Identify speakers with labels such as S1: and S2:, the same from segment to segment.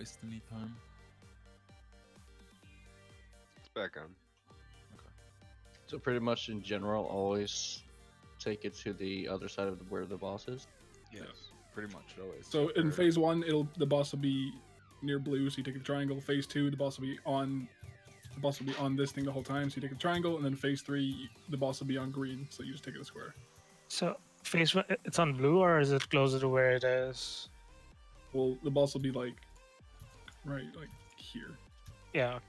S1: waste any time.
S2: It's back on.
S3: So pretty much in general, always take it to the other side of where the boss is.
S1: Yes, pretty much always.
S4: So in phase 1, the boss will be near blue, so you take the triangle. Phase 2, the boss will be on this thing the whole time, so you take the triangle, and then phase 3, the boss will be on green, so you just take the square.
S5: So phase 1, it's on blue, or is it closer to where it is?
S4: Well, the boss will be like here.
S5: Yeah.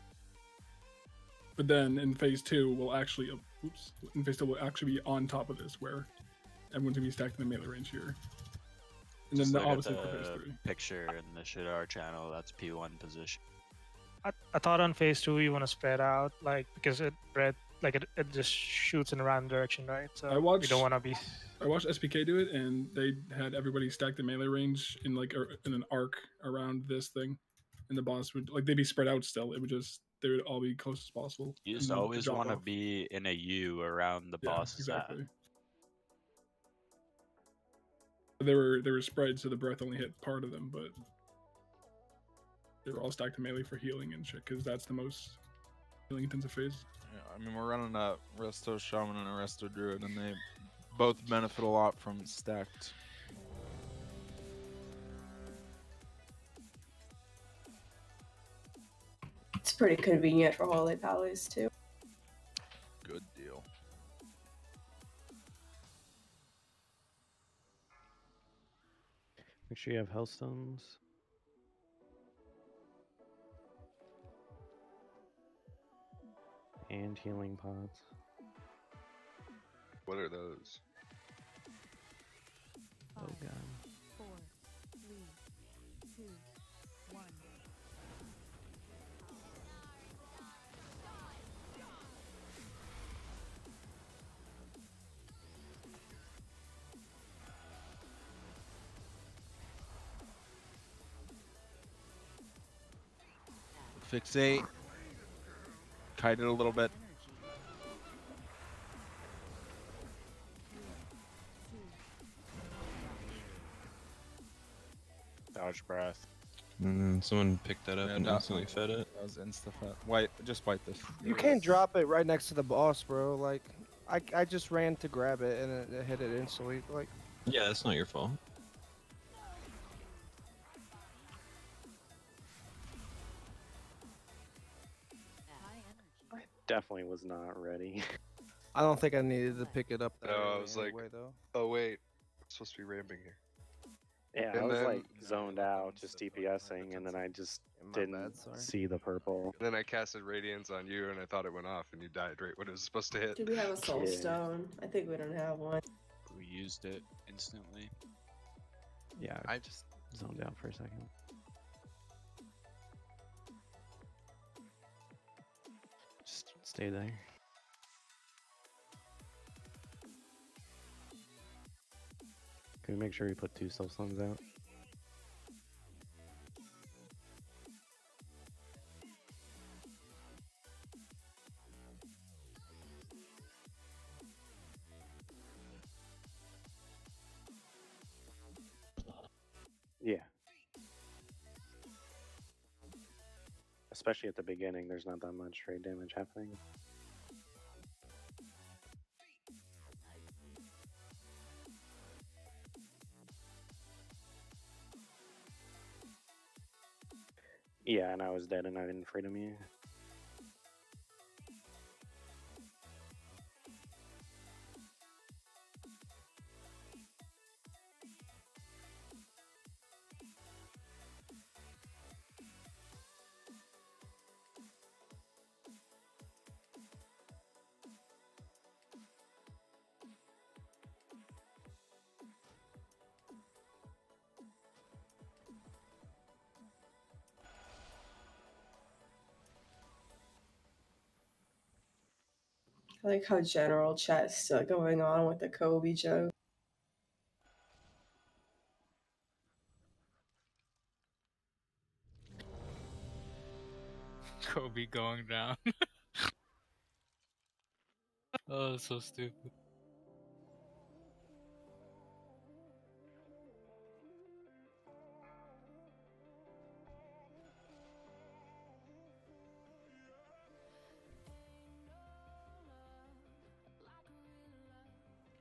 S4: But then in phase 2, we'll actually be on top of this, where everyone's gonna be stacked in the melee range here. And then obviously for phase 3.
S6: Picture in the Shad'har channel, that's P1 position.
S5: I thought on phase 2 you want to spread out, like, because it just shoots in a random direction, right? So you don't want to be.
S4: I watched SPK do it, and they had everybody stacked in melee range in an arc around this thing, and the boss would they'd be spread out still. They would all be close as possible.
S6: You just always want to be in a U around the boss.
S4: Exactly. They were spread, so the breath only hit part of them, but they were all stacked in melee for healing and shit, because that's the most healing intensive phase.
S1: Yeah, I mean, we're running a Resto Shaman and a Resto Druid, and they both benefit a lot from stacked.
S7: It's pretty convenient for holy pallies too.
S1: Good deal.
S8: Make sure you have hellstones. And healing pods.
S2: What are those?
S8: Oh god.
S9: 4, 3, 2, 1.
S1: Fixate. Kite it a little bit.
S6: Dodge breath.
S10: Someone picked that up and instantly fed it.
S1: That was insta-fed. Just wipe this.
S11: You can't drop it right next to the boss, bro. Like, I just ran to grab it and it hit it instantly. Like,
S10: yeah, that's not your fault.
S8: I definitely was not ready.
S11: I don't think I needed to pick it up.
S2: No, I was like, oh wait, I'm supposed to be ramping here.
S8: Yeah,
S2: And
S8: I was
S2: then-
S8: like zoned out, just DPSing, and then I just didn't see the purple.
S2: Then I casted Radiance on you, and I thought it went off, and you died right when it was supposed to hit.
S7: Do we have a soul
S8: Yeah.
S7: stone? I think we don't have one.
S6: We used it instantly.
S8: Yeah,
S1: I just
S8: zoned out for a second. Just stay there. Can we make sure we put 2 soul stones out? Yeah. Especially at the beginning, there's not that much trade damage happening. Yeah, and I was dead and I didn't freedom you.
S7: I like how general chat's still going on with the Kobe joke.
S12: Kobe going down. Oh, so stupid.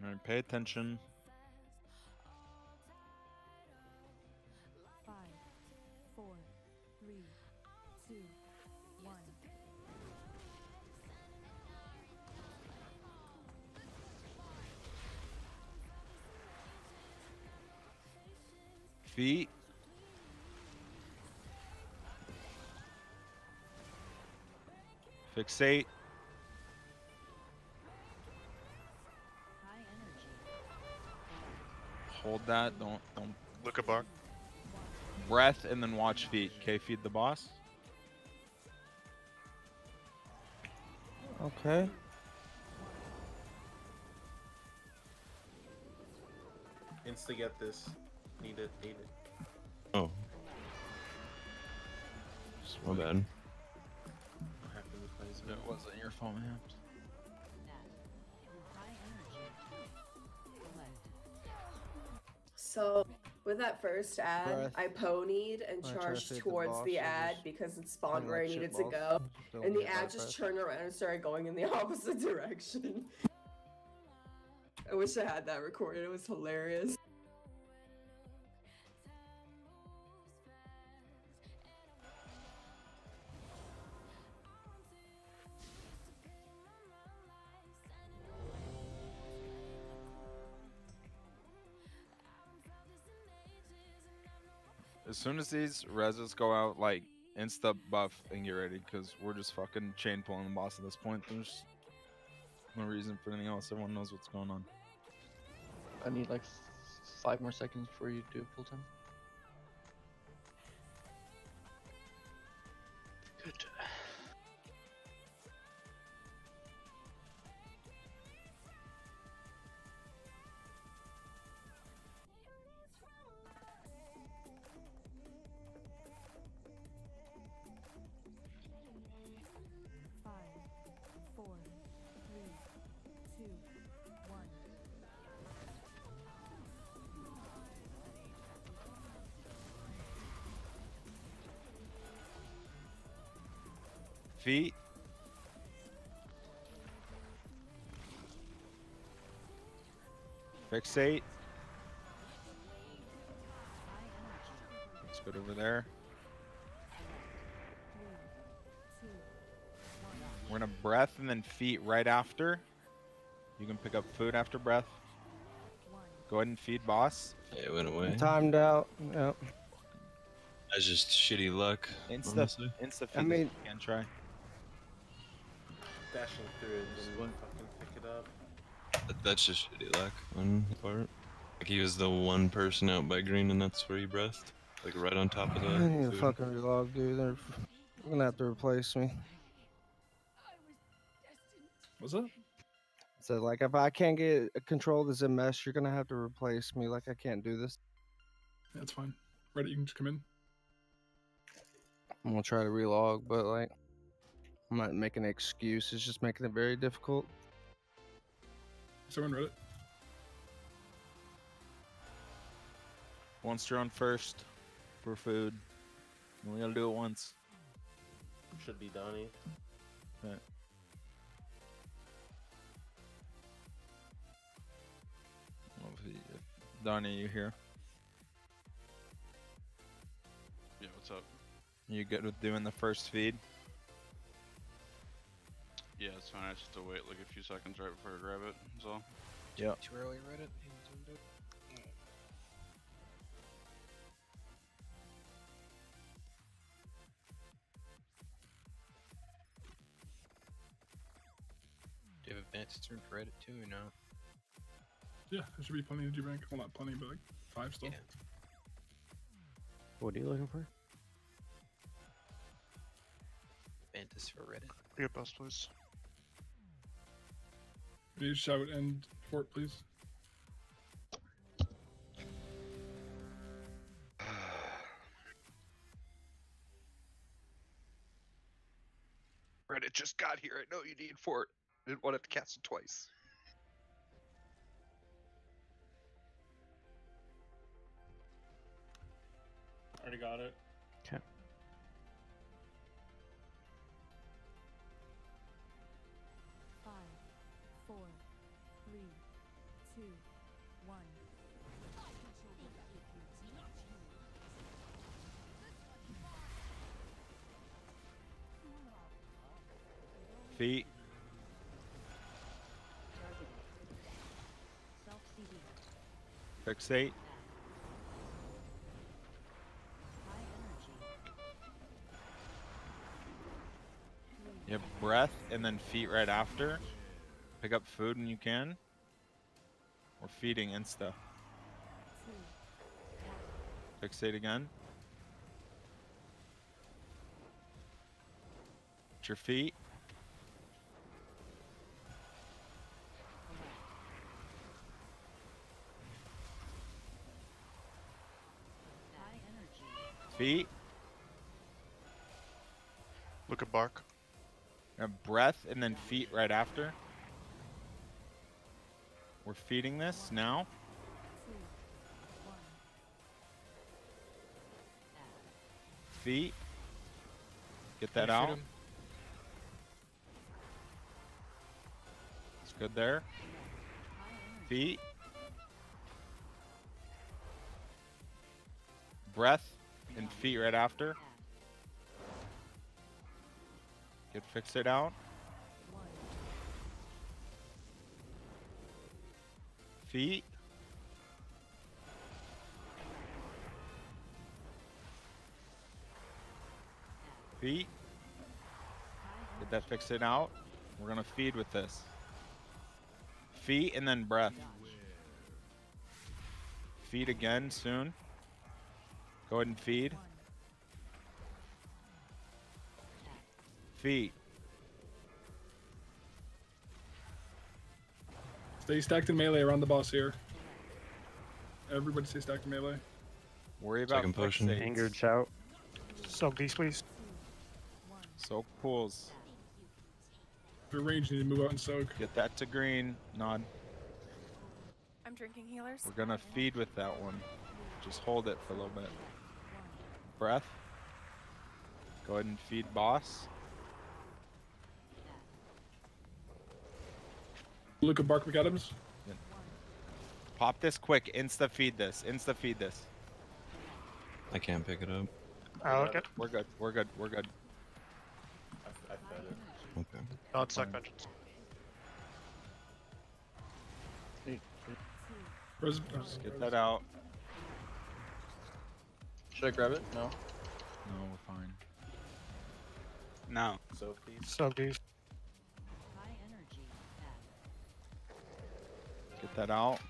S1: Alright, pay attention.
S9: 5, 4, 3, 2, 1.
S1: Feet. Fixate.
S9: High energy.
S1: Hold that. Don't.
S2: Look at bar.
S1: Breath and then watch feet. Okay, feed the boss.
S11: Okay.
S13: Insta get this. Need it.
S10: Oh. My bad.
S13: What happened with my Zoom?
S1: It wasn't your fault, man.
S9: High energy. Roulette.
S7: So with that first ad,
S11: Breath.
S7: I ponied and
S11: I tried to
S7: charged
S11: save the
S7: towards
S11: boss
S7: the
S11: and
S7: ad
S11: just
S7: because it spawned
S11: hung
S7: where I
S11: like
S7: needed to
S11: shitballs.
S7: go.
S11: Don't
S7: And the
S11: get
S7: ad
S11: that
S7: just
S11: fast.
S7: turned around and started going in the opposite direction. I wish I had that recorded. It was hilarious.
S1: As soon as these reses go out, like, insta buff and get ready, because we're just fucking chain pulling the boss at this point. There's no reason for anything else. Everyone knows what's going on.
S3: I need like 5 more seconds before you do full time. Good.
S9: Five, 4, 3, 2, 1.
S1: Feet. Fixate. Let's go over there.
S9: 3, 2, 1.
S1: We're gonna breath and then feet right after. You can pick up food after breath. Go ahead and feed boss.
S10: Yeah, it went away.
S11: Timed out. Yep.
S10: That's just shitty luck. honestly.
S1: Insta feed.
S11: I mean-
S1: you can try.
S13: Dashing through it and then fucking pick it up.
S10: That's just shitty luck on his part. Like he was the one person out by green, and that's where he breathed, like right on top of the.
S11: I need to
S10: food.
S11: fucking relog, dude. They're gonna have to replace me.
S4: What's up?
S11: So like, if I can't get control of this MS, you're gonna have to replace me. Like, I can't do this.
S4: That's fine. Reddit, you can just come in.
S11: I'm gonna try to relog, but like, I'm not making an excuse. It's just making it very difficult.
S4: Someone Reddit.
S1: Once you're on first for food, you only gotta do it once.
S13: Should be Donnie.
S1: Right. Well, if Donnie, you here?
S14: Yeah, what's up?
S1: You good with doing the first feed?
S14: Yeah, it's fine. I just have to wait like a few seconds right before I grab it. That's all.
S1: Yeah.
S15: Too early, Reddit. Do you have advanced turn for Reddit too, or no?
S4: Yeah, there should be plenty to do rank. Well, not plenty, but like 5 still.
S15: Yeah.
S8: What are you looking for?
S15: Advantage for Reddit.
S2: Get bust, please.
S4: Can you shout and fort, please?
S2: Reddit just got here. I know you need fort. I didn't want to have to cast it twice.
S8: Already got it. Okay.
S9: Five, 4, 3, 2, 1.
S1: Feet. Fixate. You have breath and then feet right after. Pick up food when you can. Or feeding insta. Fixate again. At your feet. Feet.
S2: Look at bark.
S1: Now breath and then feet right after. We're feeding this now. Feet. Get that
S15: Can you feed
S1: out.
S15: him?
S1: It's good there. Feet. Breath and feet right after. Get fixate out. Feet. Feet. Get that fixate out. We're gonna feed with this. Feet and then breath. Feed again soon. Go ahead and feed. Feet.
S4: Stay stacked in melee around the boss here. Everybody stay stacked in melee.
S1: Worry about
S10: Second potion.
S1: fixates.
S8: Angered shout.
S5: Soak these, please.
S1: Soak pools.
S4: If you're ranged, you need to move out and soak.
S1: Get that to green. Nod.
S16: I'm drinking healers.
S1: We're gonna feed with that one. Just hold it for a little bit. Breath. Go ahead and feed boss.
S4: Look at Bark McAdams.
S1: Pop this quick. Insta feed this. Insta feed this.
S10: I can't pick it up.
S5: Okay.
S1: We're good. We're good. We're good.
S13: I fed it.
S10: Okay.
S2: Not suck vengeance.
S1: Just get that out.
S3: Should I grab it? No.
S1: No, we're fine.
S6: No.
S13: So please.
S5: Soak these.
S1: Get that out.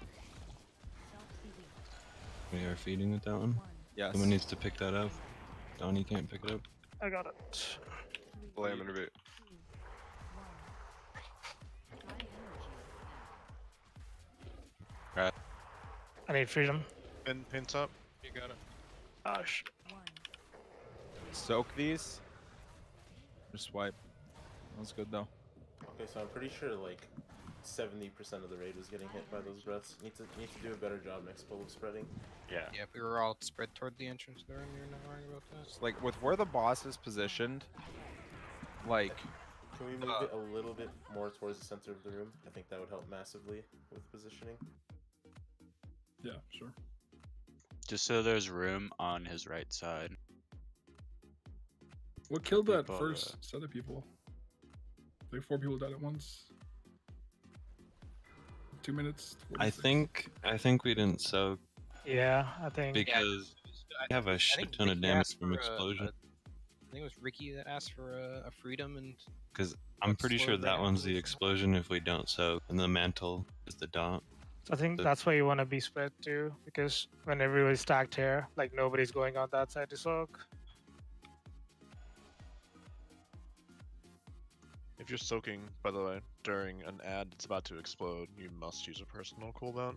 S10: We are feeding with that one?
S1: Yes.
S10: Someone needs to pick that up. Donnie can't pick it up.
S5: I got it.
S2: Blame in a bit.
S6: Right.
S5: I need freedom.
S2: Pins up.
S12: You got it.
S5: Oh, shit.
S1: Soak these. Just swipe. That was good though.
S13: Okay, so I'm pretty sure like 70% of the raid was getting hit by those breaths. Need to do a better job next pull of spreading.
S6: Yeah.
S15: Yeah, if we were all spread toward the entrance door and you're not worrying about that.
S1: Just like with where the boss is positioned, like
S13: Can we move it a little bit more towards the center of the room? I think that would help massively with positioning.
S4: Yeah, sure.
S6: Just so there's room on his right side.
S4: What killed that
S6: People,
S4: first set of people? Like 4 people died at once. 2 minutes.
S10: I
S4: 46.
S10: think we didn't soak
S5: Yeah, I think.
S10: because we have a shit ton of damage from explosion.
S15: I think it was Ricky that asked for a freedom and.
S10: Because I'm pretty sure that one's the explosion if we don't soak, and the mantle is the dot.
S5: I think that's why you want to be spread too, because when everybody's stacked here, like nobody's going on that side to soak.
S2: If you're soaking, by the way, during an ad that's about to explode, you must use a personal cooldown.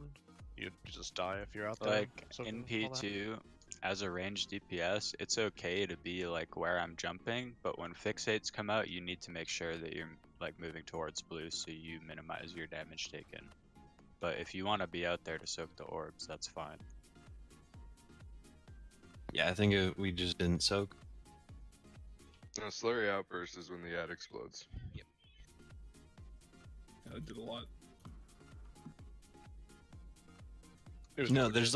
S2: You just die if you're out there.
S6: Like in
S2: soaking all that.
S6: P2, as a ranged DPS, it's okay to be like where I'm jumping, but when fixates come out, you need to make sure that you're like moving towards blue so you minimize your damage taken. But if you want to be out there to soak the orbs, that's fine.
S10: Yeah, I think we just didn't soak.
S2: No, slurry outburst is when the ad explodes.
S4: Yeah, I did a lot.
S10: No, there's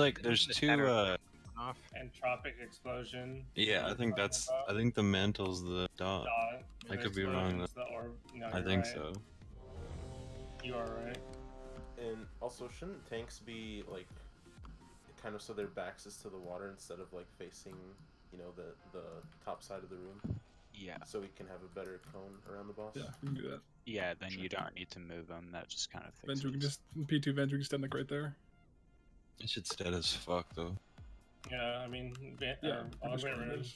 S10: two.
S17: Off. Entropic explosion.
S10: Yeah, I think I think the mantle's the dot. I could be wrong though.
S17: The orb. No,
S10: I
S17: you're
S10: think
S17: right.
S10: so.
S17: You are right.
S13: And also, shouldn't tanks be like kind of so their backs is to the water instead of like facing, you know, the top side of the room?
S6: Yeah.
S13: So we can have a better cone around the boss.
S4: Yeah, we can do that.
S6: Yeah, then you don't need to move them. That just kind of
S4: Venge,
S6: fixes.
S4: we can just P2 Venge, we can stand like right there.
S10: It should dead as fuck though.
S17: Yeah, I mean, augment runes.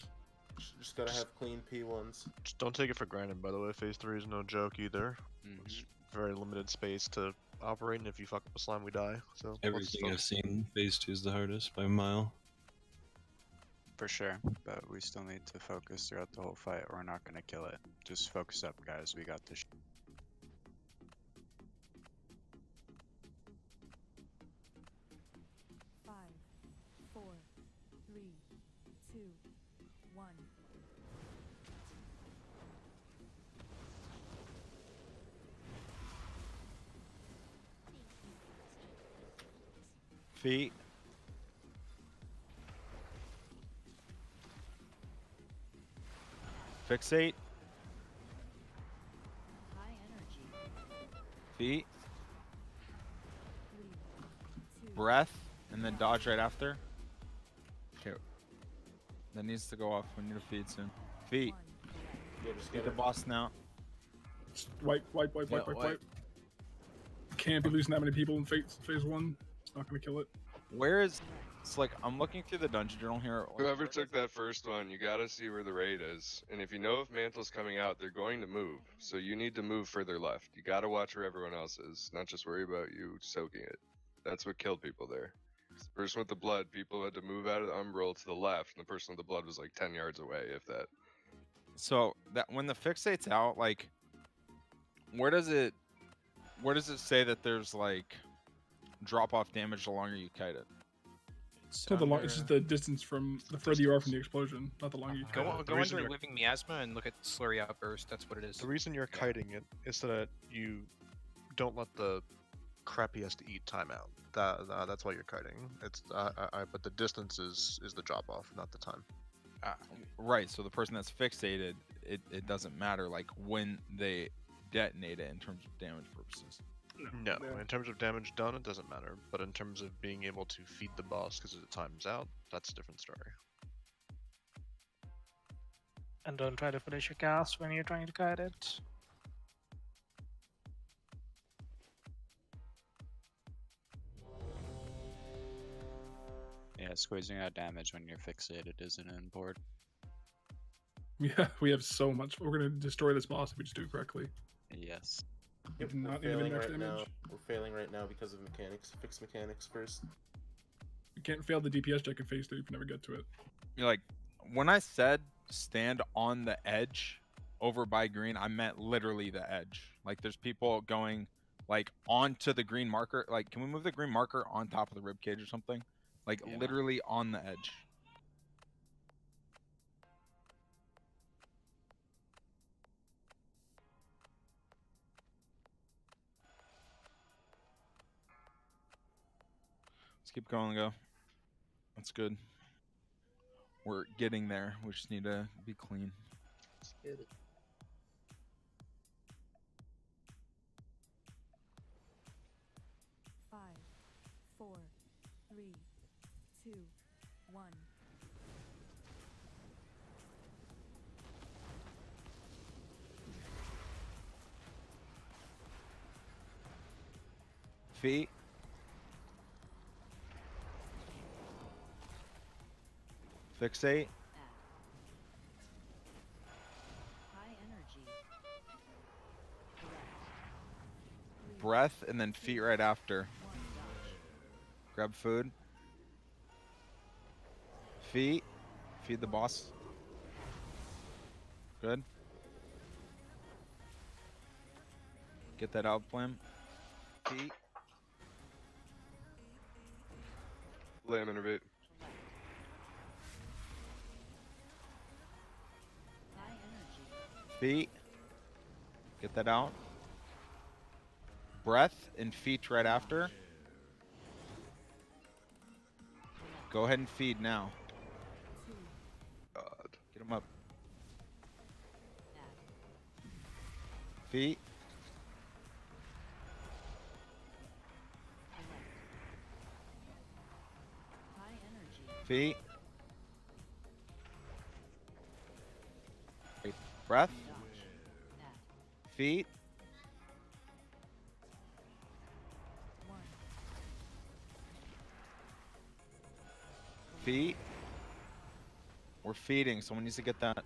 S13: Just gotta have clean P1s.
S2: Just don't take it for granted, by the way. Phase 3 is no joke either. It's very limited space to operate, and if you fuck up a slime, we die. So
S10: Everything I've seen, phase 2 is the hardest by a mile.
S6: For sure, but we still need to focus throughout the whole fight. We're not gonna kill it. Just focus up, guys. We got this.
S9: 5, 4, 3, 2, 1.
S1: Feet. Fixate.
S9: High energy.
S1: Feet. Breath. And then dodge right after. Okay. That needs to go off. We need a feed soon. Feet.
S13: Yeah, just
S1: Get the boss now.
S4: Just wipe. Can't be losing that many people in phase 1. It's not gonna kill it.
S1: Where is... It's like, I'm looking through the dungeon journal here.
S18: Whoever took that first one, you gotta see where the raid is. And if you know if Mantle's coming out, they're going to move. So you need to move further left. You gotta watch where everyone else is, not just worry about you soaking it. That's what killed people there. The person with the blood, people had to move out of the umbral to the left, and the person with the blood was like 10 yards away, if that.
S1: So, that when the fixate's out, like... Where does it say that there's, like... drop-off damage the longer you kite it?
S4: So it's just the distance from the further you are from the explosion, not the longer you kite it.
S15: Go under Living Miasma and look at Slurry Outburst. That's what it is.
S2: The reason you're kiting it is so that you don't let the crappiest eat time out. That's why you're kiting. It's but the distance is the drop off, not the time.
S1: Right. So the person that's fixated, it doesn't matter like when they detonate it in terms of damage purposes.
S2: No, in terms of damage done, it doesn't matter. But in terms of being able to feed the boss because the time's out, that's a different story.
S5: And don't try to finish your cast when you're trying to kite it.
S6: Yeah, squeezing out damage when you're fixated isn't important.
S4: Yeah, we have so much. We're gonna destroy this boss if we just do it correctly.
S6: Yes.
S13: Yep,
S4: Not
S13: we're
S4: even
S13: failing
S4: much
S13: right now.
S4: damage.
S13: We're failing right now because of mechanics. Fix mechanics first.
S4: You can't fail the DPS check in phase 3 if you never get to it.
S1: You're like, when I said stand on the edge over by green, I meant literally the edge. Like, there's people going like onto the green marker. Like, can we move the green marker on top of the ribcage or something? Like, literally on the edge. Let's keep going, go. That's good. We're getting there. We just need to be clean.
S3: Let's get it.
S9: Five, 4, 3, 2, 1.
S1: Feet. Fixate.
S9: High energy.
S1: Breath, and then feet right after. Grab food. Feet. Feed the boss. Good. Get that out, Flam. Feet.
S18: Lamb innervate.
S1: Feet. Get that out. Breath and feet right after. Go ahead and feed now.
S18: God.
S1: Get him up. Feet. Feet. Breath. Feet. Feet. We're feeding. Someone needs to get that.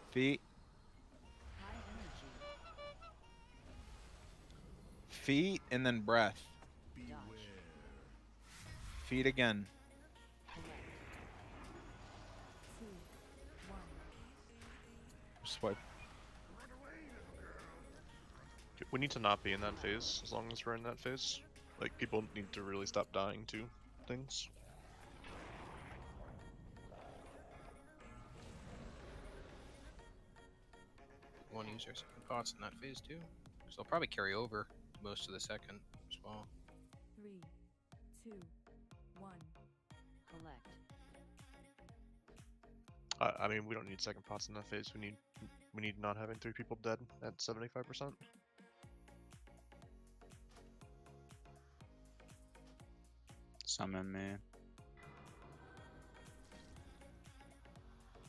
S1: Feet. Feet and then breath. Feet again. Swipe.
S2: We need to not be in that phase as long as we're in that phase. Like, people need to really stop dying to things.
S15: Want to use our second pots in that phase too, so they'll probably carry over most of the second as well.
S9: 3, 2, 1. Collect.
S2: I mean, we don't need second pots in that phase. We need not having 3 people dead at 75%.
S6: Summon me.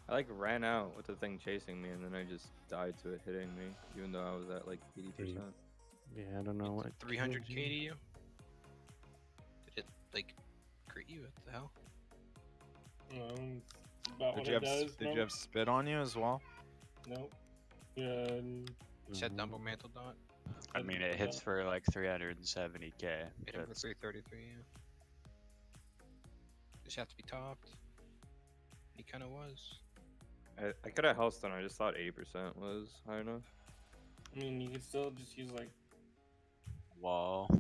S19: I like ran out with the thing chasing me, and then I just died to it hitting me, even though I was at like 80%.
S8: Yeah, I don't know what.
S15: 300 K to you? Did it like crit you? What the hell?
S17: About what it does.
S1: Did you have spit on you as well?
S17: Nope. Yeah.
S15: You said double mantle dot?
S6: I mean, it hits for like 370k.
S15: Hit him for 333, yeah. Just have to be topped. He kind of was.
S19: I could have house done. I just thought 80% was high enough.
S17: I mean, you could still just use like
S6: wall,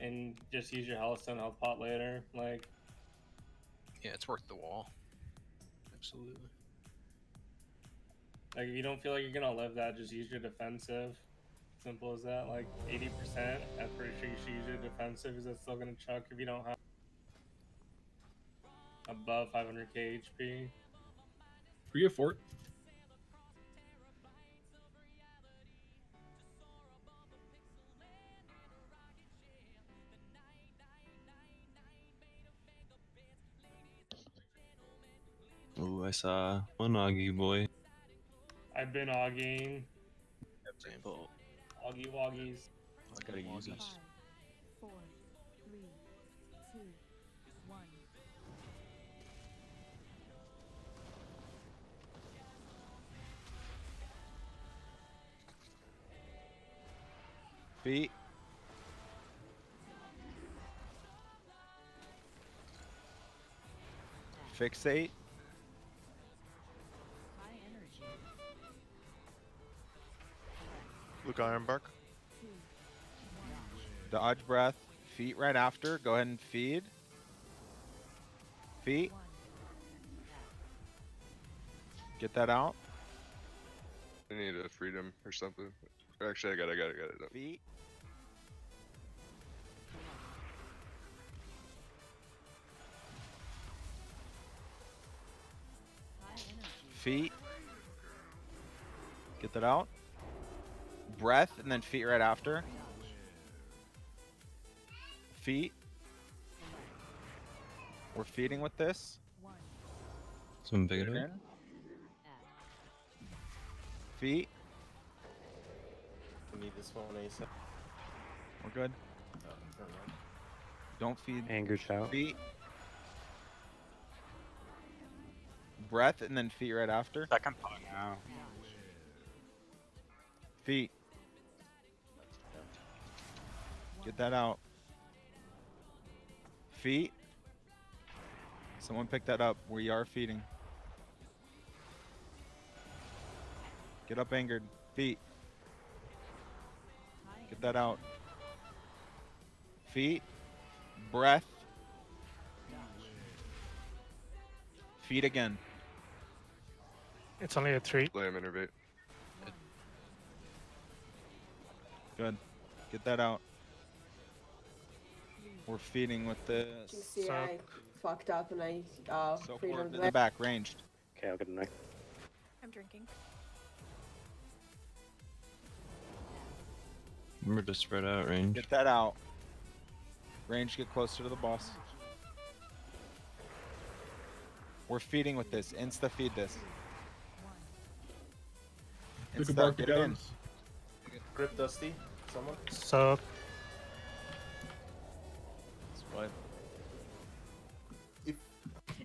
S17: and just use your health stone health pot later. Like,
S15: yeah, it's worth the wall. Absolutely.
S17: Like, if you don't feel like you're gonna live that, just use your defensive. Simple as that. Like 80%, I'm pretty sure you should use your defensive because it's still gonna chuck if you don't have above 500k HP.
S4: We get fort.
S10: Ooh, I saw one Augie boy.
S17: I've been auging. Augie woggies.
S6: I gotta use this.
S9: 5, 4, 3, 2, 1.
S1: Feet. Fixate.
S9: High energy.
S2: Luke Ironbark.
S1: Dodge breath. Feet right after. Go ahead and feed. Feet. Get that out.
S18: I need a freedom or something. Actually, I got it.
S1: Feet. Feet. Get that out. Breath and then feet right after. Feet. We're feeding with this.
S10: Some bigger.
S1: Feet.
S13: We need this one ASAP.
S1: We're good.
S13: Never mind.
S1: Don't feed.
S8: Anger shout.
S1: Feet. Breath and then feet right after.
S6: Second pot now.
S1: Feet. Get that out. Feet. Someone pick that up. We are feeding. Get up angered. Feet. Get that out. Feet. Breath. Feet again.
S5: It's only a 3.
S18: Lamb innervate.
S1: Good. Get that out. We're feeding with this.
S7: You see, I fucked up and I
S1: So
S7: freed
S1: forward
S7: him
S1: in
S7: there.
S1: the back, ranged.
S8: Okay, I'll get a knife.
S16: I'm drinking.
S10: Remember to spread out range.
S1: Get that out. Range, get closer to the boss. We're feeding with this. Insta feed this. Insta, get it in.
S13: Grip Dusty. Someone.
S5: So
S10: Swipe.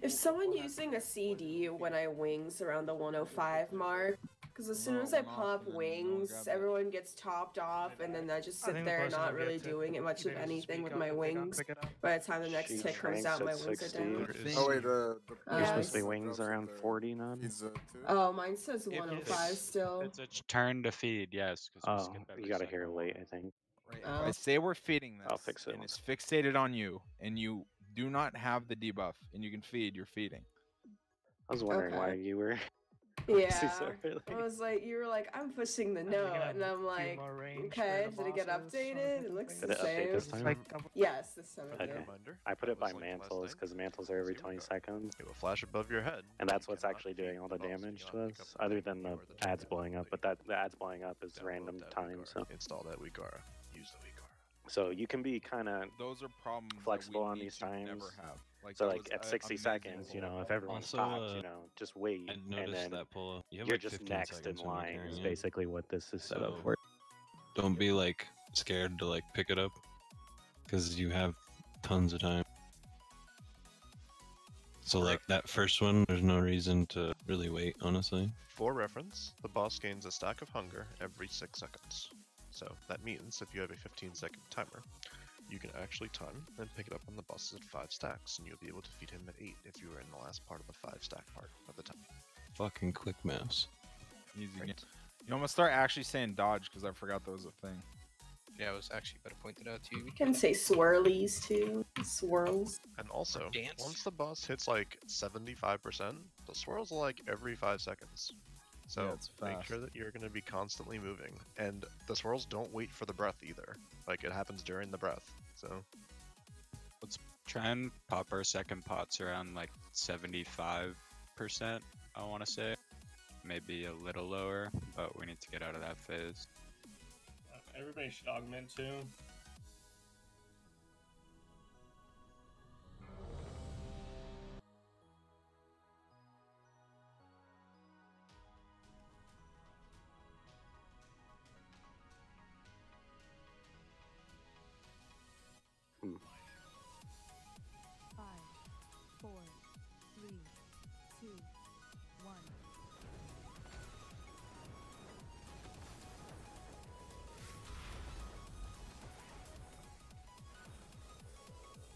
S7: If someone using a CD when I wings around the 105 mark, because as soon as I pop wings, everyone gets topped off, and then I just
S5: I
S7: sit
S5: think the
S7: there
S5: person
S7: not
S5: who
S7: really
S5: gets it,
S7: doing it much
S5: they
S7: of
S5: just
S7: anything
S5: speak
S7: with
S5: up
S7: my
S5: if they don't
S7: wings.
S5: pick it up.
S7: By the time the next
S8: She
S7: tick comes
S8: shranks
S7: out,
S8: at
S7: my wings are
S8: 60.
S7: down.
S8: Oh
S13: wait,
S8: You're
S7: Yeah.
S8: supposed to be wings around 40 now?
S7: Oh, mine says 105 still.
S6: It's a turn to feed, yes. 'cause we
S8: Oh,
S6: skip every
S8: you got to
S6: second
S8: hear
S6: one.
S8: late, I think.
S1: Right. If I say we're feeding this,
S8: I'll fix it
S1: and
S8: once.
S1: it's fixated on you, and you do not have the debuff, and you can feed, you're feeding.
S8: I was wondering why
S7: Okay.
S8: you were.
S7: Yeah,
S8: so early.
S7: I was like, you were like, I'm pushing the
S5: can
S7: note,
S5: have
S7: and I'm
S5: few
S7: like,
S5: more range
S7: okay,
S5: for the
S7: did it get
S5: bosses or
S7: updated? It looks
S8: Did
S7: the
S8: it update
S7: same.
S8: this time?
S5: Like
S7: Yes, this time it
S8: Okay.
S7: did.
S8: I put it by mantles because mantles are every 20 seconds.
S2: It will flash above your head.
S8: And that's what's actually doing all the damage to us, other than the ads blowing up. But the ads blowing up is random time, so.
S2: Install that Weakara. Use the Weakara.
S8: So you can be kind of
S1: Those are problems
S8: flexible
S1: that we
S8: on
S1: need
S8: these
S1: to
S8: times.
S1: never have. Like,
S8: So
S1: that
S8: like
S1: was
S8: at
S1: a-
S8: 60
S1: amazing
S8: seconds,
S1: pull.
S8: if everyone's
S10: Also,
S8: popped, just wait,
S10: I
S8: and
S10: noticed
S8: then
S10: that pull. You have
S8: you're
S10: like
S8: just
S10: 15
S8: next in
S10: seconds when you're
S8: line. Is
S10: carrying it.
S8: basically what this is set up
S10: So-
S8: for.
S10: Don't be like scared to like pick it up, because you have tons of time. So like that first one, there's no reason to really wait, honestly.
S2: For reference, the boss gains a stack of hunger every 6 seconds. So that means if you have a 15-second timer, you can actually time and pick it up on the bosses at 5 stacks, and you'll be able to feed him at 8 if you were in the last part of the 5-stack part of the time.
S10: Fucking quick mouse.
S1: Easy. You almost start actually saying dodge because I forgot that was a thing.
S15: Yeah, I was actually about to point it out to you.
S7: You can say swirlies too. Swirls.
S2: And also,
S15: Dance.
S2: once the boss hits like 75%, the swirls are like every 5 seconds. So
S1: Yeah, it's
S2: make
S1: fast.
S2: sure that you're going to be constantly moving. And the swirls don't wait for the breath either. Like, it happens during the breath. So
S6: Let's try and pop our second pots around like 75%, I want to say. Maybe a little lower, but we need to get out of that phase.
S17: Everybody should augment too.
S9: Five, four, three, two, one.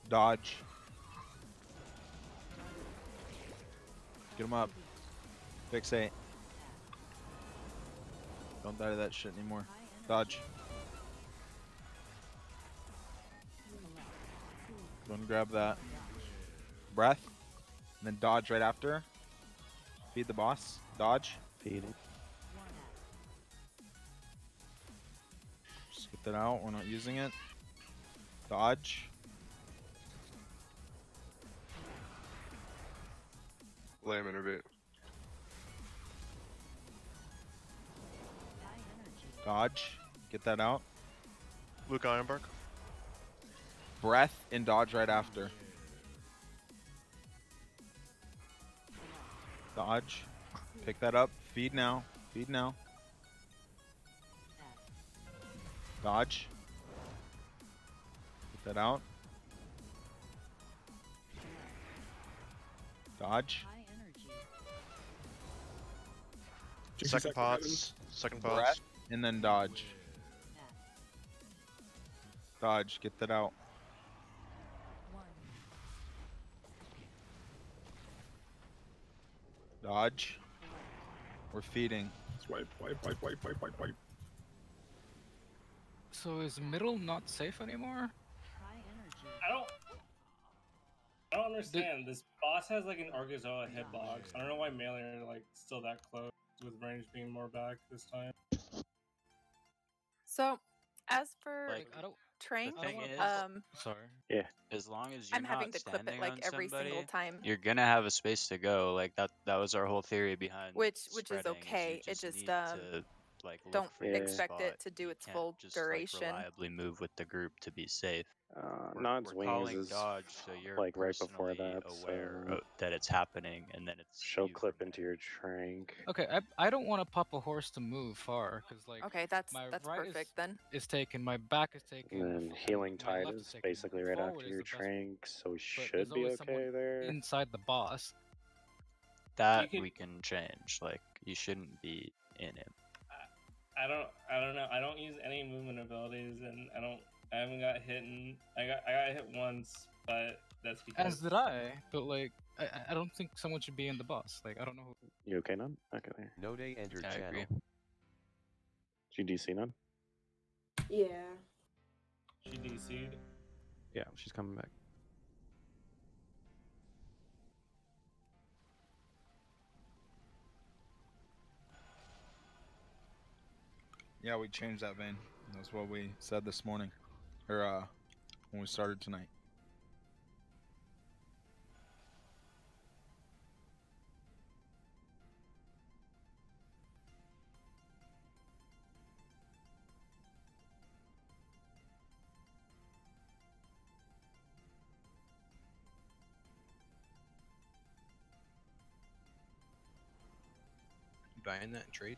S1: Dodge. Get him up. Fixate. Don't die to that shit anymore. Dodge. Go and grab that. Breath. And then dodge right after. Feed the boss. Dodge.
S8: Feeding.
S1: Just get that out. We're not using it. Dodge.
S18: Flame innervate.
S1: Dodge. Get that out.
S2: Luke Ironbark.
S1: Breath and dodge right after. Dodge. Pick that up. Feed now. Feed now. Dodge. Get that out. Dodge.
S2: Second pots. Second pots.
S1: Breath and then dodge. Dodge. Get that out. Dodge. We're feeding.
S4: Wipe, wipe, wipe, wipe, wipe, wipe, wipe.
S15: So is middle not safe anymore?
S17: I don't understand. This boss has like an Argozoa hitbox. I don't know why melee are like still that close with range being more back this time.
S16: So, As for
S6: Like,
S16: Trank,
S6: the thing is,
S12: sorry.
S8: Yeah.
S6: as long as you're
S16: I'm having
S6: not
S16: to clip it
S6: standing
S16: like
S6: on
S16: every
S6: somebody,
S16: single time.
S6: you're gonna have a space to go. Like that was our whole theory behind
S16: Which is
S6: spreading,
S16: okay.
S6: You
S16: It just
S6: need to like look
S16: don't
S6: for your
S16: expect
S6: spot.
S16: it to do
S6: You
S16: its
S6: can't
S16: full
S6: just
S16: duration.
S6: like reliably move with the group to be safe.
S8: Nod's
S6: We're
S8: wings
S6: calling
S8: is
S6: dodge, so you're
S8: like right before
S6: personally
S8: that,
S6: aware
S8: so
S6: that it's happening, and then it's
S8: she'll
S6: you
S8: clip into your trank.
S12: Okay, I don't want to pop a horse to move far, because like
S16: Okay, that's
S12: my
S16: that's
S12: right
S16: perfect then.
S12: is taken, my back is taken,
S8: And then healing
S12: my
S8: tide
S12: left
S8: is
S12: taken.
S8: basically right
S12: Forward
S8: after
S12: is
S8: your
S12: the best,
S8: trank, so we
S12: but
S8: should
S12: there's
S8: be
S12: always
S8: okay
S12: someone
S8: there.
S12: inside the boss.
S6: that
S17: You
S6: we can change. Like you shouldn't be in it.
S17: I don't know. I don't use any movement abilities, and I haven't got hit. I got hit once, but that's because.
S12: As did I, but like I don't think someone should be in the boss. Like I don't know who.
S8: You okay, Nod? Okay.
S20: No day entered
S6: I
S20: channel.
S6: agree.
S8: GDC, Nod?
S7: Yeah.
S17: She DC'd.
S11: Yeah, she's coming back.
S1: Yeah, we changed that vein. That's what we said this morning, or when we started tonight.
S15: You buying that in trade?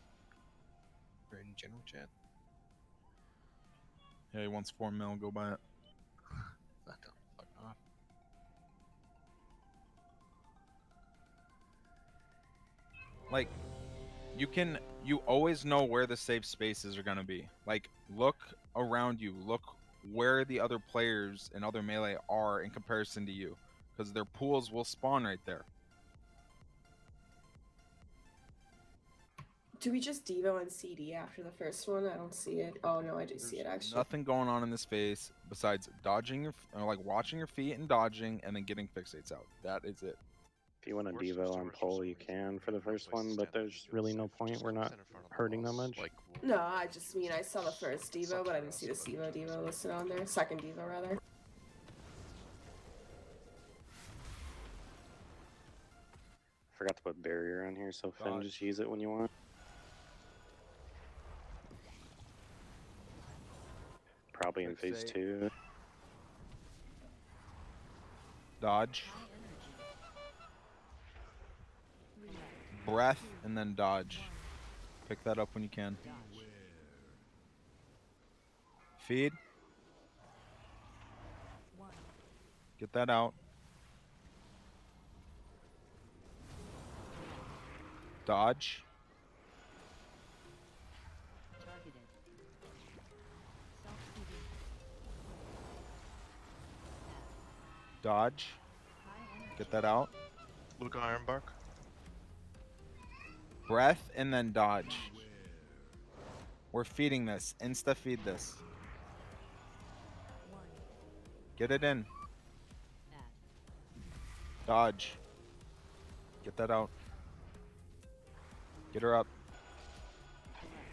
S15: Or in general chat?
S1: Yeah, he wants 4 mil. Go buy it.
S15: Fuck off.
S1: Like, you always know where the safe spaces are gonna be. Like, look around you. Look where the other players and other melee are in comparison to you, because their pools will spawn right there.
S7: Do we just Devo and CD after the first one? I don't see it. Oh no, I do see it actually.
S1: Nothing going on in this phase besides dodging your, or like watching your feet and dodging, and then getting fixates out. That is it.
S8: If you want to Devo on pole, you can for the first one, but there's really no point. We're not hurting that much.
S7: No, I just mean I saw the first Devo, but I didn't see the Sevo Devo listed on there. Second Devo, rather.
S8: Forgot to put barrier on here, so Finn,
S1: Dodge.
S8: just use it when you want. Probably in phase 2.
S1: Dodge. Breath, and then dodge. Pick that up when you can. Feed. Get that out. Dodge. Dodge. Get that out.
S2: Luke Ironbark.
S1: Breath and then dodge. We're feeding this. Insta feed this. Get it in. Dodge. Get that out. Get her up.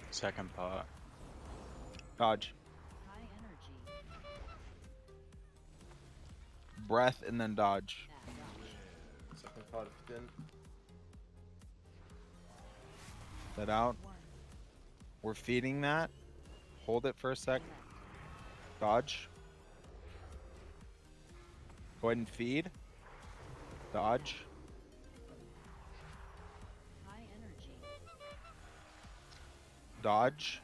S6: Second pot.
S1: Dodge. Breath and then dodge.
S13: Second pot if in.
S1: That out. We're feeding that. Hold it for a sec. Dodge. Go ahead and feed. Dodge. Dodge.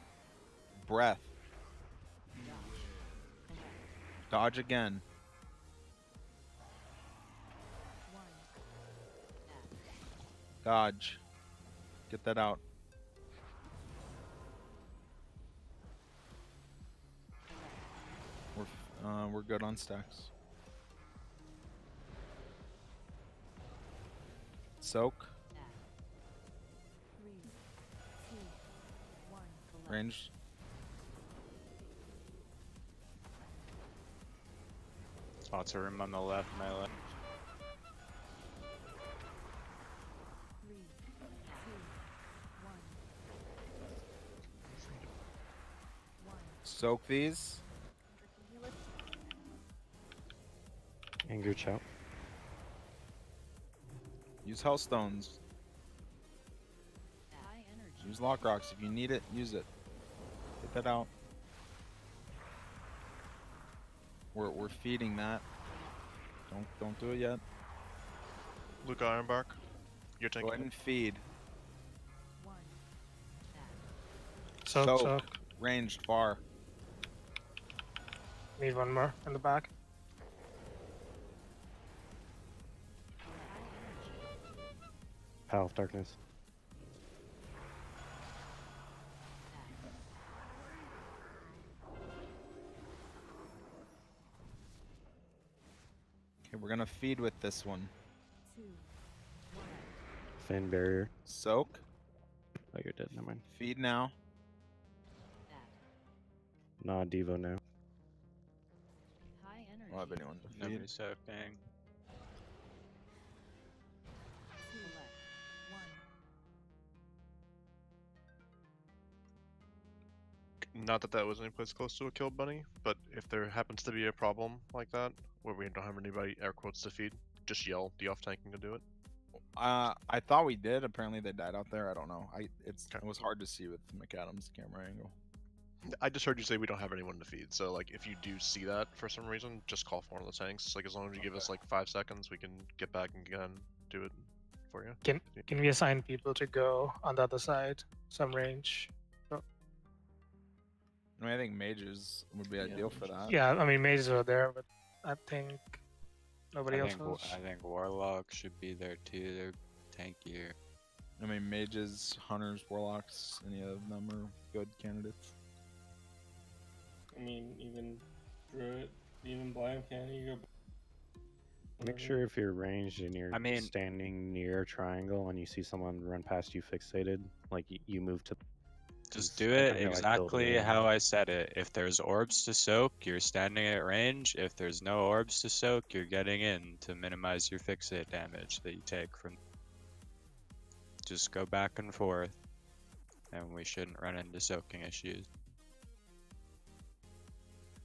S1: Breath. Dodge again. Dodge. Get that out. We're good on stacks. Soak. Range.
S6: Lots of room on the left, melee.
S1: Soak these.
S8: Anger chow.
S1: Use Hellstones. Use Lock Rocks. If you need it, use it. Get that out. We're feeding that. Don't do it yet.
S2: Luke Ironbark, you're taking.
S1: Go ahead and feed.
S5: Soak.
S1: Ranged far.
S5: Need one more in the back.
S8: Pal of Darkness.
S1: Okay, we're gonna feed with this one.
S8: Fan Barrier.
S1: Soak.
S8: Oh, you're dead. Never mind.
S1: Feed now.
S8: Nah, Devo now.
S1: Don't have anyone to feed.
S6: Nobody's soaking.
S2: Not that that was any place close to a kill bunny, but if there happens to be a problem like that, where we don't have anybody air quotes to feed, just yell the off tanking to do it.
S1: I thought we did. Apparently they died out there. I don't know. It was hard to see with McAdams' camera angle.
S2: I just heard you say we don't have anyone to feed, so like if you do see that for some reason, just call for one of the tanks. Like as long as you give us like 5 seconds, we can get back and again do it for you.
S5: Can we assign people to go on the other side? Some range.
S1: I mean, I think mages would be ideal for that.
S5: Yeah, I mean mages are there, but I think nobody else
S6: I
S5: was.
S6: think warlocks should be there too. They're tankier.
S1: I mean, mages, hunters, warlocks, any of them are good candidates.
S17: I mean, even Druid, even Blind Candy, you go.
S8: Make sure if you're ranged and you're
S6: I mean-
S8: standing near a triangle and you see someone run past you fixated, like you move to.
S6: Just do it exactly how I said it. If there's orbs to soak, you're standing at range. If there's no orbs to soak, you're getting in to minimize your fixate damage that you take from. Just go back and forth, and we shouldn't run into soaking issues.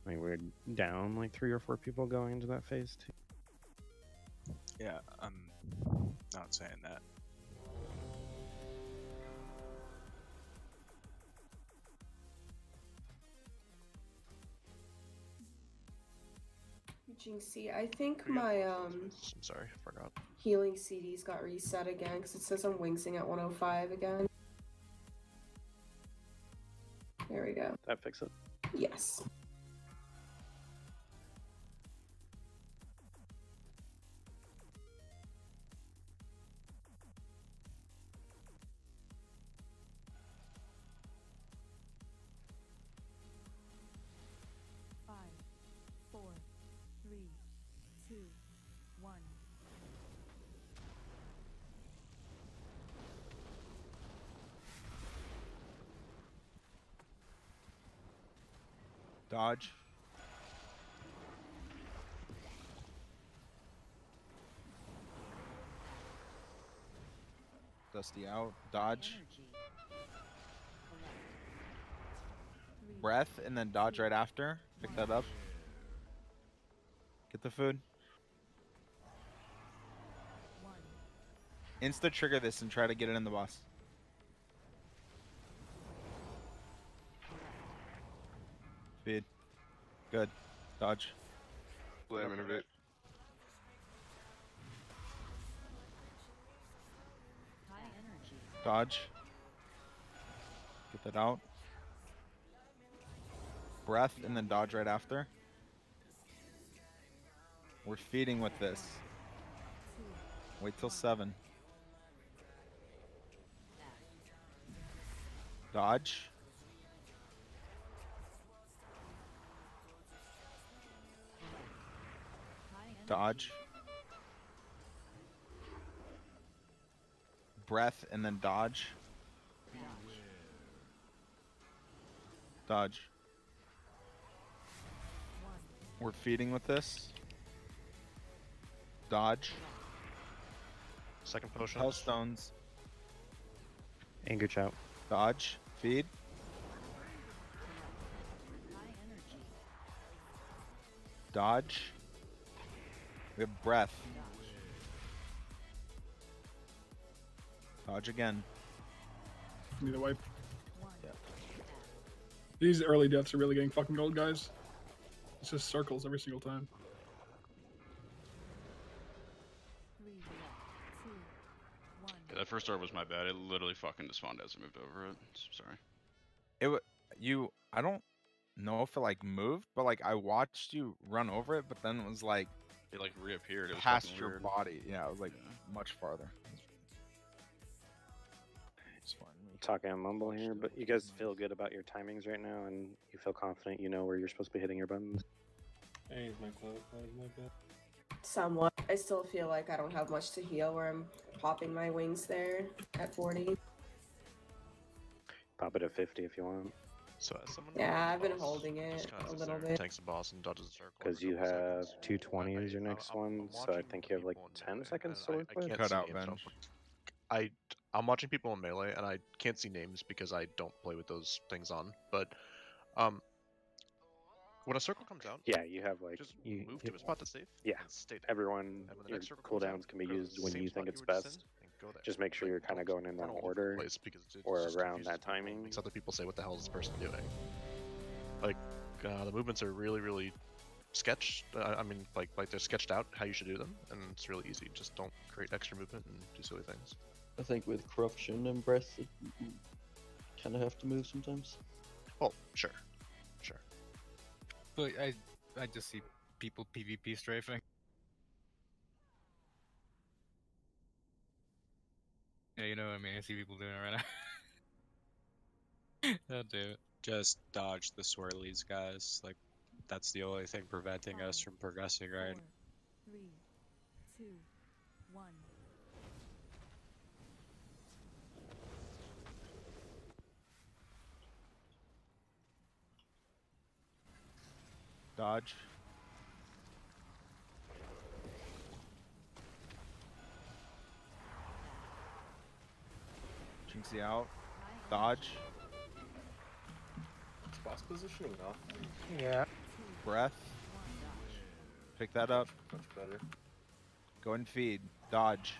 S8: I mean, we're down like 3 or 4 people going into that phase too.
S6: Yeah, I'm not saying that.
S7: Jinxie, I think my
S2: I'm sorry, I forgot.
S7: healing CDs got reset again because it says I'm wingsing at 105 again. There we go.
S8: That fix it.
S7: Yes.
S1: Dodge. Dusty out. Dodge. Breath and then dodge right after. Pick that up. Get the food. Insta trigger this and try to get it in the boss. Feed. Good. Dodge.
S18: Blame innovate.
S1: Dodge. Get that out. Breath and then dodge right after. We're feeding with this. Wait till 7. Dodge. Dodge. Breath and then dodge. Dodge. We're feeding with this. Dodge.
S2: Second potion.
S1: Hellstones.
S8: Anger chow.
S1: Dodge. Feed. Dodge. We have breath. Dodge again.
S4: Need a wipe. Yeah. These early deaths are really getting fucking old, guys. It's just circles every single time.
S9: 3, 2, 1.
S14: Yeah, that first start was my bad. It literally fucking despawned as I moved over it. Sorry.
S1: I don't know if it like moved, but like I watched you run over it, but then it was like
S14: it like reappeared. It was
S1: past
S14: fucking
S1: your
S14: weird.
S1: body. Yeah, it was like much farther.
S8: Talking a mumble here, but you guys feel good about your timings right now, and you feel confident you know where you're supposed to be hitting your buttons?
S17: I use my cloak, my bad.
S7: Somewhat. I still feel like I don't have much to heal where I'm popping my wings there at 40.
S8: Pop it at 50 if you want.
S2: So as someone
S7: Yeah, I've been
S2: boss,
S7: holding it
S2: just kinda
S7: a
S2: sits
S7: little
S2: there,
S7: bit.
S2: tanks the boss and dodges the circle.
S8: Because you have 220 as your next one, so I think you have like 10 seconds to work
S2: I
S8: with.
S2: can't
S1: Cut
S2: see
S1: out,
S2: names.
S1: Ben.
S2: I'm watching people in melee, and I can't see names because I don't play with those things on. But when a circle comes out,
S8: Yeah, you have like
S2: just move to a spot that's safe.
S8: Yeah,
S2: and stay there.
S8: everyone,
S2: And when the
S8: your
S2: next circle comes out,
S8: cooldowns can be
S2: go to the
S8: used when
S2: same
S8: you
S2: spot
S8: think it's
S2: were just
S8: best.
S2: in and go there.
S8: Just make sure you're kind of going in that
S2: Run all over the
S8: order,
S2: place because it
S8: or
S2: just
S8: around
S2: confuses
S8: that
S2: people and
S8: timing.
S2: makes other people say, "What the hell is this person doing?" Like the movements are really sketched. I mean, like they're sketched out how you should do them, and it's really easy. Just don't create extra movement and do silly things.
S3: I think with corruption and breath, you kind of have to move sometimes.
S2: Oh, sure.
S12: But I just see people PvP strafing. Yeah, you know what I mean. I see people doing it right now. Oh, damn it.
S6: Just dodge the swirlies, guys. Like, that's the only thing preventing us from progressing right.
S9: 4, 3, 2, 1.
S1: Dodge. Jinxie out. Dodge.
S13: Is boss positioning off?
S5: Yeah.
S1: Breath. Pick that up.
S13: Much better.
S1: Go and feed. Dodge.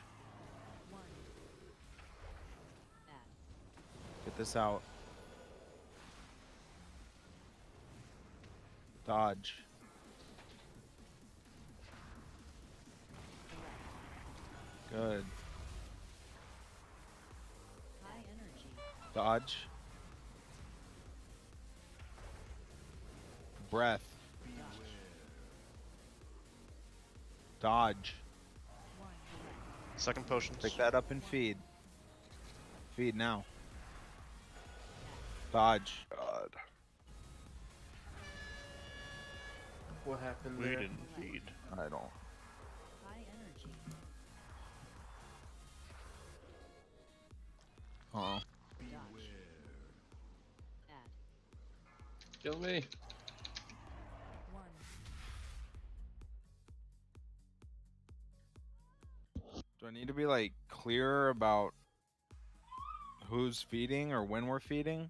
S1: Get this out. Dodge. Good. Dodge. Breath. Dodge.
S2: Second potion.
S1: Pick that up and feed. Feed now. Dodge.
S2: God.
S13: What happened
S2: We
S13: there?
S2: didn't feed.
S1: I don't.
S9: High energy.
S1: Uh-oh.
S3: Kill me.
S9: 1.
S1: Do I need to be like clear about who's feeding or when we're feeding?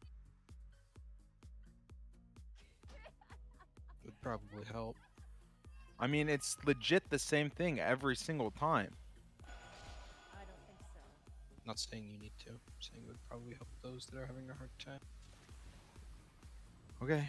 S15: Would probably help.
S1: I mean, it's legit the same thing every single time.
S9: I don't think so.
S15: Not saying you need to. I'm saying it would probably help those that are having a hard time.
S1: Okay.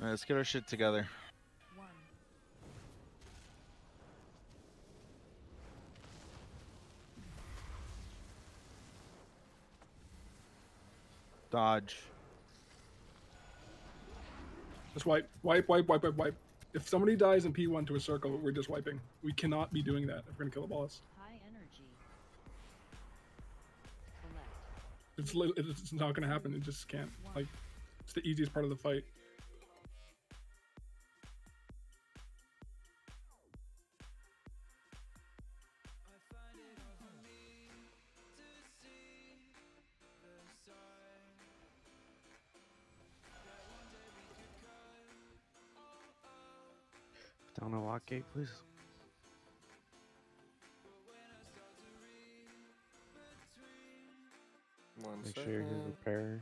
S1: Alright, let's get our shit together. Dodge.
S4: Just wipe. Wipe, wipe, wipe, wipe, wipe. If somebody dies in P1 to a circle, we're just wiping. We cannot be doing that if we're gonna kill a boss.
S9: High energy.
S4: It's not gonna happen. It just can't. Like, it's the easiest part of the fight.
S8: Down a lock gate, please. Make sure you're prepared.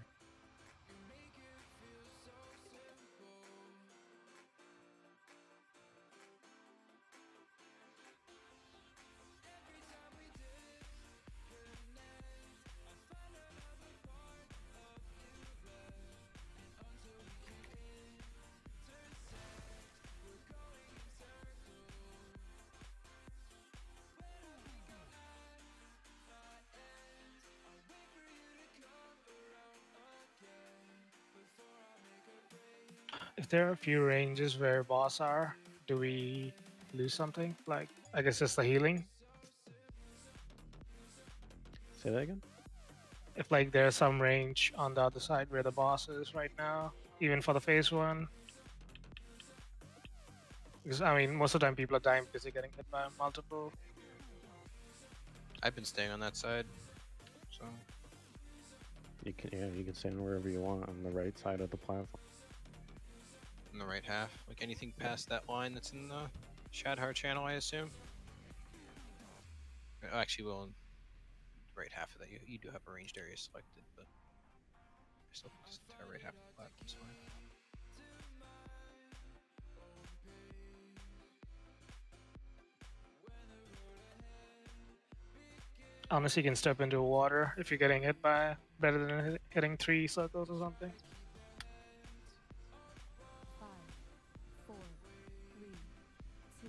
S5: If there are a few ranges where boss are, do we lose something? Like, I guess it's the healing.
S8: Say that again?
S5: If like there's some range on the other side where the boss is right now, even for the phase 1. Because I mean, most of the time people are dying because they're getting hit by multiple.
S15: I've been staying on that side, so
S8: You can stand wherever you want on the right side of the platform.
S15: in the right half. Like anything past that line that's in the Shad'har channel, I assume. Actually, well, in the right half of that, you do have a ranged area selected, but I still think this entire right half of the platform's fine.
S5: Honestly, you can step into water if you're getting hit by better than hitting 3 circles or something.
S9: 5, 4, 3, 2,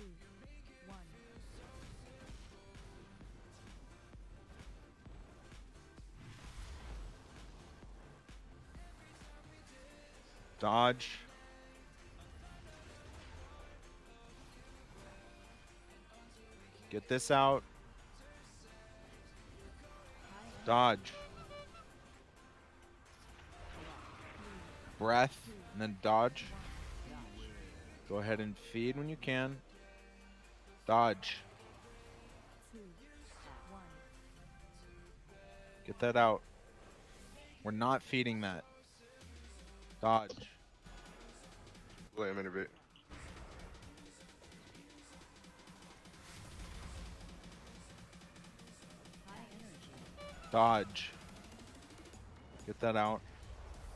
S9: 1.
S1: Dodge. Get this out. Dodge. Breath, and then dodge. Go ahead and feed when you can. Dodge. Get that out. We're not feeding that. Dodge.
S18: Let him innovate.
S1: Dodge. Get that out.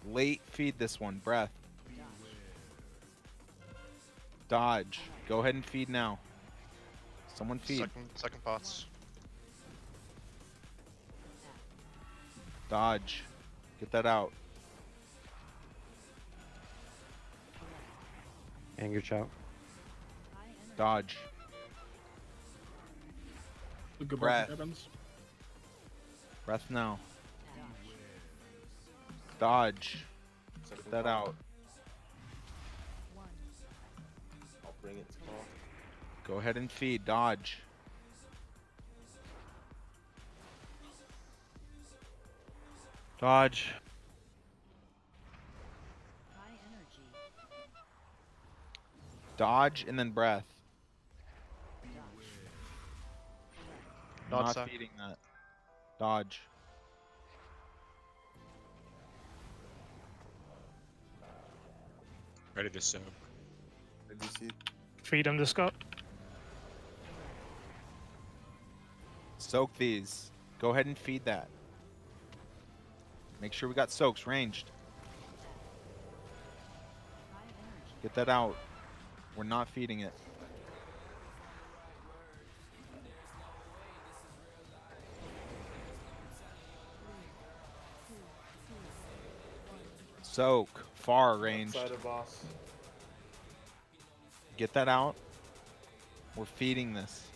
S1: Late feed this one. Breath. Dodge. Go ahead and feed now. Someone feed.
S2: Second pots.
S1: Dodge. Get that out.
S8: Anger chout.
S1: Dodge.
S4: Good
S1: Breath.
S4: happens.
S1: Breath now. Dodge. Get that out.
S13: I'll bring it to ball.
S1: Go ahead and feed. Dodge. Dodge.
S9: High energy.
S1: Dodge and then breath.
S2: Dodge
S1: Not
S2: sack.
S1: feeding that. Dodge.
S6: Ready to soak.
S5: Freedom to scout.
S1: Soak these. Go ahead and feed that. Make sure we got soaks ranged. Get that out. We're not feeding it. Soak. Far range.
S13: Outside of boss.
S1: Get that out. We're feeding this.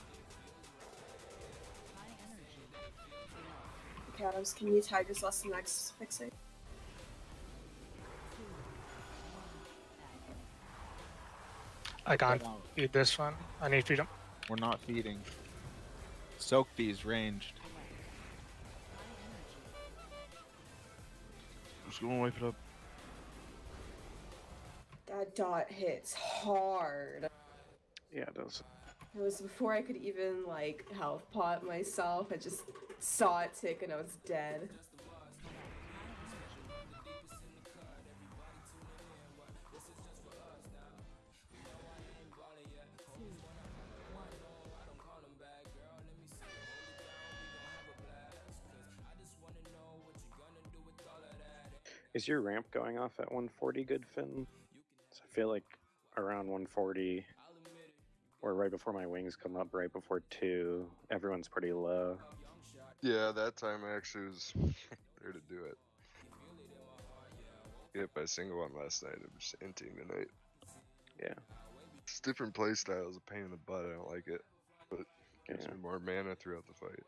S7: Okay, Adams, can you tag us less than next fixate?
S5: I can't eat this one. I need freedom.
S1: We're not feeding. Soak these ranged.
S10: Just gonna wipe it up.
S7: That dot hits hard.
S8: Yeah, it does.
S7: It was before I could even like health pot myself. I just saw it tick and I was dead.
S8: Is your ramp going off at 140 good, Finn? So I feel like around 140, or right before my wings come up, right before 2, everyone's pretty low.
S18: Yeah, that time I actually was there to do it. Hit by a single one last night. I'm just inting tonight.
S8: Yeah.
S18: It's different play styles. A pain in the butt. I don't like it, but it gives me more mana throughout the fight.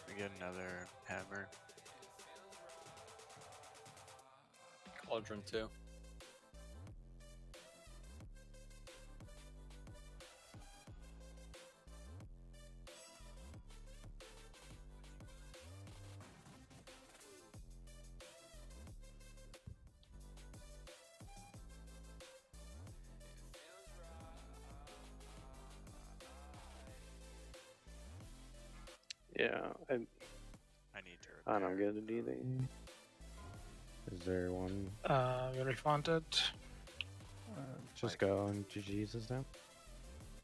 S6: We get another hammer.
S20: Cauldron 2.
S8: Yeah,
S6: I need to.
S8: I don't get it either. Is there one?
S5: You refunded.
S8: Just go on GG's now.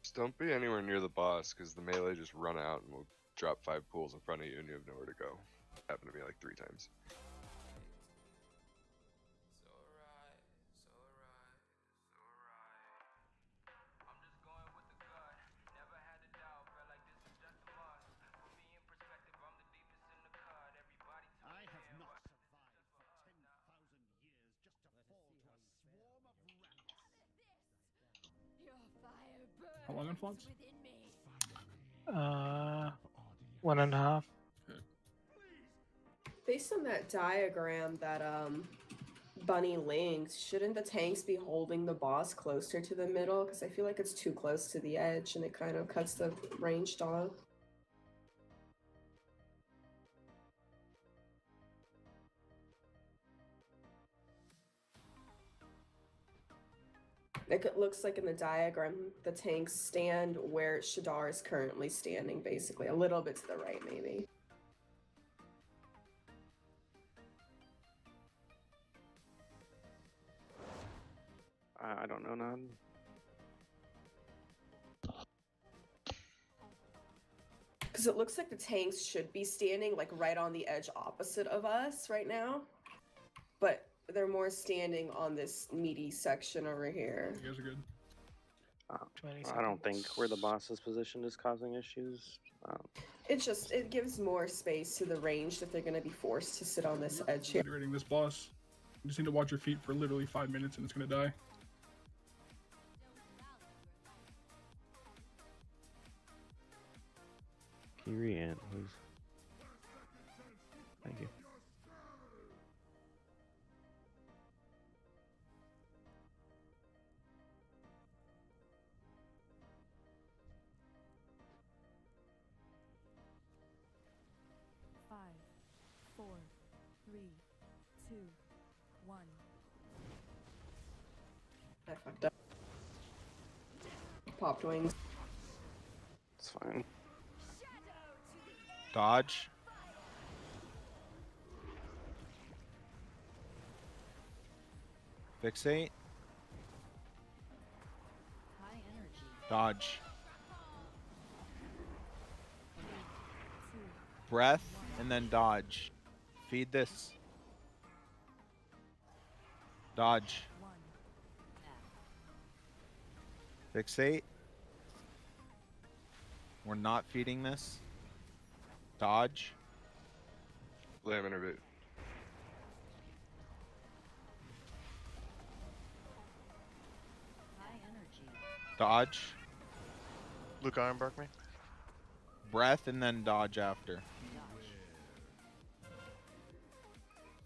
S18: Just don't be anywhere near the boss, because the melee just run out and will drop 5 pools in front of you and you have nowhere to go. Happened to me like 3 times.
S4: How long on Floods?
S5: 1.5.
S7: Based on that diagram that Bunny linked, shouldn't the tanks be holding the boss closer to the middle? Because I feel like it's too close to the edge and it kind of cuts the ranged off. Like it looks like in the diagram, the tanks stand where Shad'har is currently standing, basically. A little bit to the right, maybe.
S8: I don't know, none.
S7: Because it looks like the tanks should be standing like right on the edge opposite of us right now. But they're more standing on this meaty section over here.
S4: You guys are good.
S8: I don't think where the boss's position is causing issues.
S7: It gives more space to the ranged if they're going to be forced to sit on this edge here.
S4: Rating this boss. You just need to watch your feet for literally 5 minutes and it's gonna die.
S8: Can you re-ant, please? Thank you.
S9: Five, 4, 3, 2, 1.
S7: I fucked up. Popped wings.
S8: It's fine.
S1: Dodge. Fixate.
S9: High energy.
S1: Dodge. Breath, and then dodge. Feed this. Dodge. Fixate. We're not feeding this. Dodge.
S18: Laminar boot.
S9: High energy.
S1: Dodge.
S2: Luke Ironbark me.
S1: Breath and then dodge after.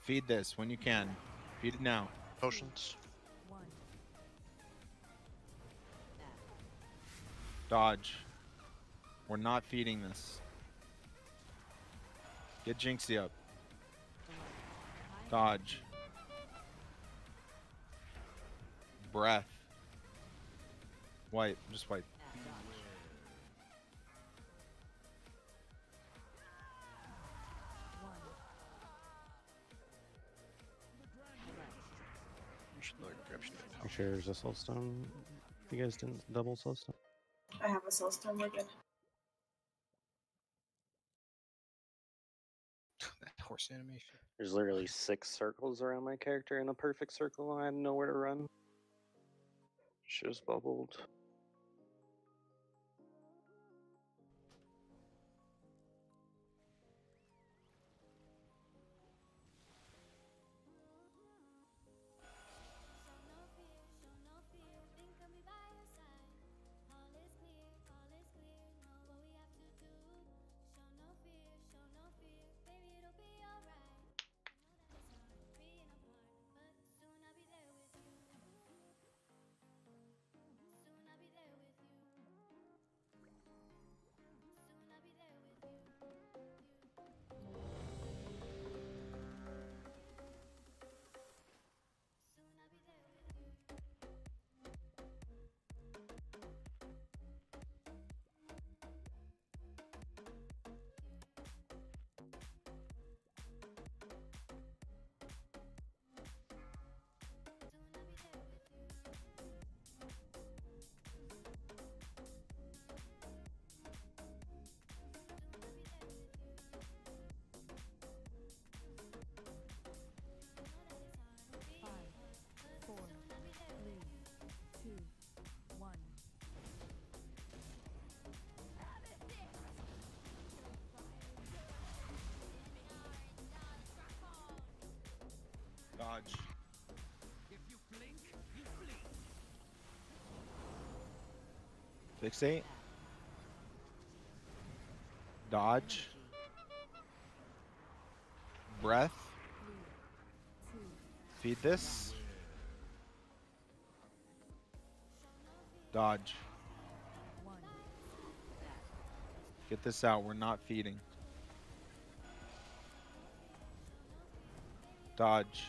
S1: Feed this when you can. Feed it now.
S2: Potions.
S1: Dodge. We're not feeding this. Get Jinxie up. Dodge. Breath. Wipe. Just wipe.
S15: You should lower corruption.
S8: I'm sure there's a soulstone. You guys didn't double soulstone?
S7: I have a soulstone. We're good.
S15: That horse animation.
S8: There's literally 6 circles around my character in a perfect circle. I have nowhere to run. Just bubbled.
S1: Dodge. Fixate. Dodge. Breath. Feed this. Dodge. Get this out. We're not feeding. Dodge.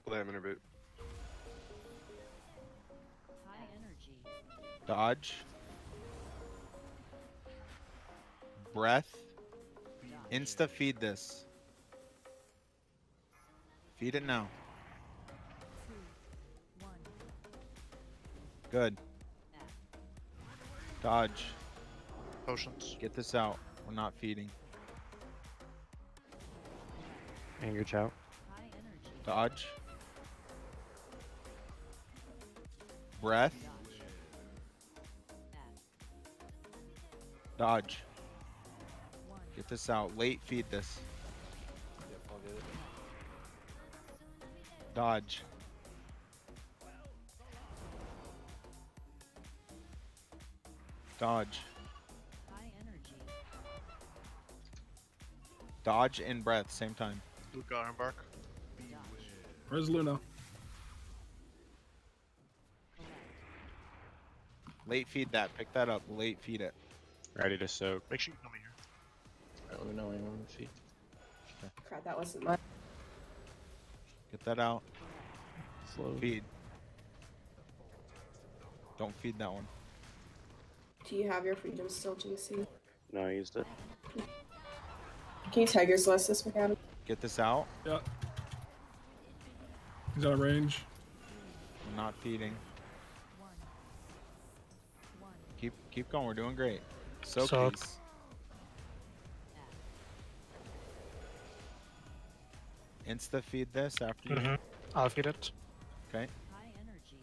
S18: Laminar boot.
S9: High energy.
S1: Dodge. Breath. Insta feed this. Feed it now. Good. Dodge.
S2: Potions.
S1: Get this out. We're not feeding.
S8: Anger chow.
S1: Dodge. Breath. Dodge. Get this out. Late feed this.
S13: Yep, I'll get it.
S1: Dodge. Dodge.
S9: High energy.
S1: Dodge and breath, same time.
S2: Luke Ironbark.
S4: Where's Luna?
S1: Late feed that. Pick that up. Late feed it.
S6: Ready to soak.
S2: Make sure you come here.
S3: Let me know when you want to feed.
S7: Crap, that wasn't mine.
S1: Get that out.
S4: Slow.
S1: Feed. Don't feed that one.
S7: Do you have your freedom still, JC?
S8: No, I used it.
S7: Can you Tiger's List this McAdam?
S1: Get this out.
S4: Yeah. He's out of range.
S1: We're not feeding. Keep going. We're doing great. Soak
S5: Soak.
S1: these. Insta feed this after you.
S5: I'll feed it.
S1: Okay.
S9: High energy.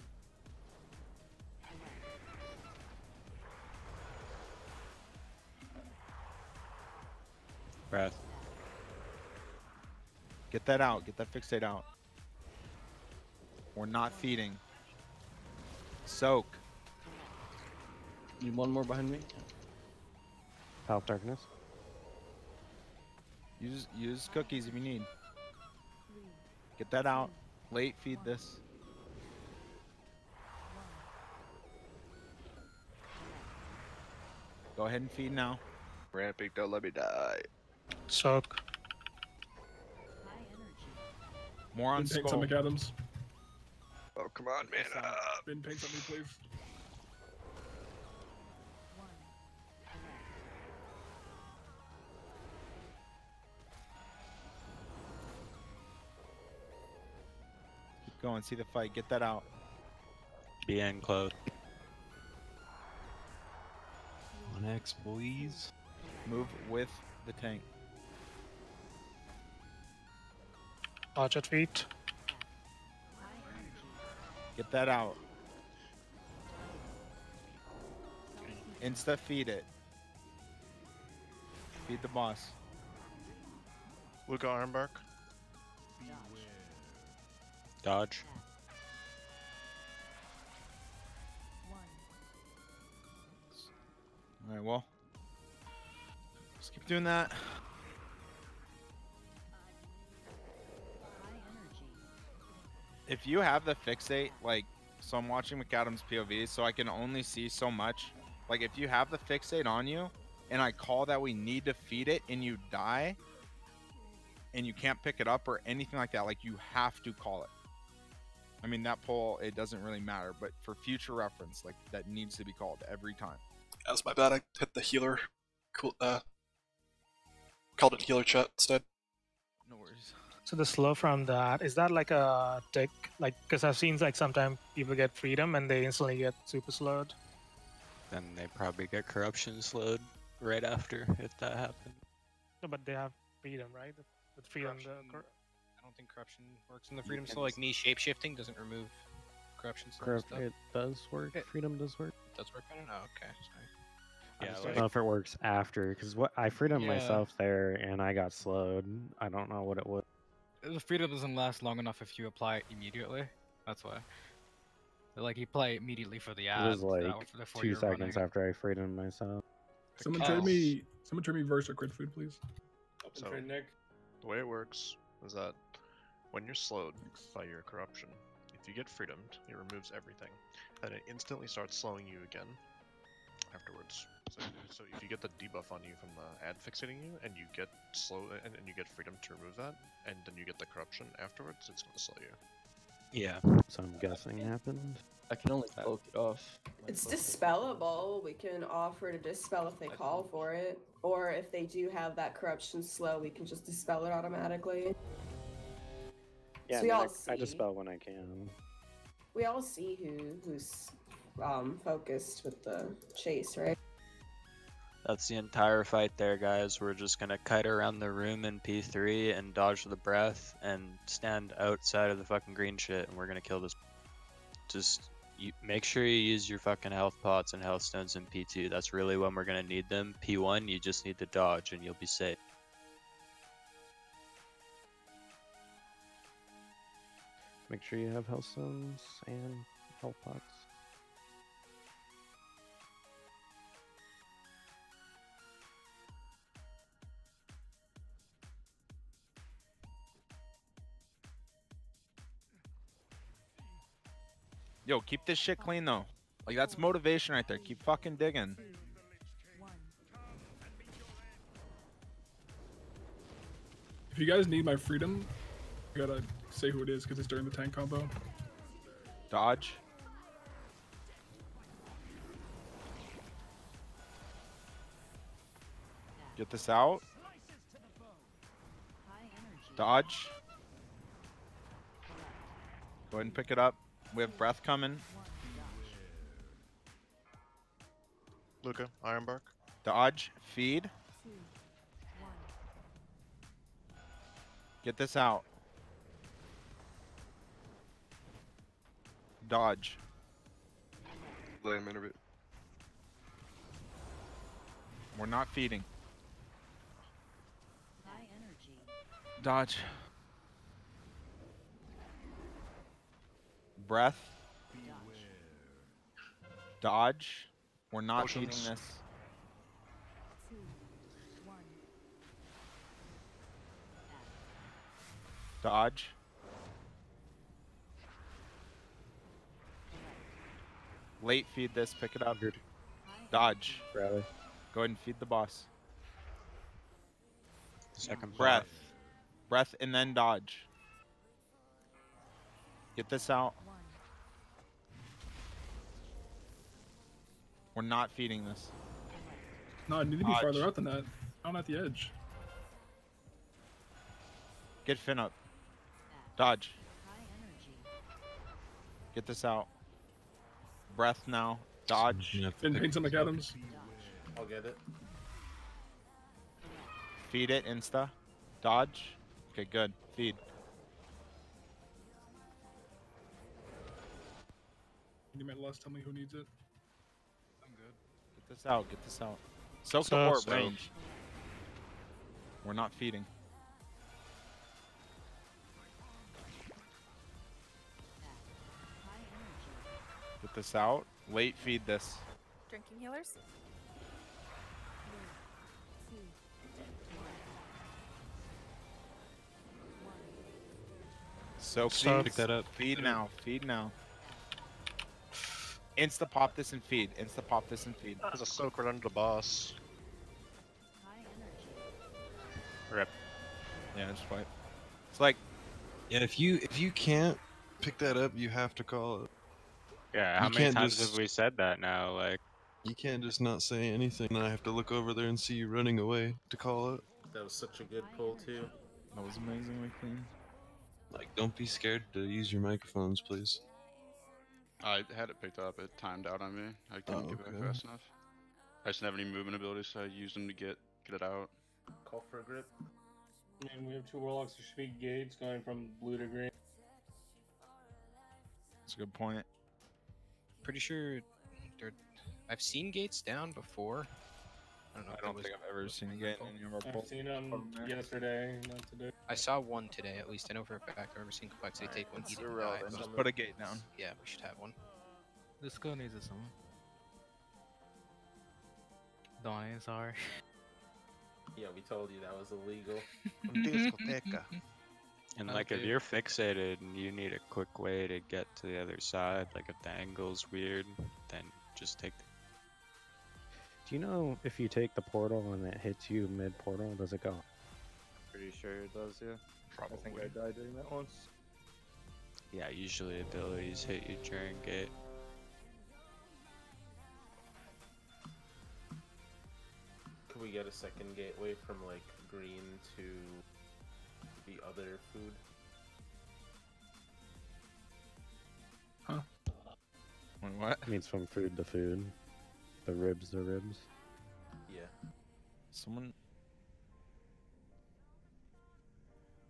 S6: Breath.
S1: Get that out. Get that fixate out. We're not feeding. Soak.
S3: Need one more behind me.
S21: Path Darkness.
S1: Use cookies if you need. Get that out. Late feed this. Go ahead and feed now.
S2: Ramping, don't let me die.
S5: Soak.
S1: More on
S4: Bin pinks
S1: skull.
S4: on McAdams.
S2: Oh, come on, man.
S4: Bin pinks on me, please.
S1: Keep going. See the fight. Get that out.
S6: Be in close.
S10: 1x, boys.
S1: Move with the tank.
S5: Dodge at feet.
S1: Get that out. Insta feed it. Feed the boss.
S2: Luca Ironbark.
S6: Dodge.
S1: Alright, well. Just keep doing that. If you have the fixate, like, so I'm watching McAdams' POV, so I can only see so much. Like, if you have the fixate on you, and I call that we need to feed it, and you die, and you can't pick it up or anything like that, like, you have to call it. I mean, that poll, it doesn't really matter, but for future reference, like, that needs to be called every time.
S22: That's my bad. I hit the healer. Cool. Called it healer chat instead.
S1: No worries.
S5: So the slow from that, is that like a tick? Like, because I've seen like sometimes people get freedom and they instantly get super slowed.
S6: Then they probably get corruption slowed right after if that happened.
S5: No, but they have freedom, right? With freedom,
S15: I don't think corruption works in the freedom slow. Like knee shapeshifting doesn't remove corruption slow stuff.
S21: It does work. Freedom does work.
S15: It does work on it? Oh, okay. Sorry.
S21: I just don't know if it works after, because what I freedom myself there and I got slowed. I don't know what it was.
S12: The freedom doesn't last long enough if you apply it immediately. That's why. Like you apply it immediately for the ad.
S21: It was like 2 seconds after I freedom myself.
S4: Someone trade me verse or crit food, please.
S2: So, the way it works is that when you're slowed by your corruption, if you get freedomed, it removes everything, and it instantly starts slowing you again afterwards. So if you get the debuff on you from the ad fixating you, and you get slow, and you get freedom to remove that, and then you get the corruption afterwards, it's going to slow you.
S6: Yeah.
S21: So I'm guessing happened.
S3: I can only poke it off.
S7: It's dispellable. We can offer to dispel if they call for it. Or if they do have that corruption slow, we can just dispel it automatically.
S8: Yeah,
S7: So we all
S8: I
S7: see.
S8: dispel when I can.
S7: We all see who's focused with the chase, right?
S6: That's the entire fight there, guys. We're just gonna kite around the room in P3 and dodge the breath and stand outside of the fucking green shit, and we're gonna kill this. Just make sure you use your fucking health pots and health stones in P2. That's really when we're gonna need them. P1, you just need to dodge and you'll be safe.
S21: Make sure you have health stones and health pots.
S1: Yo, keep this shit clean though. Like, that's motivation right there. Keep fucking digging.
S4: If you guys need my freedom, you gotta say who it is because it's during the tank combo.
S1: Dodge. Get this out. Dodge. Go ahead and pick it up. We have breath coming.
S2: Luca, Ironbark.
S1: Dodge. Feed. Get this out. Dodge.
S18: Lay him in a bit.
S1: We're not feeding. Dodge. Breath. Dodge. We're not feeding
S2: Potions.
S1: this.
S9: 2, 1.
S1: Dodge. Late feed this. Pick it up. Dodge.
S21: Rally.
S1: Go ahead and feed the boss.
S6: Second
S1: Breath. Breath and then dodge. Get this out. We're not feeding this.
S4: No, I need to be
S1: Dodge.
S4: farther out than that. Down at the edge.
S1: Get Finn up. Dodge.
S9: High energy.
S1: Get this out. Breath now. Dodge.
S4: Finn paint some McAdams.
S13: I'll get it.
S1: Feed it. Insta. Dodge. Okay, good. Feed.
S4: You might last tell me who needs it.
S12: I'm good.
S1: Get this out. Get this out. Soak
S5: So-
S1: support
S5: so-
S1: range. We're not feeding.
S9: High energy.
S1: Get this out. Late feed this.
S16: Drinking healers.
S9: 2, 1.
S1: Soak
S5: Soak.
S1: these.
S10: Pick that up.
S1: Feed now. Feed now. Insta pop this and feed. Insta pop this and feed.
S2: There's a soak right under the boss.
S9: High energy.
S1: Rip. Yeah, just fight. It's like,
S10: Yeah, if you can't pick that up, you have to call it.
S6: Yeah, how
S10: You
S6: many
S10: can't
S6: times
S10: just-
S6: have we said that now? Like,
S10: You can't just not say anything, and I have to look over there and see you running away to call it.
S13: That was such a good pull too.
S1: that was amazingly clean.
S10: Like, don't be scared to use your microphones, please.
S14: I had it picked up. It timed out on me. I couldn't get
S10: okay.
S14: back fast enough. I just didn't have any movement abilities, so I used them to get it out.
S13: Call for a grip.
S17: And we have 2 warlocks who should be gates going from blue to green.
S1: That's a good point.
S15: Pretty sure I've seen gates down before. I don't know.
S1: I
S15: if
S1: don't
S15: it was-
S1: think I've ever seen it get in any of our
S17: I've
S1: polls.
S17: seen them yesterday, not today.
S15: I saw one today at least. I know for a fact I've never seen Complexity
S1: Alright,
S15: take one.
S1: it's
S15: He didn't
S1: irrelevant.
S15: die,
S1: Just
S15: but-
S1: put a gate down.
S15: Yeah, we should have one.
S12: This girl needs a song. Donnie, sorry.
S13: Yeah, we told you that was illegal.
S6: and
S12: Oh,
S6: like if
S12: dude.
S6: you're fixated and you need a quick way to get to the other side, like if the angle's weird, then just take the
S21: Do you know if you take the portal and it hits you mid portal, does it go?
S19: Pretty sure it does, yeah.
S6: Probably.
S19: I think I died doing that once.
S6: Yeah, usually abilities hit you during gate.
S13: Can we get a second gateway from like green to the other food?
S1: Wait, what?
S21: It means from food to food. The ribs to ribs.
S13: Yeah.
S1: Someone.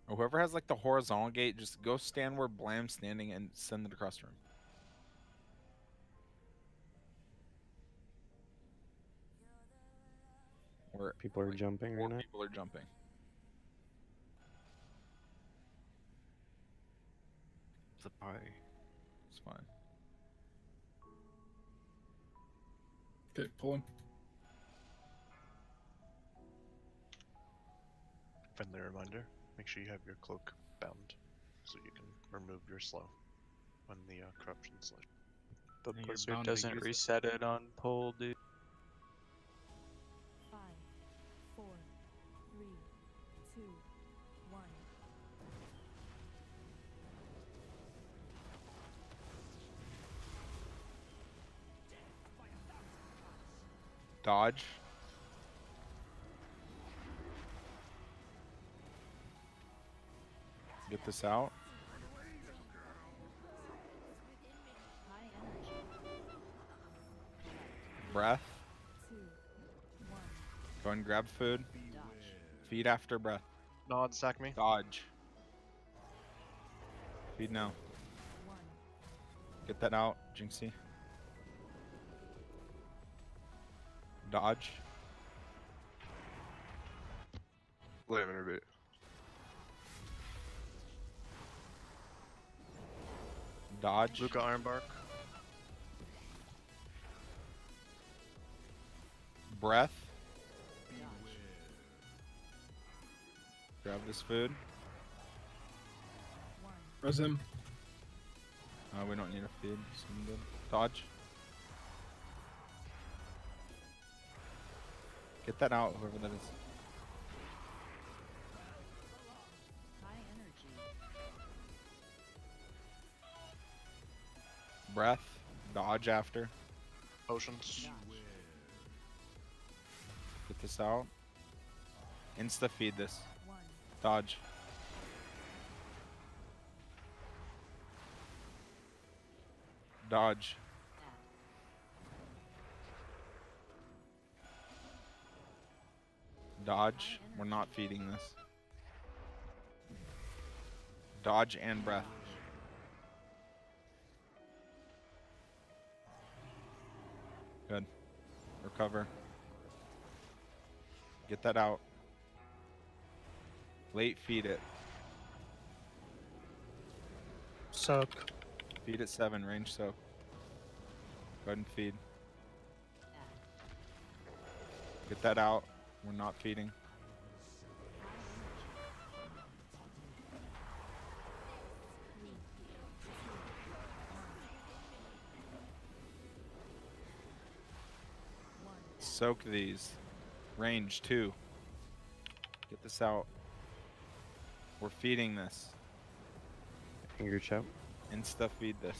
S1: Or whoever has like the horizontal gate, just go stand where Blam's standing and send it across the room. Where
S21: People are jumping right now.
S1: people are jumping.
S12: It's a party.
S1: It's fine.
S4: Okay, pull him.
S2: Friendly reminder, make sure you have your cloak bound, so you can remove your slow when the corruption's lit.
S6: The
S12: you're
S6: blizzard
S12: bound to
S6: doesn't
S12: use it.
S6: reset it on pull, dude.
S9: 5, 4, 3, 2, 1.
S1: Dodge. Get this out.
S9: High energy.
S1: Breath.
S9: 2, 1.
S1: Go and grab food.
S9: Dodge.
S1: Feed after breath.
S2: Nod, sack me.
S1: Dodge. Feed now.
S9: 1.
S1: Get that out, Jinxie. Dodge.
S18: Laminer bait.
S1: Dodge.
S2: Luca Ironbark.
S1: Breath. Grab this food.
S4: Res him.
S1: We don't need a feed. Someone did. Dodge. Get that out, whoever that is. Breath. Dodge after.
S2: Potions.
S1: Get this out. Insta feed this. Dodge. Dodge. Dodge. We're not feeding this. Dodge and breath. Good. Recover. Get that out. Late feed it.
S5: Soak.
S1: Feed at 7, range soak. Go ahead and feed. Get that out. We're not feeding. Soak these. Range 2. Get this out. We're feeding this.
S21: Finger choke.
S1: Insta feed this.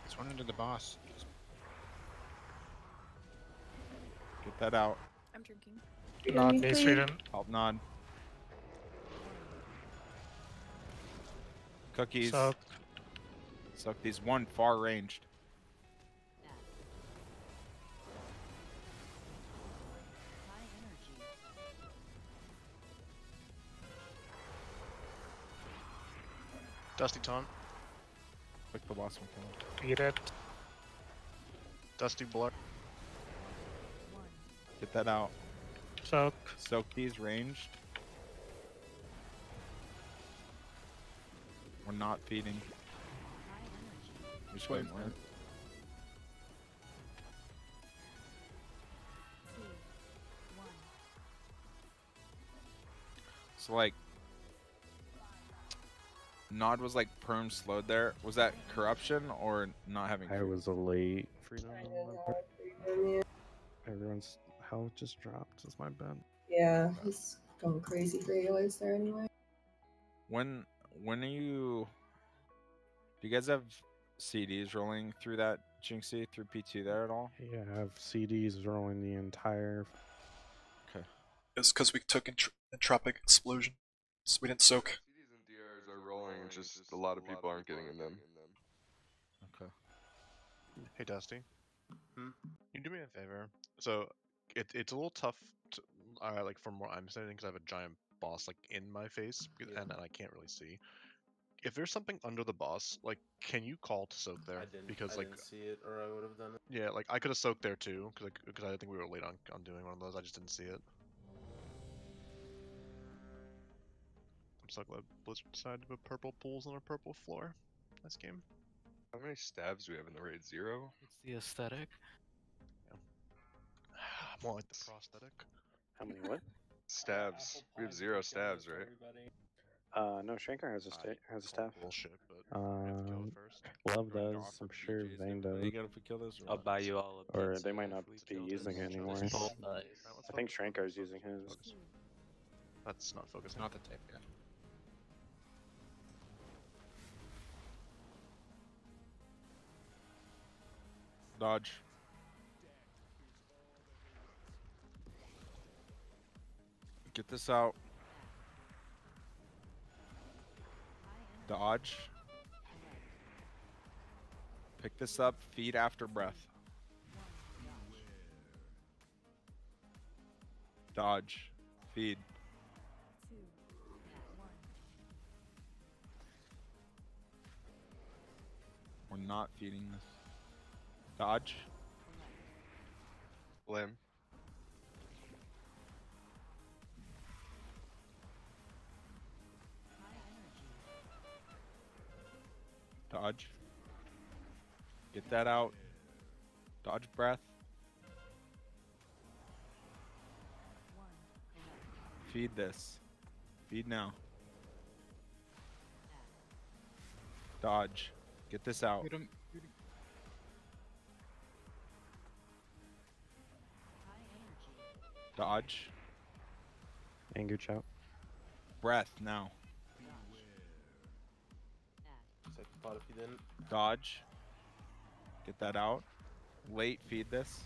S15: Let's run into the boss.
S1: Get that out.
S11: I'm drinking.
S5: Nod base freedom.
S1: Help nod. Cookies.
S5: Soak.
S1: Soak these. One far ranged.
S2: Dusty Taunt.
S1: Click the boss one.
S5: Feed it.
S2: Dusty Blur.
S1: Get that out.
S5: Soak.
S1: Soak these ranged. We're not feeding. Just waiting for it. So like Nod was like perm slowed there. Was that corruption or not having
S21: I
S1: food?
S21: was a late freedom. Everyone's health just dropped. It's my bad.
S7: Yeah, he's going crazy for healers there anyway.
S1: When are you? Do you guys have CDs rolling through that Jinxie through P2 there at all?
S21: Yeah, I have CDs rolling the entire.
S1: Okay.
S22: It's because we took Entropic Explosion, so we didn't soak.
S18: CDs and DRs are rolling, just a lot of people aren't getting in them.
S1: Okay.
S2: Hey Dusty. Can you do me a favor? So it's a little tough to, like from where I'm standing because I have a giant boss like in my face and I can't really see. If there's something under the boss, like can you call to soak there?
S13: I didn't.
S2: Because
S13: I
S2: like
S13: didn't see it, or I would have done it.
S2: yeah, like I could have soaked there too because I think we were late on doing one of those. I just didn't see it. I'm so glad Blizzard decided to put purple pools on a purple floor. Nice game.
S18: How many stabs do we have in the raid? 0?
S12: It's the aesthetic.
S2: More like the prosthetic.
S8: How many what?
S18: Stabs. We have 0 stabs, right?
S8: No, Shrankar has a staff.
S2: Bullshit, but
S21: Love does. I'm sure Vayne does.
S1: You gotta kill this.
S6: I'll buy you all a
S8: Or
S6: pizza
S8: they might
S6: if
S8: not
S6: we
S8: be
S6: kill
S8: using
S6: this.
S8: it anymore. I think Shrankar's using his.
S2: That's not focusing.
S15: Not the tape yet.
S1: Dodge. Get this out. Dodge. Pick this up. Feed after breath. Dodge. Feed. We're not feeding this. Dodge.
S18: Limb.
S1: Dodge. Get that out. Dodge breath. Feed this. Feed now. Dodge. Get this out.
S12: Shoot him.
S1: Dodge.
S21: Anger chout.
S1: Breath now.
S13: Take the pot if you didn't.
S1: Dodge. Get that out. Late feed this.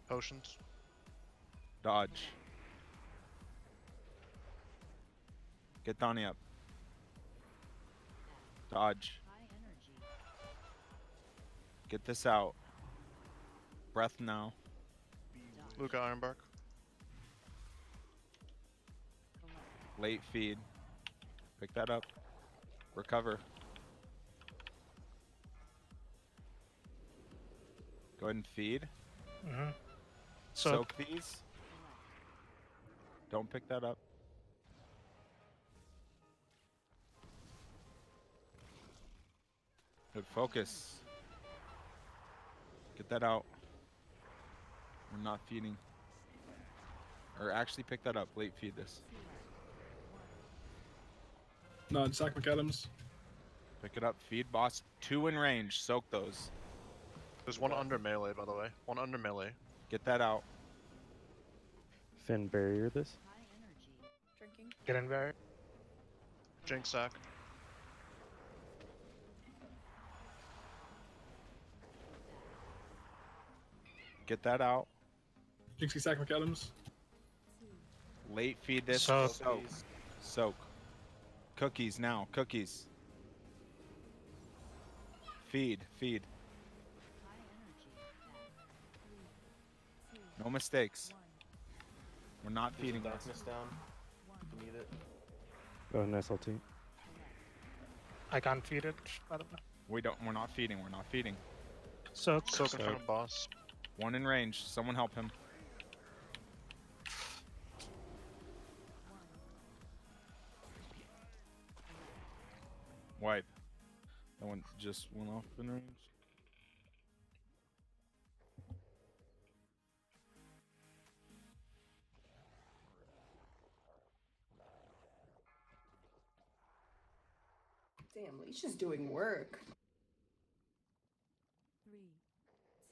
S2: Potions.
S1: Dodge. Get Donnie up. Dodge. Get this out. Breath now.
S2: Luca Ironbark.
S1: Late feed. Pick that up. Recover. Go ahead and feed.
S5: Mm-hmm.
S1: Soak these. Don't pick that up. Good focus. Get that out. We're not feeding. Or actually pick that up. Late feed this.
S4: No, sack McAdams.
S1: Pick it up. Feed boss. 2 in range. Soak those.
S2: There's one under melee, by the way. One under melee.
S1: Get that out.
S21: Finn barrier this.
S7: Drinking.
S5: Get in there.
S2: Jinx sack.
S1: Get that out.
S4: Jinxie sack McAdams.
S1: Late feed this.
S5: Soak.
S1: Soak. Soak. Cookies now. Cookies. Feed. Feed. No mistakes. We're not
S13: There's
S1: feeding
S13: some
S1: this.
S13: darkness down. If you need it.
S21: Go ahead and SLT.
S5: I can't feed it. I don't know.
S1: We're not feeding. We're not feeding.
S5: Soak.
S2: Soak in front of boss.
S1: 1 in range. Someone help him. Wipe. That one just went off in range.
S7: Damn, Leash is doing work.
S9: 3,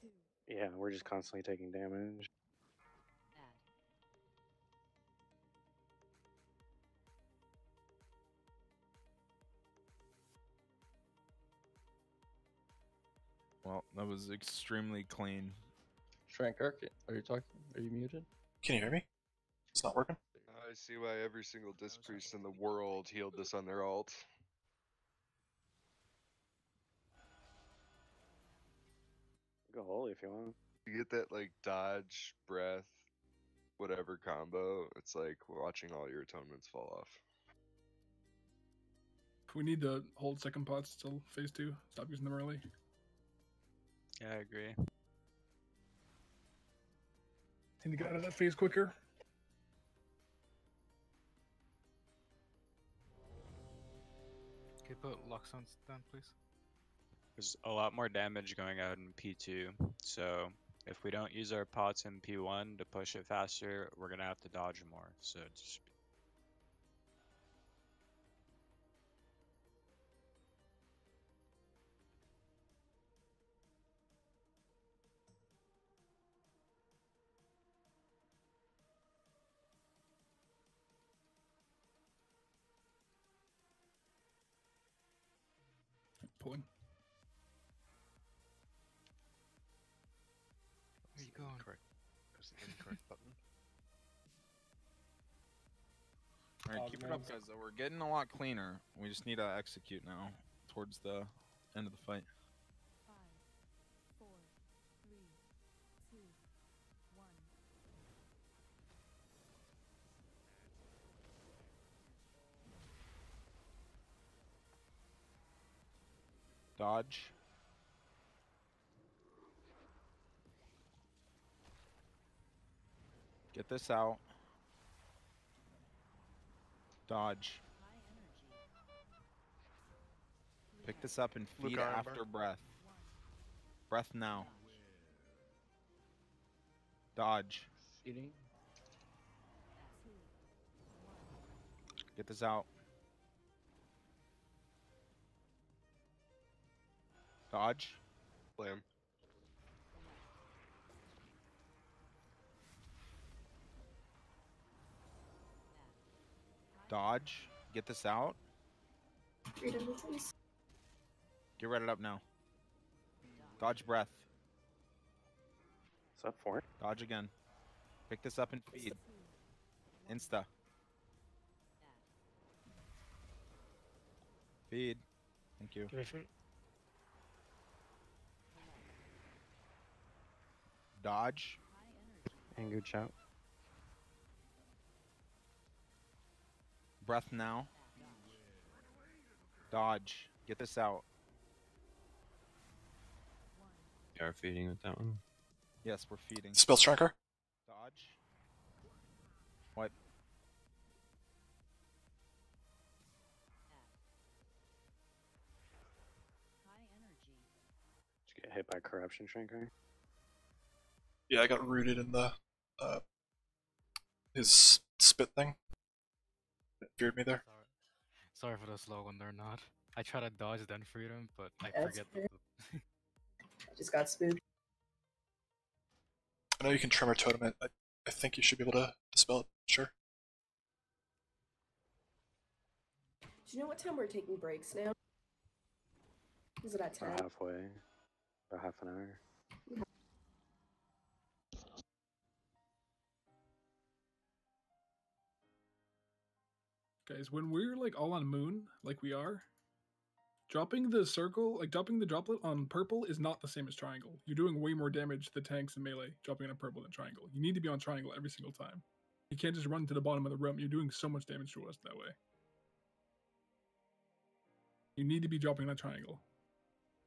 S9: 2,
S8: Yeah, we're just constantly taking damage.
S1: Well, that was extremely clean.
S3: Shrankar, are you talking? Are you muted?
S22: Can you hear me? It's not working.
S18: I see why every single disc priest in the world healed this on their ult.
S8: Go holy if you want.
S18: You get that like dodge, breath, whatever combo. It's like watching all your atonements fall off.
S4: We need to hold second pots till phase 2. Stop using them early.
S6: Yeah, I agree.
S4: Need to get out of that phase quicker.
S12: Can you put lockstones down, please?
S6: There's a lot more damage going out in P2, so if we don't use our pots in P1 to push it faster, we're gonna have to dodge more. So just
S4: Pulling.
S12: Where you going?
S2: Correct. There's the incorrect button.
S1: Alright, keep it up, guys. We're getting a lot cleaner. We just need to execute now towards the end of the fight.
S9: 5, 4, 3, 2, 1.
S1: Dodge. Get this out. Dodge. Pick this up and
S2: Luke
S1: feed
S2: Iron
S1: after
S2: Bar.
S1: breath. Breath now. Dodge.
S3: Feeding.
S1: Get this out. Dodge.
S18: Blam.
S1: Dodge. Get this out.
S7: Freedom, please.
S1: Get ready up now. Dodge breath.
S8: Is that 4?
S1: Dodge again. Pick this up and feed. Insta. Feed. Thank you.
S5: Give me food.
S1: Dodge.
S21: Anger shout.
S1: Breath now. Dodge. Get this out.
S10: You are feeding with that one.
S1: Yes, we're feeding.
S22: Spell Shrankar.
S1: Dodge. Wipe.
S8: Did you get hit by corruption, Shrankar?
S22: Yeah, I got rooted in the his spit thing. It feared me there.
S12: Sorry for the slow one, they're not. I try to dodge then freedom, but I
S7: That's
S12: forget
S7: fair.
S12: the
S7: I just got spooked.
S22: I know you can tremor totem it. I think you should be able to dispel it. Sure.
S7: Do you know what time we're taking breaks now? Is it at 10?
S8: About halfway. About half an hour.
S4: Guys, when we're like all on moon, like we are, dropping the circle, like dropping the droplet on purple is not the same as triangle. You're doing way more damage to the tanks and melee dropping on purple than triangle. You need to be on triangle every single time. You can't just run to the bottom of the room. You're doing so much damage to us that way. You need to be dropping on triangle.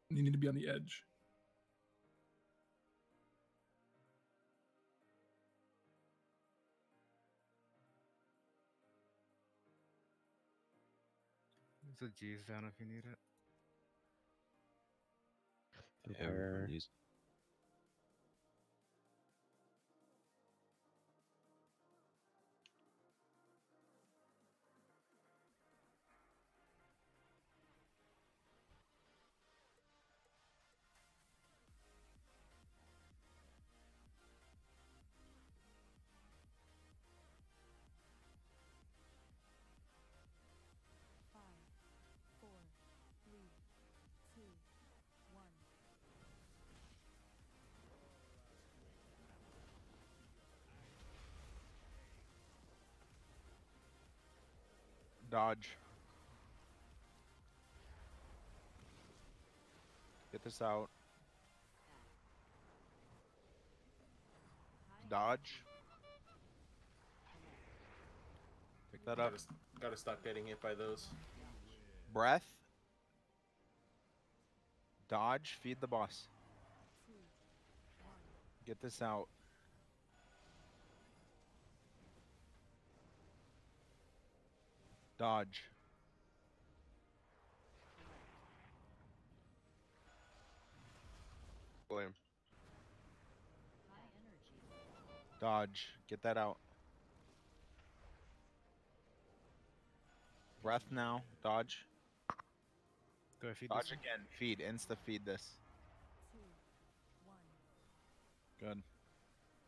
S4: You need to be on the edge.
S12: There's a G's down if you need it.
S10: Yeah, everyone use-
S1: Dodge. Get this out. Dodge. Pick that up.
S13: Gotta stop getting hit by those.
S1: Breath. Dodge. Feed the boss. Get this out. Dodge.
S18: Blame.
S1: Dodge. Get that out. Breath now. Dodge.
S12: Do I feed
S1: Dodge
S12: this one?
S1: again. Feed. Insta feed this. Good.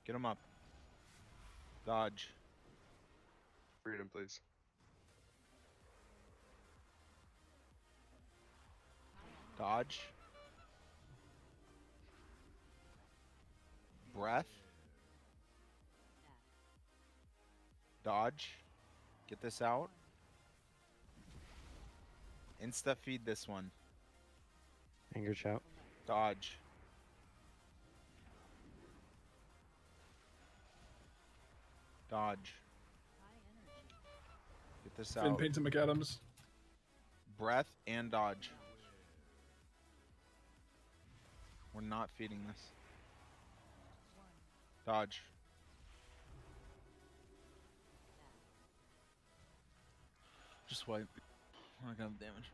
S1: Get him up. Dodge.
S18: Freedom, please.
S1: Dodge. Breath. Dodge. Get this out. Insta feed this one.
S21: Anger shout.
S1: Dodge. Dodge. Get this
S4: Finn
S1: out.
S4: paints and McAdams.
S1: Breath and dodge. We're not feeding this. Dodge. Just wipe. I got damage.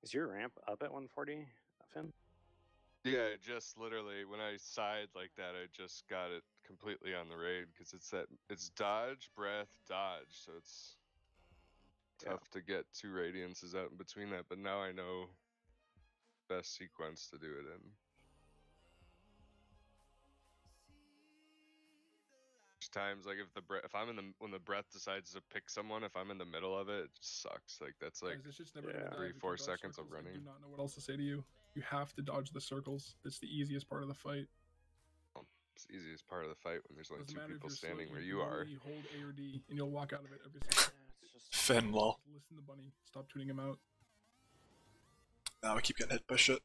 S8: Is your ramp up at 140, Finn?
S18: Yeah, just literally when I sighed like that, I just got it completely on the raid because it's dodge, breath, dodge, so it's tough to get 2 radiances out in between that. But now I know best sequence to do it in. There's times like if I'm in the when the breath decides to pick someone, if I'm in the middle of it, it just sucks. Like that's like
S4: Guys, this shit's never gonna die
S18: 3,
S4: if you
S18: 4
S4: dodge
S18: seconds of
S4: circles. I
S18: running.
S4: do not know what else to say to you. You have to dodge the circles. It's the easiest part of the fight.
S18: It's the easiest part of the fight when there's only
S4: Doesn't
S18: 2
S4: matter if
S18: people
S4: you're slow,
S18: standing where
S4: you
S18: you are.
S4: literally hold A or D, and you'll walk out of it every single time.
S22: Finn, lol.
S4: Listen to Bunny. Stop tuning him out.
S22: Now we keep getting hit by shit.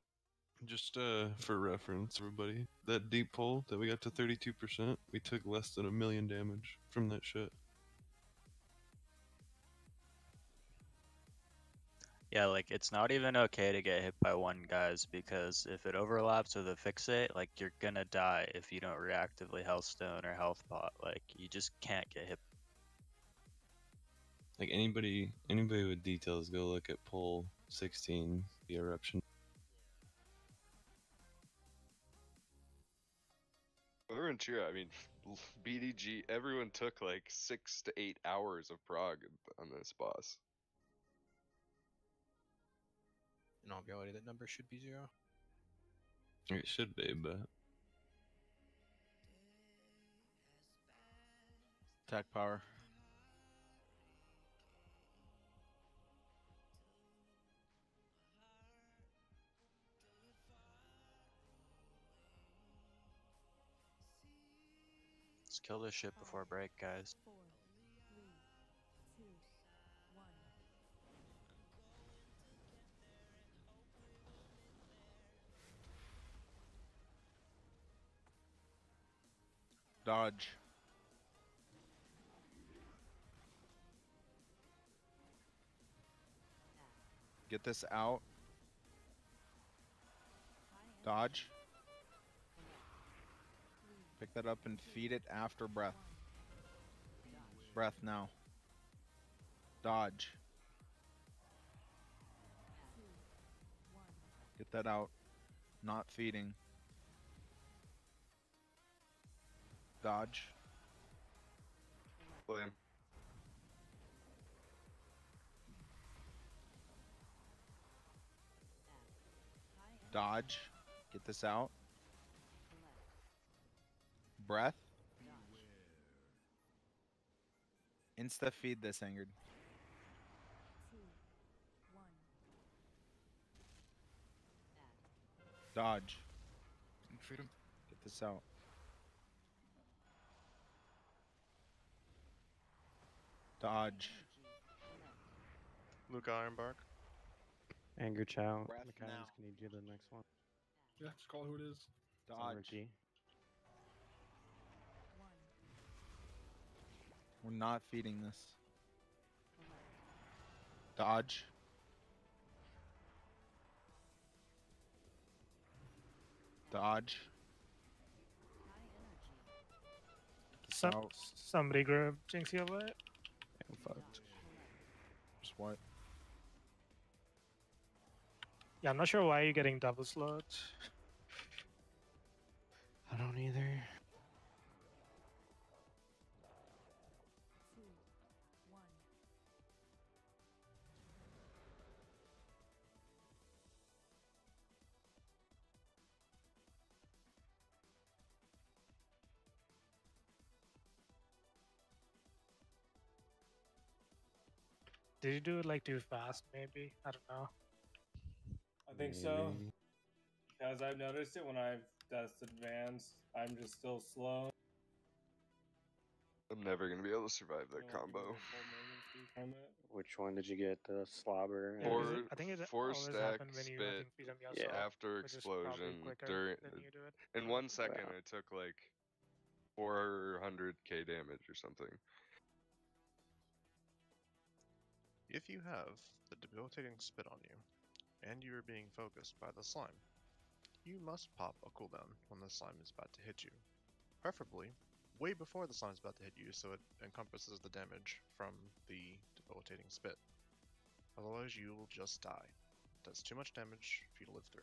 S10: Just for reference, everybody, that deep pull that we got to 32%, we took less than 1 million damage from that shit.
S6: Yeah, like it's not even okay to get hit by one, guys, because if it overlaps with a fixate, like you're gonna die if you don't reactively healthstone or health pot. Like you just can't get hit.
S10: Like anybody with details, go look at pull 16, the eruption.
S18: We're in cheer. I mean, BDG. Everyone took like 6 to 8 hours of prog on this boss.
S15: In all reality, that number should be 0.
S10: It should be, but
S1: Attack power.
S6: Let's kill this shit before break, guys.
S9: 4, 3, 2, 1.
S1: Dodge. Get this out. Dodge. Pick that up and feed it after breath. Breath now. Dodge. Get that out. Not feeding. Dodge.
S18: Blame.
S1: Dodge. Get this out. Breath. Insta feed this angered.
S9: 2, 1.
S1: Dodge.
S12: Freedom.
S1: Get this out. Dodge.
S2: Luke Ironbark.
S21: Anger Chow.
S1: Breath
S21: McCown,
S1: now.
S21: can you do the next one?
S4: Yeah, just call who it is.
S1: Dodge.
S21: Rookie.
S1: We're not feeding this. Dodge. Dodge.
S5: Somebody grab Jinxie over it.
S21: I'm fucked.
S1: Just what?
S5: Yeah, I'm not sure why you're getting double slots.
S21: I don't either.
S9: 2, 1.
S5: Did you do it like too fast? Maybe, I don't know.
S17: I think so. Because I've noticed it when I've dust advanced, I'm just still slow.
S18: I'm never gonna be able to survive that combo.
S8: Which one did you get? The slobber?
S5: Yeah,
S18: Four,
S5: because I think it
S18: four
S5: always
S18: stack
S5: happen when you I
S18: spit
S5: think feed them yourself,
S18: after
S5: which is probably
S18: explosion
S5: quicker
S18: during
S5: than you do it.
S18: in 1 second I took like 400k damage or something.
S2: If you have the debilitating spit on you, and you are being focused by the slime, you must pop a cooldown when the slime is about to hit you. Preferably way before the slime is about to hit you so it encompasses the damage from the debilitating spit. Otherwise you will just die. Does too much damage for you to live through.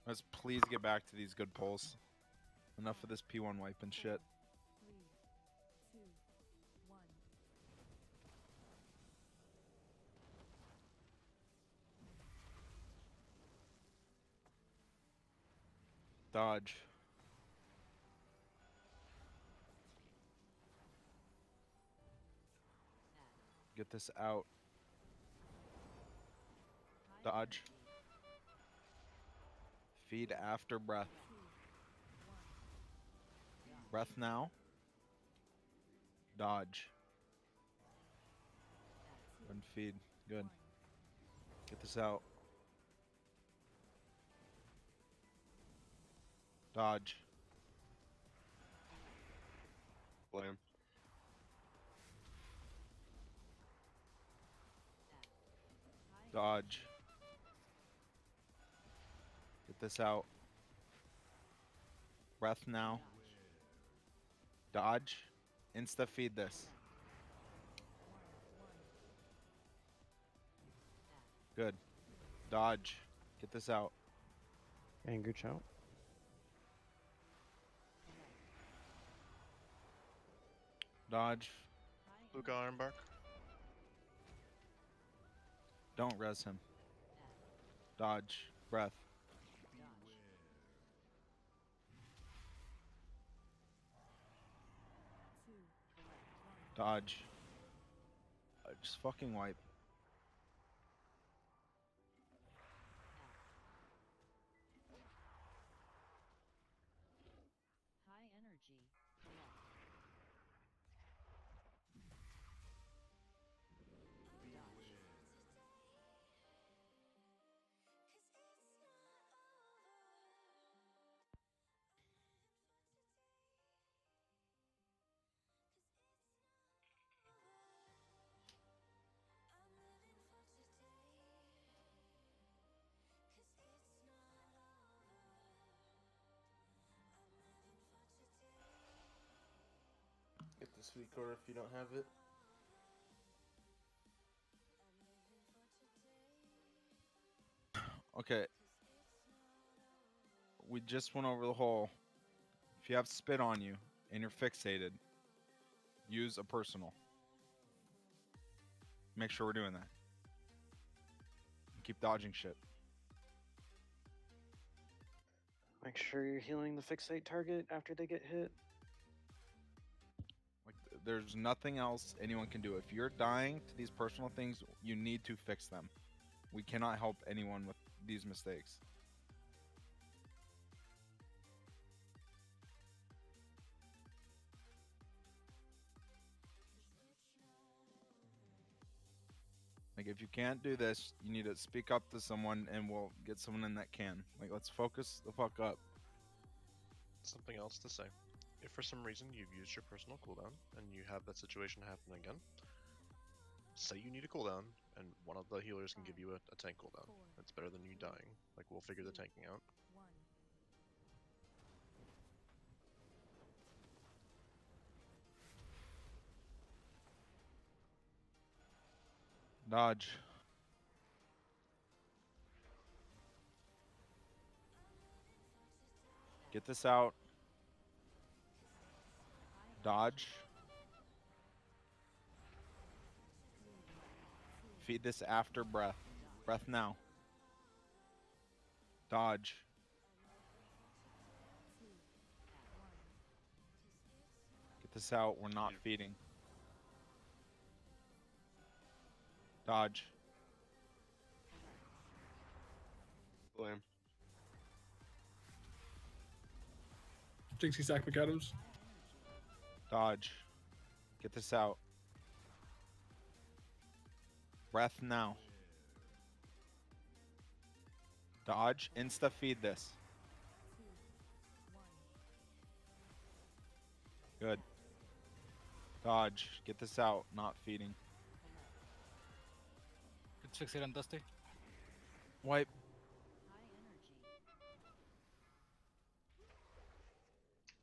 S1: Let's please get back to these good pulls. Enough of this P1 wipe and shit.
S9: 3, 2, 1.
S1: Dodge. Get this out. Dodge. Feed after breath. Breath now. Dodge. And feed. Good. Get this out. Dodge.
S18: Blame.
S1: Dodge. Get this out. Breath now. Dodge. Insta feed this. Good. Dodge. Get this out.
S21: Anger choke.
S1: Dodge.
S2: Luca Ironbark.
S1: Don't res him. Dodge. Breath. Dodge. Just fucking wipe.
S9: High energy.
S13: Get the sweet core if you don't have it.
S1: Okay. We just went over the whole. If you have spit on you and you're fixated, use a personal. Make sure we're doing that. Keep dodging shit.
S21: Make sure you're healing the fixate target after they get hit.
S1: Like, there's nothing else anyone can do. If you're dying to these personal things, you need to fix them. We cannot help anyone with these mistakes. Like, if you can't do this, you need to speak up to someone and we'll get someone in that can. Like, let's focus the fuck up.
S2: Something else to say. If for some reason you've used your personal cooldown and you have that situation happen again, say you need a cooldown and one of the healers can give you a tank cooldown. It's better than you dying. Like, we'll figure the tanking out.
S9: 1.
S1: Dodge. Get this out. Dodge. Feed this after breath. Breath now. Dodge. Get this out. We're not feeding. Dodge.
S18: Blame.
S4: Jinxie Sack McAdams.
S1: Dodge. Get this out. Breath now. Dodge. Insta feed this. Good. Dodge. Get this out. Not feeding.
S12: It's fixate on Dusty.
S1: Wipe.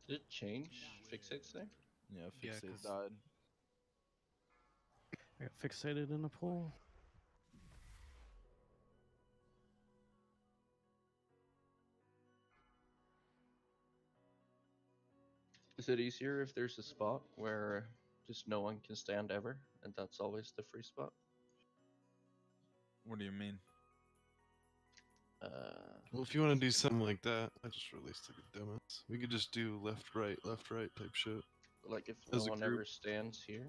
S3: Did it change fixates there?
S1: Yeah,
S12: Yeah,
S1: fixate
S12: 'cause-
S1: died.
S21: I got fixated in a pool.
S3: Is it easier if there's a spot where just no one can stand ever, and that's always the free spot?
S1: What do you mean?
S10: Well, if you want to do something like that, I just released like a dumbass. We could just do left, right type shit.
S3: Like if
S10: As
S3: no
S10: a
S3: one
S10: group.
S3: ever stands here.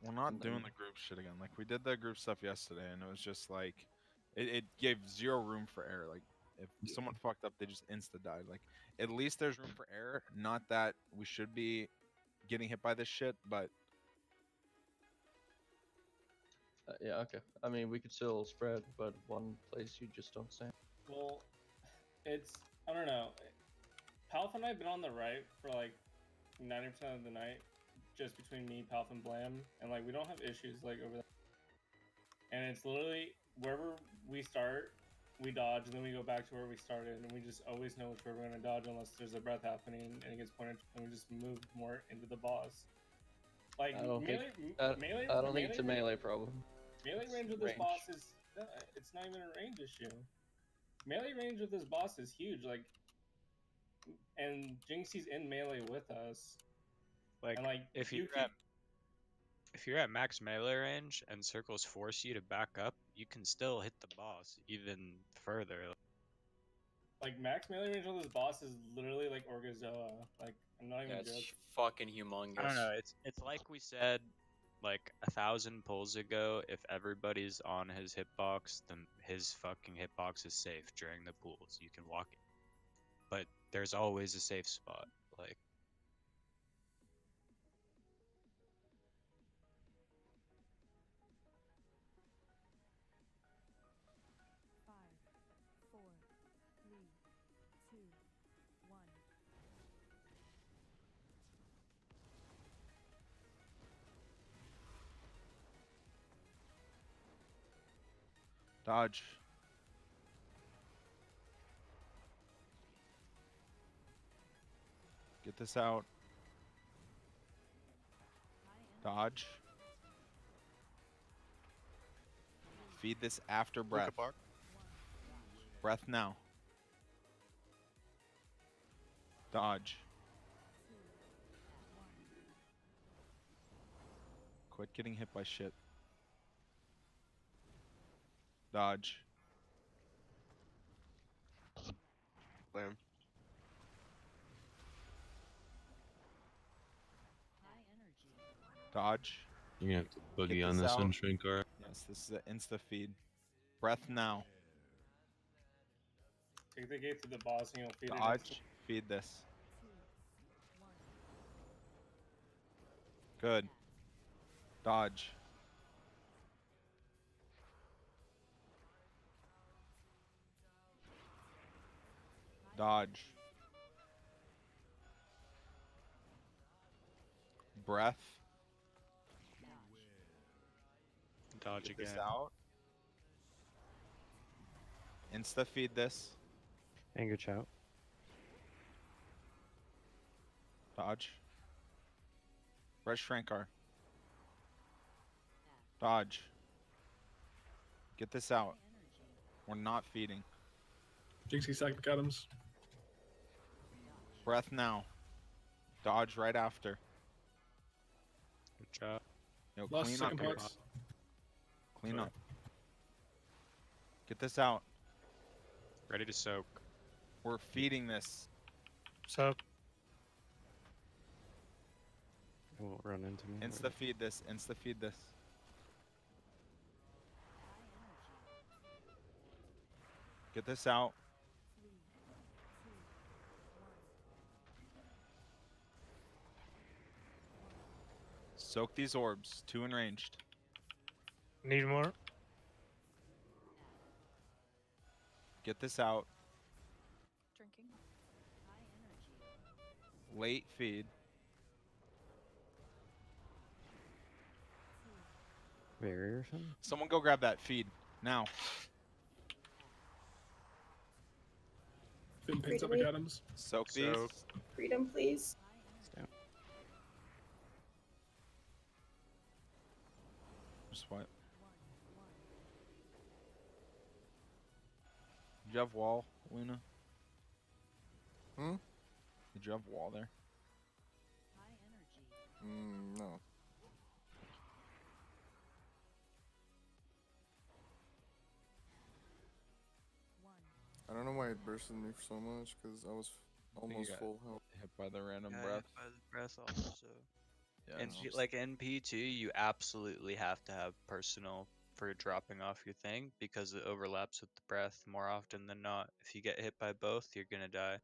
S1: We're not
S3: And
S1: doing
S3: then-
S1: the group shit again. Like we did the group stuff yesterday, and it was just like, it gave zero room for error. Like if someone fucked up, they just insta died. Like at least there's room for error. Not that we should be getting hit by this shit, but
S3: Yeah, okay. I mean, we could still spread, but one place you just don't stand.
S17: Well, it's I don't know. Palth and I have been on the right for like 90% of the night, just between me, Palth, and Blam, and like we don't have issues like over there. And it's literally wherever we start, we dodge, and then we go back to where we started, and we just always know which way we're gonna dodge unless there's a breath happening and it gets pointed, and we just move more into the boss. Like
S3: I don't
S17: melee,
S3: think
S17: melee,
S3: I don't think it's a
S17: melee
S3: melee problem.
S17: Melee range with this
S3: Range.
S17: boss is it's not even a range issue. Melee range with this boss is huge, like, and Jinxie's in melee with us.
S6: Like,
S17: and like
S6: if
S17: you
S6: you're at if you're at max melee range and circles force you to back up, you can still hit the boss even further.
S17: like max melee range with this boss is literally like Orgazoa. Like I'm not even
S20: Yeah, it's
S17: joking.
S20: fucking humongous.
S6: I don't know. It's like we said like 1,000 pulls ago. If everybody's on his hitbox, then his fucking hitbox is safe during the pools. You can walk it, but there's always a safe spot. Like.
S1: dodge. Get this out. Dodge. Feed this after breath. Breath now. Dodge. Quit getting hit by shit. Dodge.
S18: Blam.
S1: Dodge.
S10: You're gonna have to boogie
S1: Get
S10: on this
S1: out.
S10: one, Shrankar.
S1: Yes, this is an insta feed. Breath now.
S17: Take the gate to the boss and you'll feed it.
S1: Dodge. Feed this. Good. Dodge. Dodge. Breath.
S6: Dodge
S1: Get this
S6: again.
S1: out. Insta feed this.
S21: Anger chout.
S1: Dodge. Red Shrankar. Dodge. Get this out. We're not feeding.
S4: Jinxie sack McAdams.
S1: Breath now. Dodge right after.
S6: Good job.
S1: Yo,
S4: Lost
S1: clean
S4: second
S1: up. here.
S4: parts.
S1: Clean
S4: Sorry.
S1: up. Get this out.
S6: Ready to soak.
S1: We're feeding this.
S5: So
S21: It won't run into me.
S1: Insta feed this. Insta feed this. Get this out. Soak these orbs. 2 in ranged.
S5: need more.
S1: Get this out.
S9: Drinking.
S1: Late feed.
S21: Barrier or something?
S1: Someone go grab that feed now.
S4: Finn pins up McAdams.
S1: Soak these.
S7: Freedom, please.
S1: Just what? Did you have wall, Luna?
S11: Hmm?
S1: Did you have wall there?
S11: No. I don't know why it bursted me so much, because I was almost
S1: got
S11: full health.
S1: Hit by the random
S6: Yeah,
S1: breath.
S6: by the breath also.
S1: Yeah,
S6: And
S1: no.
S6: like NP2, you absolutely have to have personal for dropping off your thing because it overlaps with the breath more often than not. If you get hit by both, you're gonna die.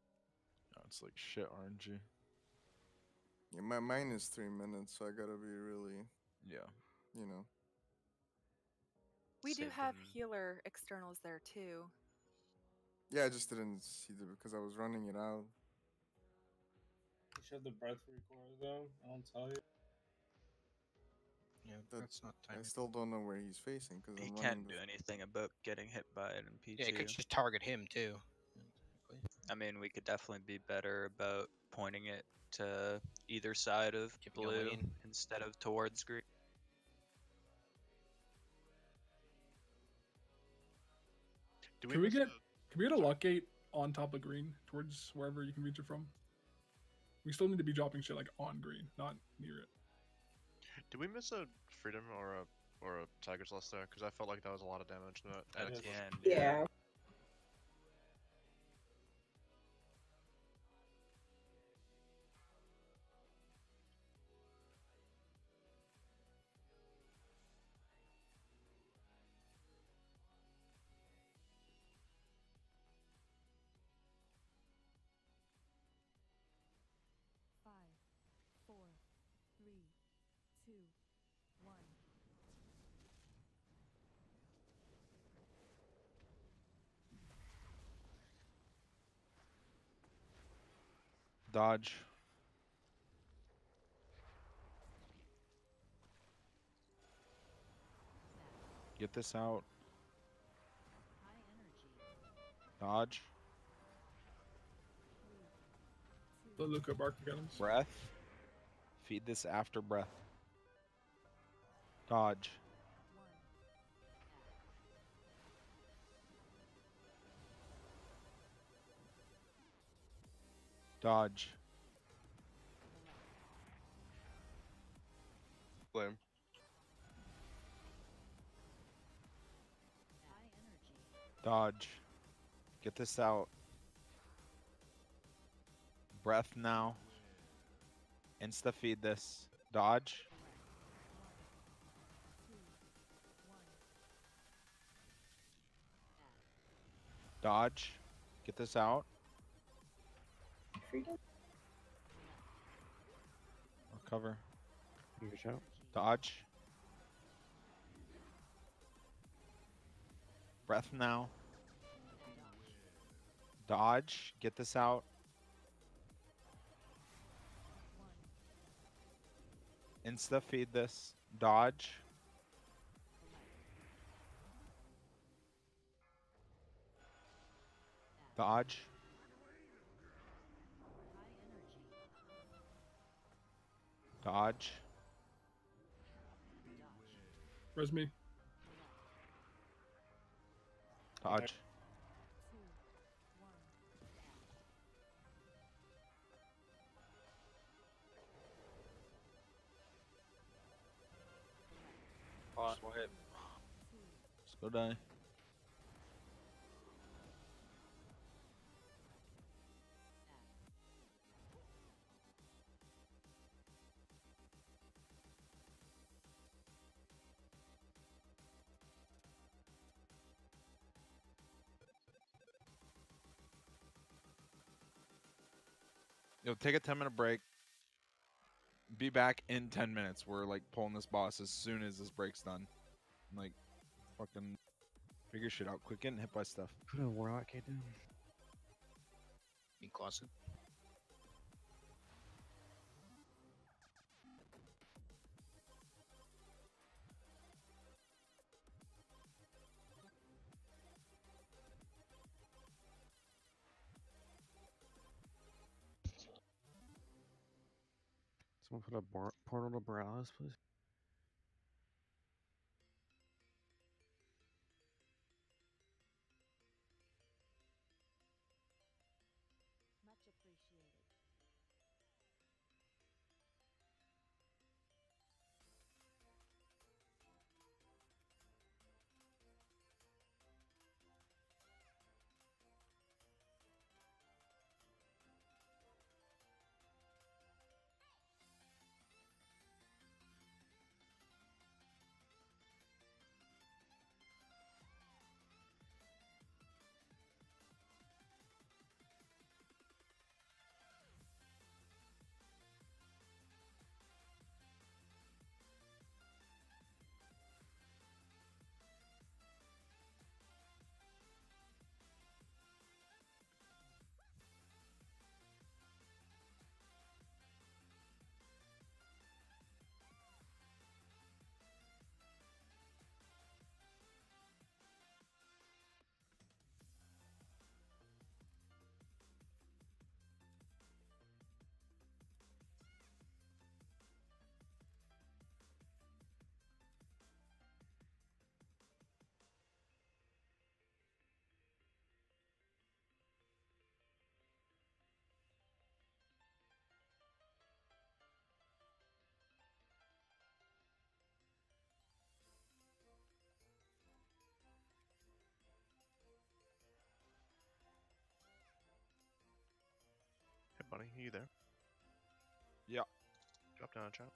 S1: Oh, it's like shit RNG.
S11: Yeah, mine is 3 minutes, so I gotta be really,
S1: Yeah.
S11: you know.
S16: We do
S6: Save
S16: have
S6: them.
S16: healer externals there too.
S11: Yeah, I just didn't see it because I was running it out.
S17: You showed the breath recoil though. I don't tell you.
S15: Yeah,
S11: That-
S15: that's not
S11: I
S15: timing.
S11: still don't know where he's facing because
S6: He
S11: I'm
S6: can't
S11: running
S6: do
S11: the...
S6: anything about getting hit by it in P2.
S15: Yeah, it could just target him too.
S6: I mean, we could definitely be better about pointing it to either side of
S15: Keeping a
S6: blue
S15: lane.
S6: instead of towards green.
S4: Can we get a lock gate on top of green towards wherever you can reach it from? We still need to be dropping shit like on green, not near it.
S2: Did we miss a freedom or a tiger's lust there? Because I felt like that was a lot of damage.
S6: At the end.
S7: Yeah.
S9: Five, four, three, two, one.
S1: Dodge. Get this out. Dodge.
S4: Look at Mark McAdams.
S1: Breath. Feed this after breath. Dodge. Dodge.
S18: Blame.
S1: Dodge. Get this out. Breath now. Insta feed this. Dodge. Dodge. Get this out.
S7: Freedom.
S1: I'll cover.
S21: Your shot.
S1: Dodge. Breath now. Dodge. Get this out. Insta feed this. Dodge. Dodge. Dodge.
S4: Where's me?
S1: Dodge.
S20: Possible hit.
S1: Let's go die. Yo, take a 10-minute break. Be back in 10 minutes. We're like pulling this boss as soon as this break's done. Like, fucking figure shit out. Quick, getting hit by stuff.
S21: Put a warlock kid down.
S15: In closet.
S21: Someone put a portal to Borealis, please.
S9: Much appreciated.
S2: Hey, buddy, are you there?
S1: Yeah.
S2: Drop down a chat.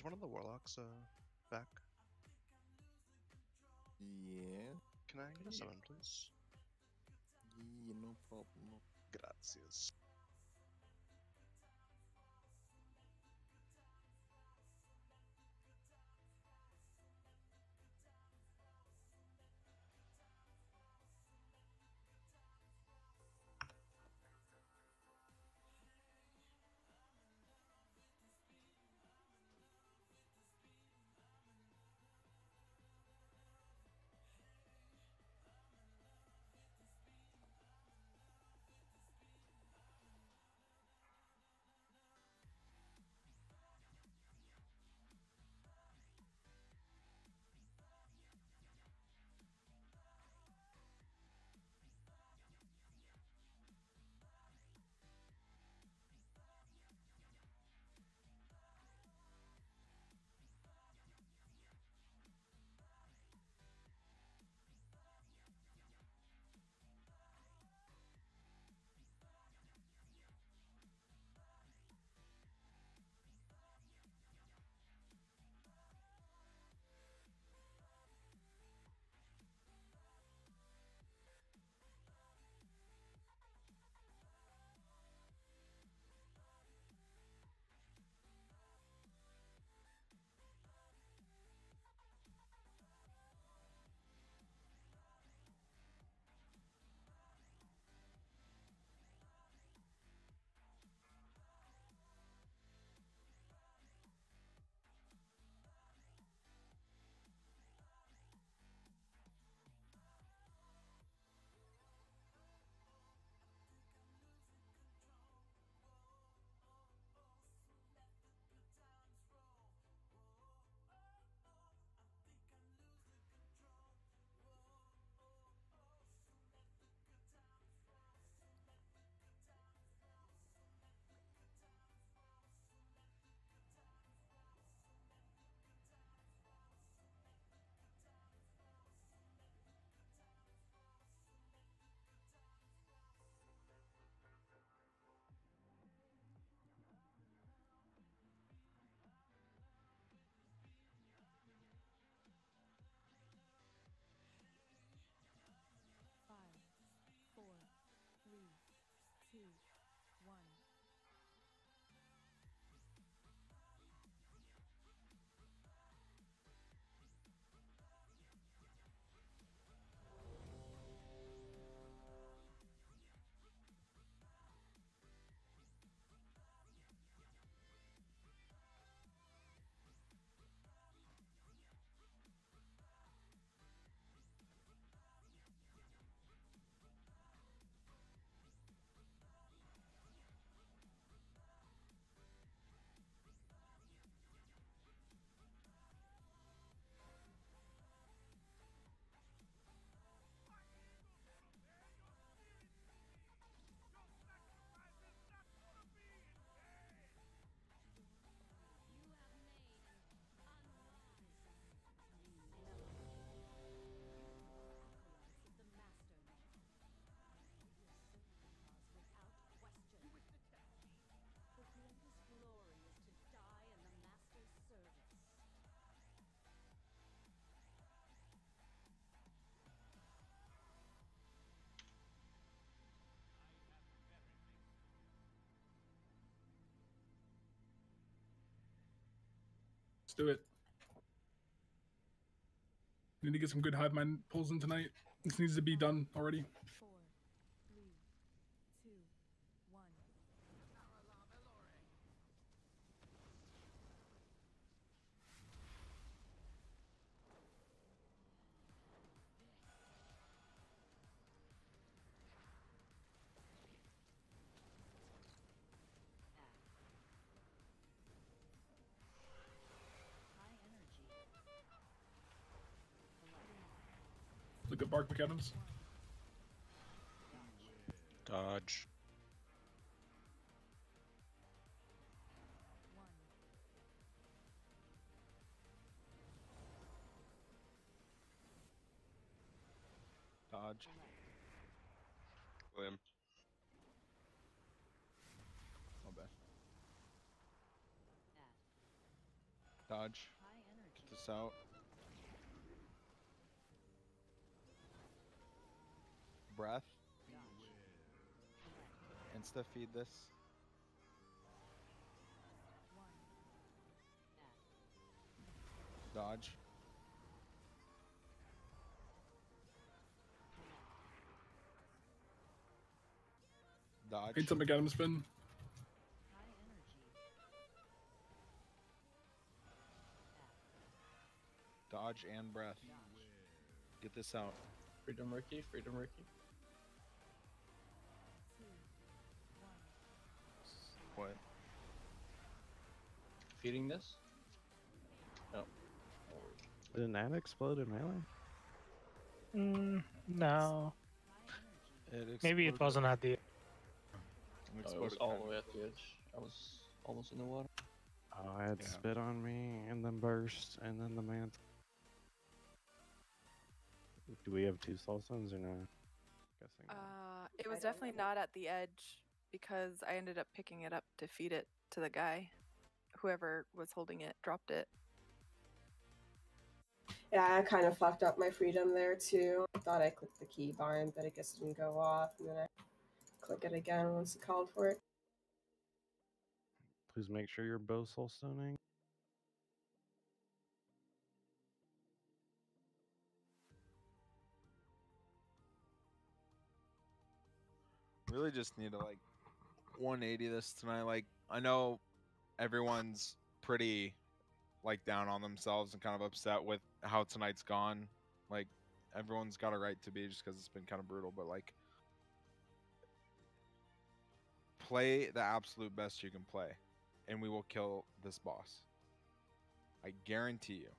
S2: one of the warlocks back?
S11: Yeah.
S2: Can I get a summon, please?
S11: Yeah, no problem.
S2: Gracias.
S4: Let's do it. We need to get some good hive mind pulls in tonight. This needs to be done already.
S9: 4, 3, 2, 1.
S4: Look at Bark McAdams.
S6: Dodge.
S1: Dodge.
S18: William.
S1: My bad. Dodge. Get this out. Breath. Insta feed this. Dodge. Dodge.
S4: Hate something, Adam spin.
S1: Dodge and breath. Get this out.
S3: Freedom Ricky, Freedom Ricky.
S1: What?
S3: Feeding this? No.
S21: Did that explode in melee?
S5: No. Maybe it wasn't at the.
S3: Oh, it was all the way at the edge. I was almost in the water.
S21: Oh, I had spit on me, and then burst, and then the mantle. Do we have 2 soulstones or not? Guessing.
S16: It was definitely not at the edge because I ended up picking it up to feed it to the guy. Whoever was holding it dropped it.
S7: Yeah, I kind of fucked up my freedom there too. I thought I clicked the key bind, but I guess it didn't go off, and then I click it again once it called for it.
S21: Please make sure you're both soulstoning.
S1: Really just need to like 180 this tonight. Like I know everyone's pretty like down on themselves and kind of upset with how tonight's gone. Like everyone's got a right to be just because it's been kind of brutal, but like play the absolute best you can play and we will kill this boss. I guarantee you.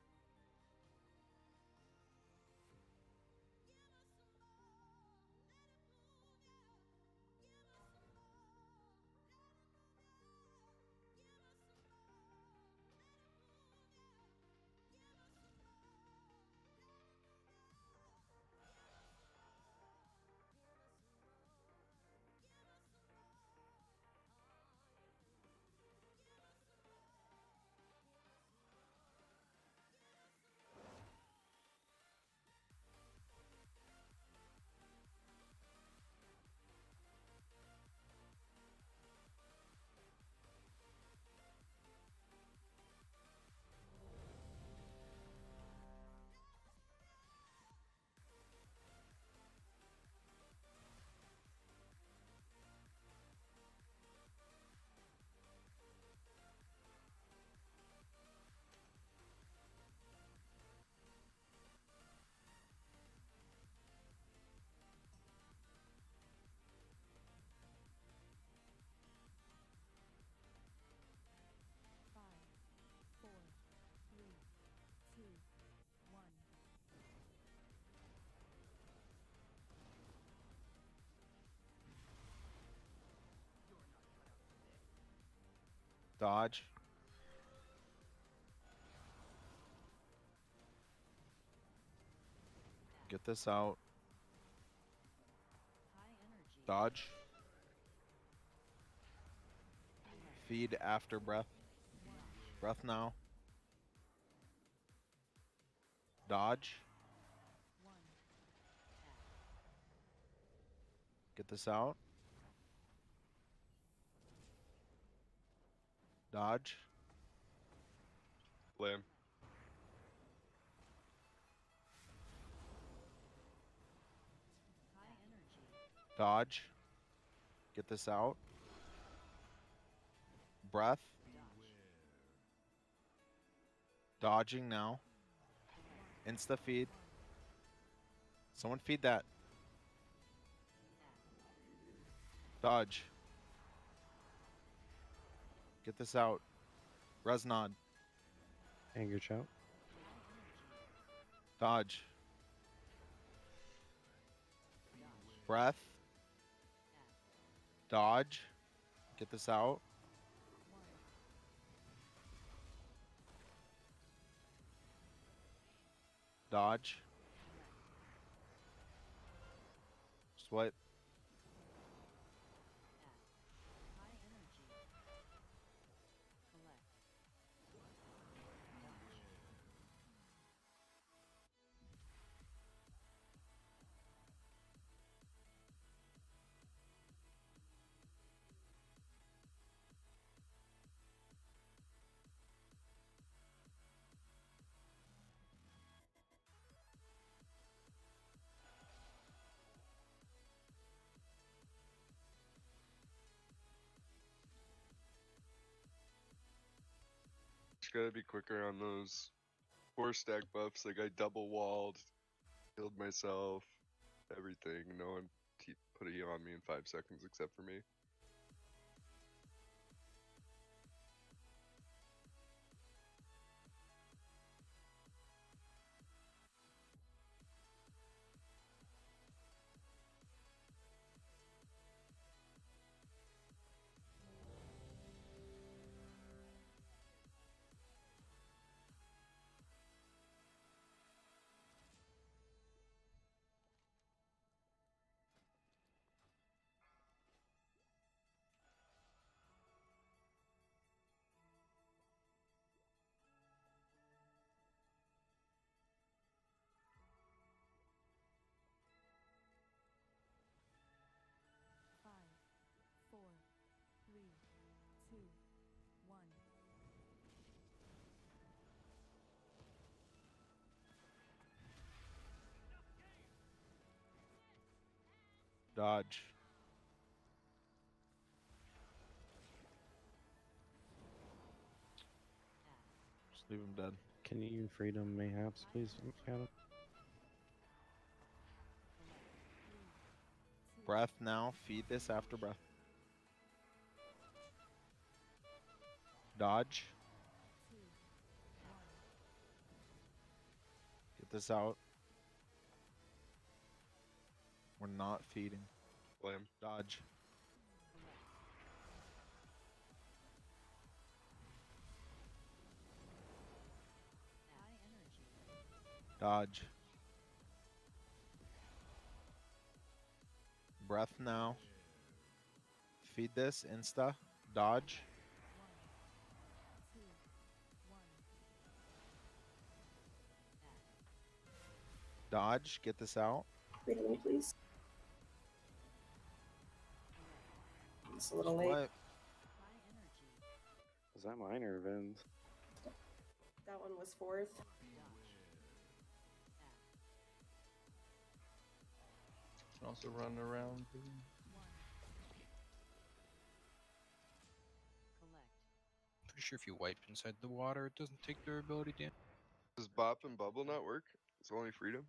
S1: Dodge. Get this out. Dodge. Feed after breath. Breath now. Dodge. Get this out. Dodge.
S18: Blam.
S1: Dodge. Get this out. Breath. Dodging now. Insta feed. Someone feed that. Dodge. Get this out. Resnod.
S21: Anger chout.
S1: Dodge. Breath. Dodge. Get this out. Dodge. Swipe.
S18: gotta be quicker on those 4-stack buffs. Like I double walled, healed myself, everything. No one put a heal on me in 5 seconds except for me.
S9: Five, four, three, two, one.
S1: Dodge. Just leave him dead.
S21: Can you freedom mayhaps, please, Adam?
S1: Breath now. Feed this after breath. Dodge. Get this out. We're not feeding.
S18: Blame.
S1: Dodge. Dodge. Breath now. Feed this. Insta. Dodge. Dodge. Get this out.
S7: Wait a minute, please. It's a little late.
S1: What?
S8: Was that mine or Vin's?
S7: That one was fourth.
S3: Also run around.
S15: Pretty sure if you wipe inside the water, it doesn't take durability damage.
S18: Does Bop and Bubble not work? It's only freedom.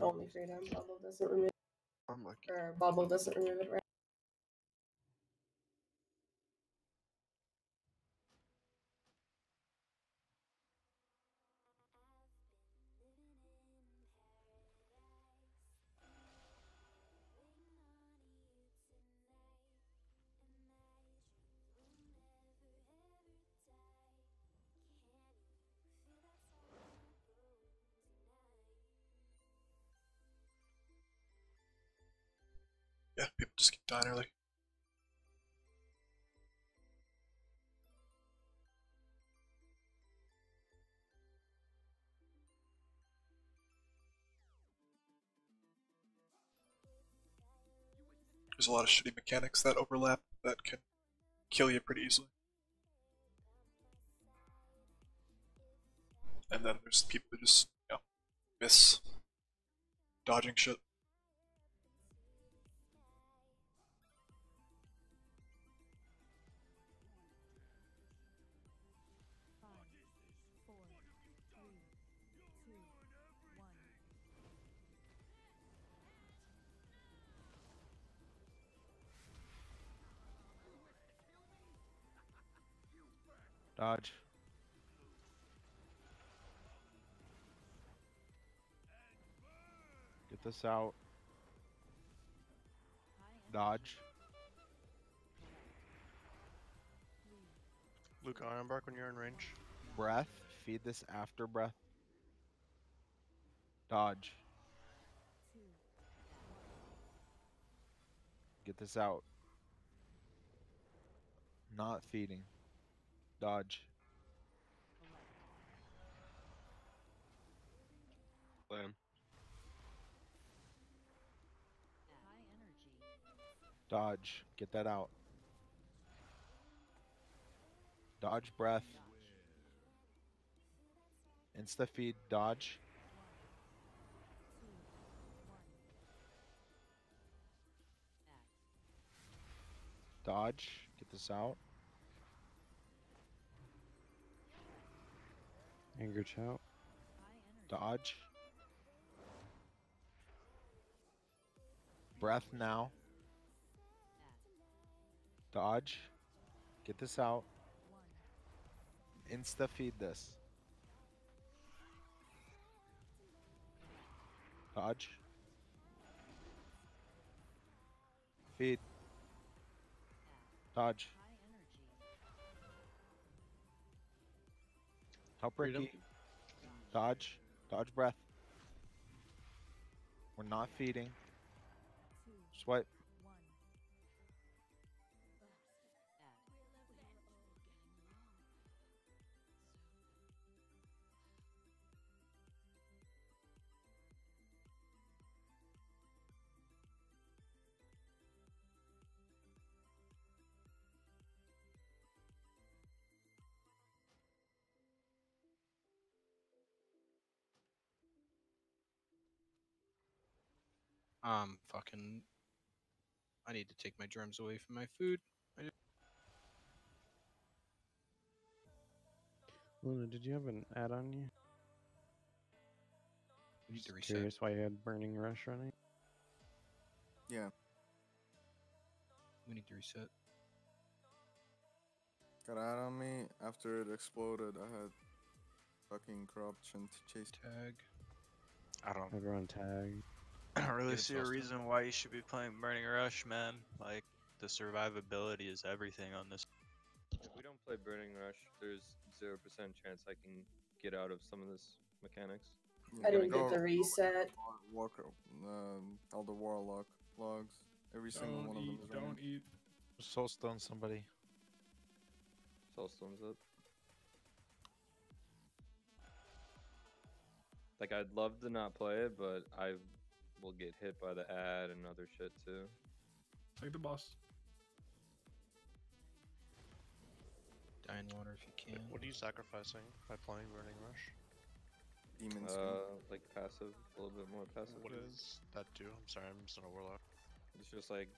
S7: Only freedom. Bubble doesn't remove.
S18: I'm lucky.
S7: Or bubble doesn't remove it, right?
S22: Yeah, people just keep dying early. There's a lot of shitty mechanics that overlap that can kill you pretty easily. And then there's people who just, miss dodging shit.
S1: Dodge. Get this out. Dodge.
S2: Luke Ironbark when you're in range.
S1: Breath. Feed this after breath. Dodge. Get this out. Not feeding. Dodge.
S18: Blame.
S1: Dodge. Get that out. Dodge breath. Insta feed. Dodge. Dodge. Get this out.
S21: Anger chout.
S1: Dodge. Breath now. Dodge. Get this out. Insta feed this. Dodge. Feed. Dodge. Help Ricky. Dodge. Dodge breath. We're not feeding. Swipe.
S15: Fucking. I need to take my germs away from my food.
S21: Luna, did you have an ad on you?
S15: Need to
S21: Just
S15: reset.
S21: curious why you had Burning Rush running.
S11: Yeah.
S15: We need to reset.
S11: Got ad on me. After it exploded, I had fucking corruption to chase.
S15: Tag.
S14: I don't.
S21: Everyone tag.
S6: I don't really
S15: Get
S6: see a
S15: exhausted.
S6: reason why you should be playing Burning Rush, man. Like, the survivability is everything on this.
S19: If we don't play Burning Rush, there's 0% chance I can get out of some of this mechanics.
S7: I didn't get the reset.
S11: All the warlock logs. Every single one of them is running.
S4: Don't eat.
S1: Soulstone somebody.
S19: Soulstone's up. Like, I'd love to not play it, but I will get hit by the ad and other shit too.
S4: Take the boss.
S15: Die in water if you can.
S2: What are you sacrificing by playing Burning Rush?
S11: Demon
S19: Like passive, a little bit more passive.
S2: What is that do? I'm sorry, I'm just not a warlock.
S19: It's just like,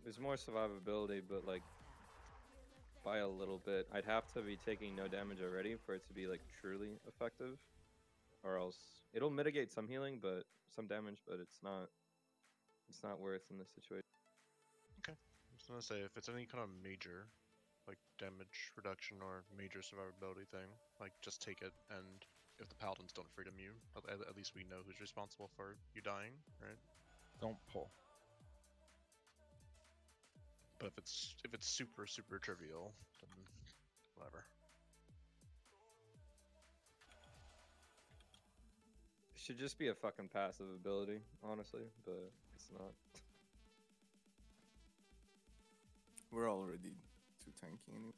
S19: there's more survivability, but like, by a little bit. I'd have to be taking no damage already for it to be like truly effective, or else it'll mitigate some healing, but some damage, but it's not worth in this situation.
S2: Okay. I was gonna say, if it's any kind of major, like damage reduction or major survivability thing, like just take it, and if the paladins don't freedom you, at least we know who's responsible for you dying, right?
S1: Don't pull.
S2: But if it's super trivial, then whatever.
S19: It should just be a fucking passive ability, honestly, but it's not.
S11: We're already too tanky anyway.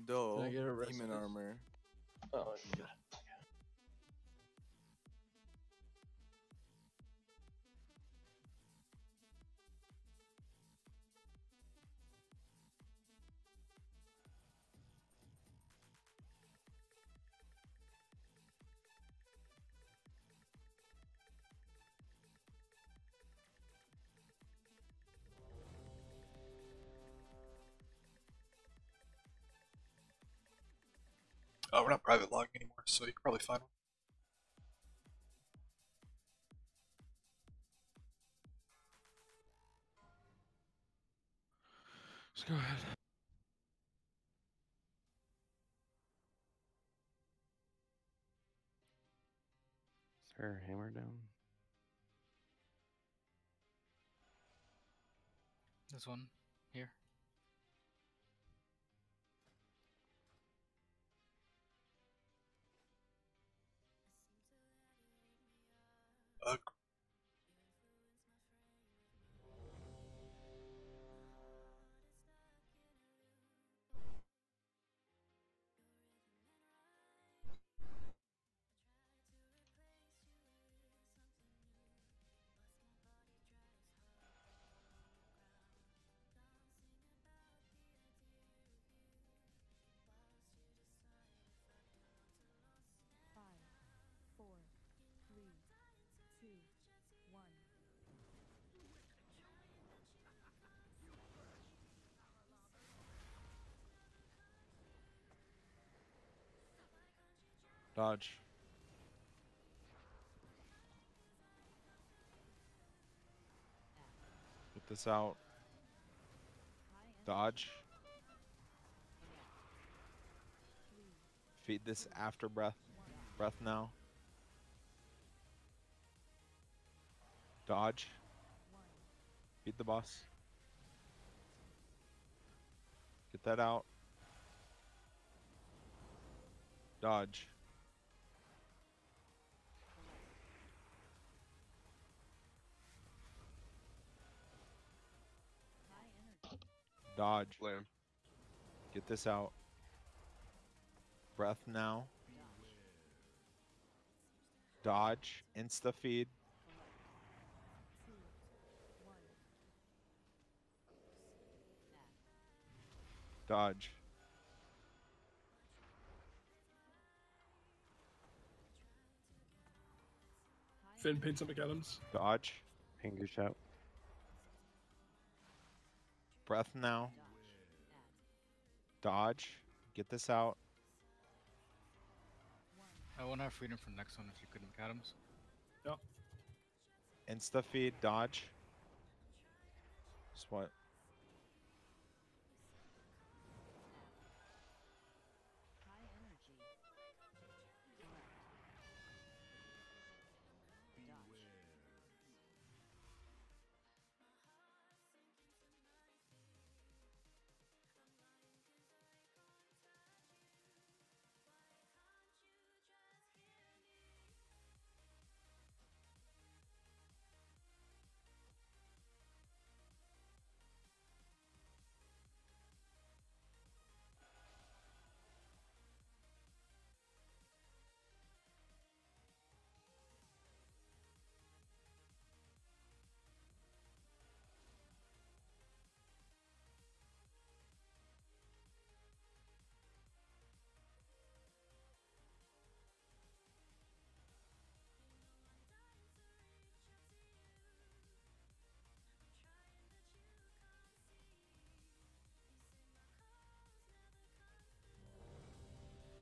S11: Though,
S3: Can I get a rest
S11: demon
S3: of this?
S11: armor.
S3: Oh, good.
S22: Oh, we're not private logging anymore, so you can probably find one.
S1: Just go ahead.
S21: Is there a hammer down?
S12: This one here.
S1: Dodge. Get this out. Dodge. Feed this after breath. Breath now. Dodge. Feed the boss. Get that out. Dodge. Dodge.
S18: Blam.
S1: Get this out. Breath now. Dodge. Insta feed. Dodge.
S4: Finn paint some McAdams.
S1: Dodge.
S21: Finger shot.
S1: Breath now. Dodge. Get this out.
S12: I won't have freedom for the next one if you couldn't McAdams.
S4: Yep.
S1: Insta feed. Dodge. Just what?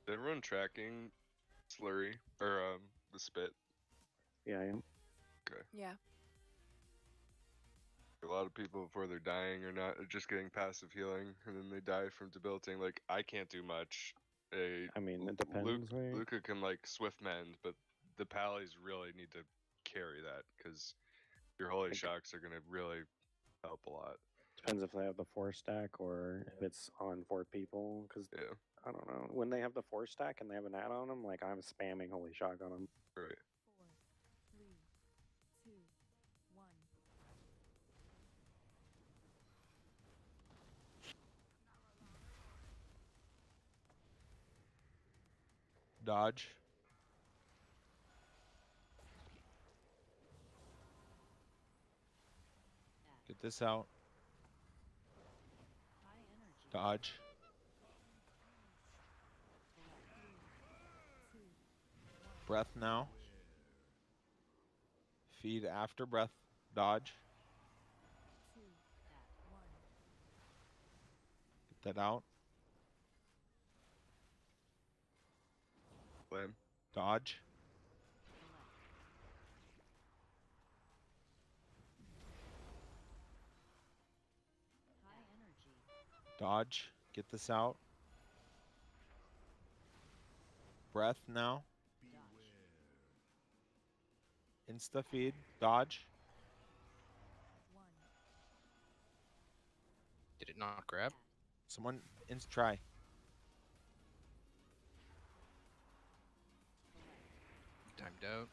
S18: Is everyone tracking Slurry or the spit?
S8: Yeah, I am.
S18: Okay.
S16: Yeah.
S18: A lot of people before they're dying are not are just getting passive healing, and then they die from debilitating. Like I can't do much.
S8: I mean, it depends, right?
S18: Luca can like swift mend, but the pallies really need to carry that because your holy shocks are gonna really help a lot.
S8: Depends if they have the 4-stack or if it's on 4 people. Because
S18: Yeah.
S8: I don't know. When they have the 4-stack and they have an add on them, like I'm spamming Holy Shock on them.
S18: Right.
S9: 4, 3, 2, 1.
S1: Dodge. Get this out. Dodge. Breath now. Feed after breath. Dodge. Get that out.
S18: Blam.
S1: Dodge. Dodge. Get this out. Breath now. Insta feed. Dodge.
S15: Did it not grab?
S1: Someone try.
S15: Timed out.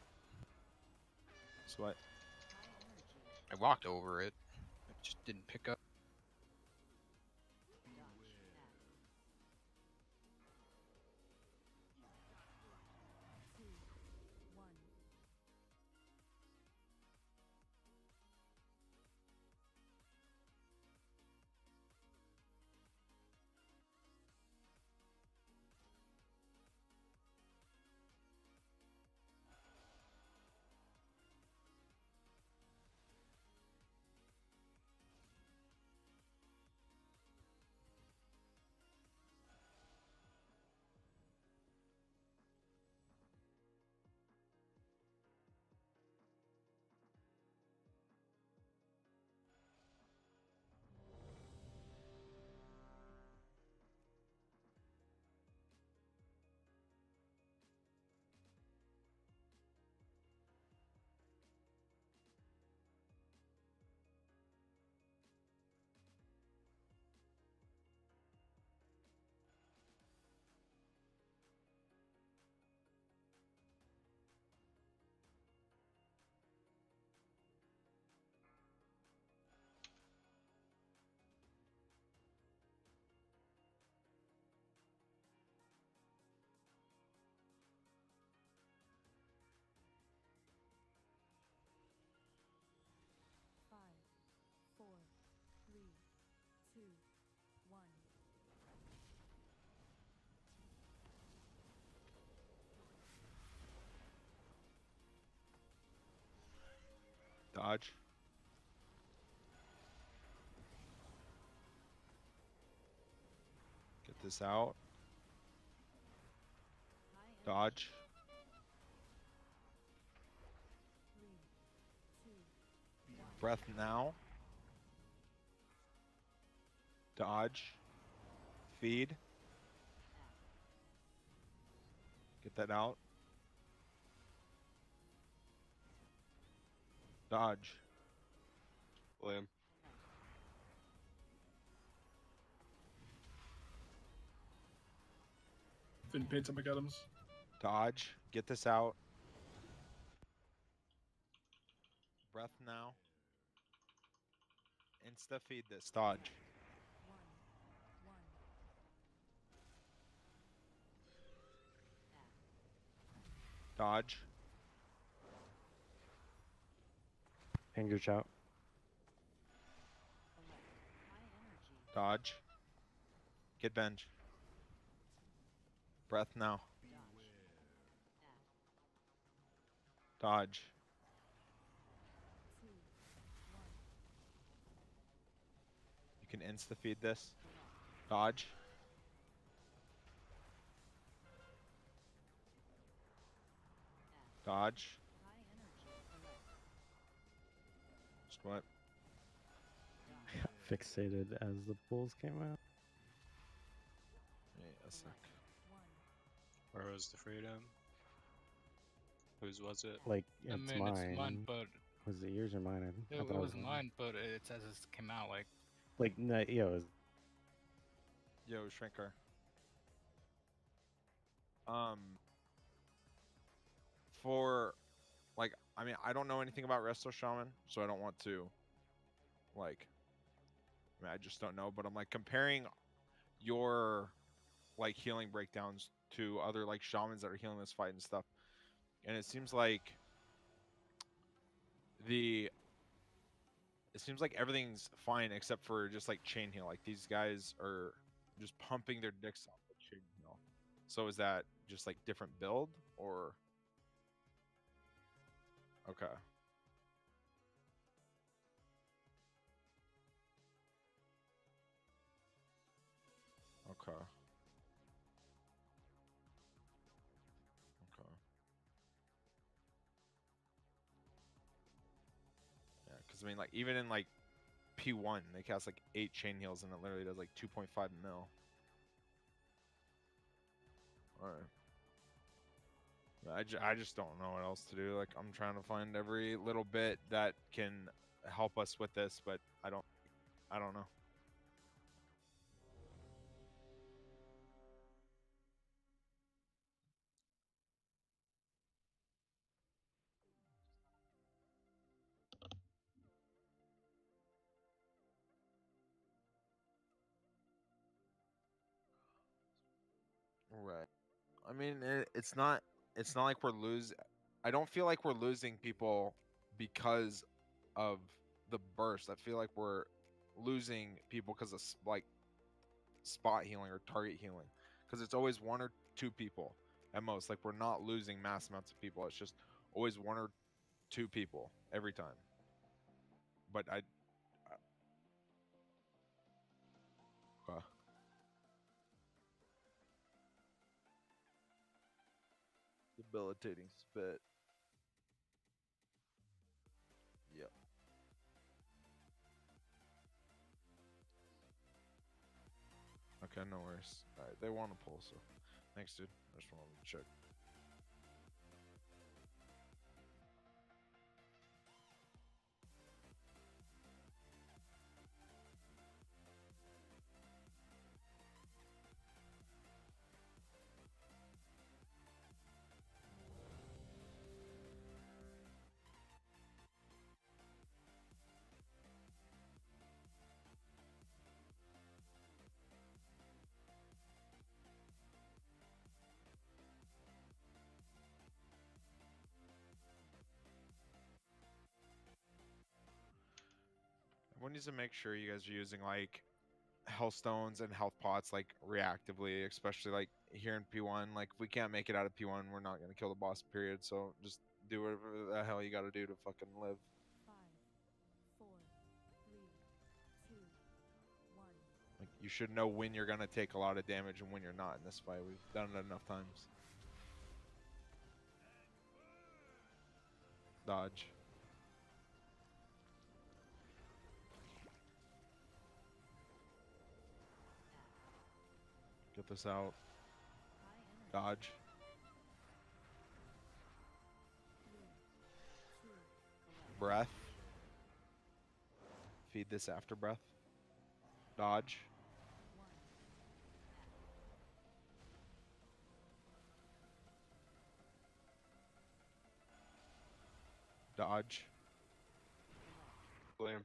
S1: So what?
S15: I walked over it. It just didn't pick up.
S1: Dodge. Get this out. Dodge. Breath now. Dodge. Feed. Get that out. Dodge.
S18: Blam.
S4: Finn paint some McAdams.
S1: Dodge. Get this out. Breath now. Insta feed this. Dodge. Dodge.
S21: Finger chout.
S1: Dodge. Get bench. Breath now. Dodge. You can insta feed this. Dodge. Dodge. Just what?
S21: Fixated as the pulls came out.
S1: Wait a sec.
S6: Where was the freedom? Whose was it?
S21: Like,
S12: I
S21: it's
S12: mean,
S21: mine.
S12: it's mine, but
S21: Was it yours or mine? I
S12: it
S21: thought
S12: was
S21: mine.
S12: mine, but it says it came out like.
S21: Like, no, yo,
S1: Yo, Shrankar. For, like, I mean, I don't know anything about Resto Shaman, so I don't want to, like, I mean, I just don't know, but I'm, like, comparing your, like, healing breakdowns to other, like, shamans that are healing this fight and stuff, and it seems like everything's fine except for just, like, chain heal. Like, these guys are just pumping their dicks off with chain heal. So is that just, like, different build, or... Okay. Okay. Okay. Yeah, because I mean, like, even in like P1, they cast like 8 chain heals and it literally does like 2.5 mil. Alright. I just don't know what else to do. Like, I'm trying to find every little bit that can help us with this, but I don't know. Right. I mean, it's not like we're losing. I don't feel like we're losing people because of the burst. I feel like we're losing people because of like spot healing or target healing, because it's always 1 or 2 people at most. Like, we're not losing mass amounts of people. It's just always 1 or 2 people every time. But debilitating spit. Yep. Okay, no worries. Alright, they want to pull, so thanks, dude. I just wanted to check. Everyone needs to make sure you guys are using like health stones and health pots like reactively, especially like here in P1. Like, if we can't make it out of P1, we're not gonna kill the boss, period. So just do whatever the hell you gotta do to fucking live. You should know when you're gonna take a lot of damage and when you're not in this fight. We've done it enough times. Dodge. Get this out. Dodge. Breath. Feed this after breath. Dodge. Dodge.
S18: Blame.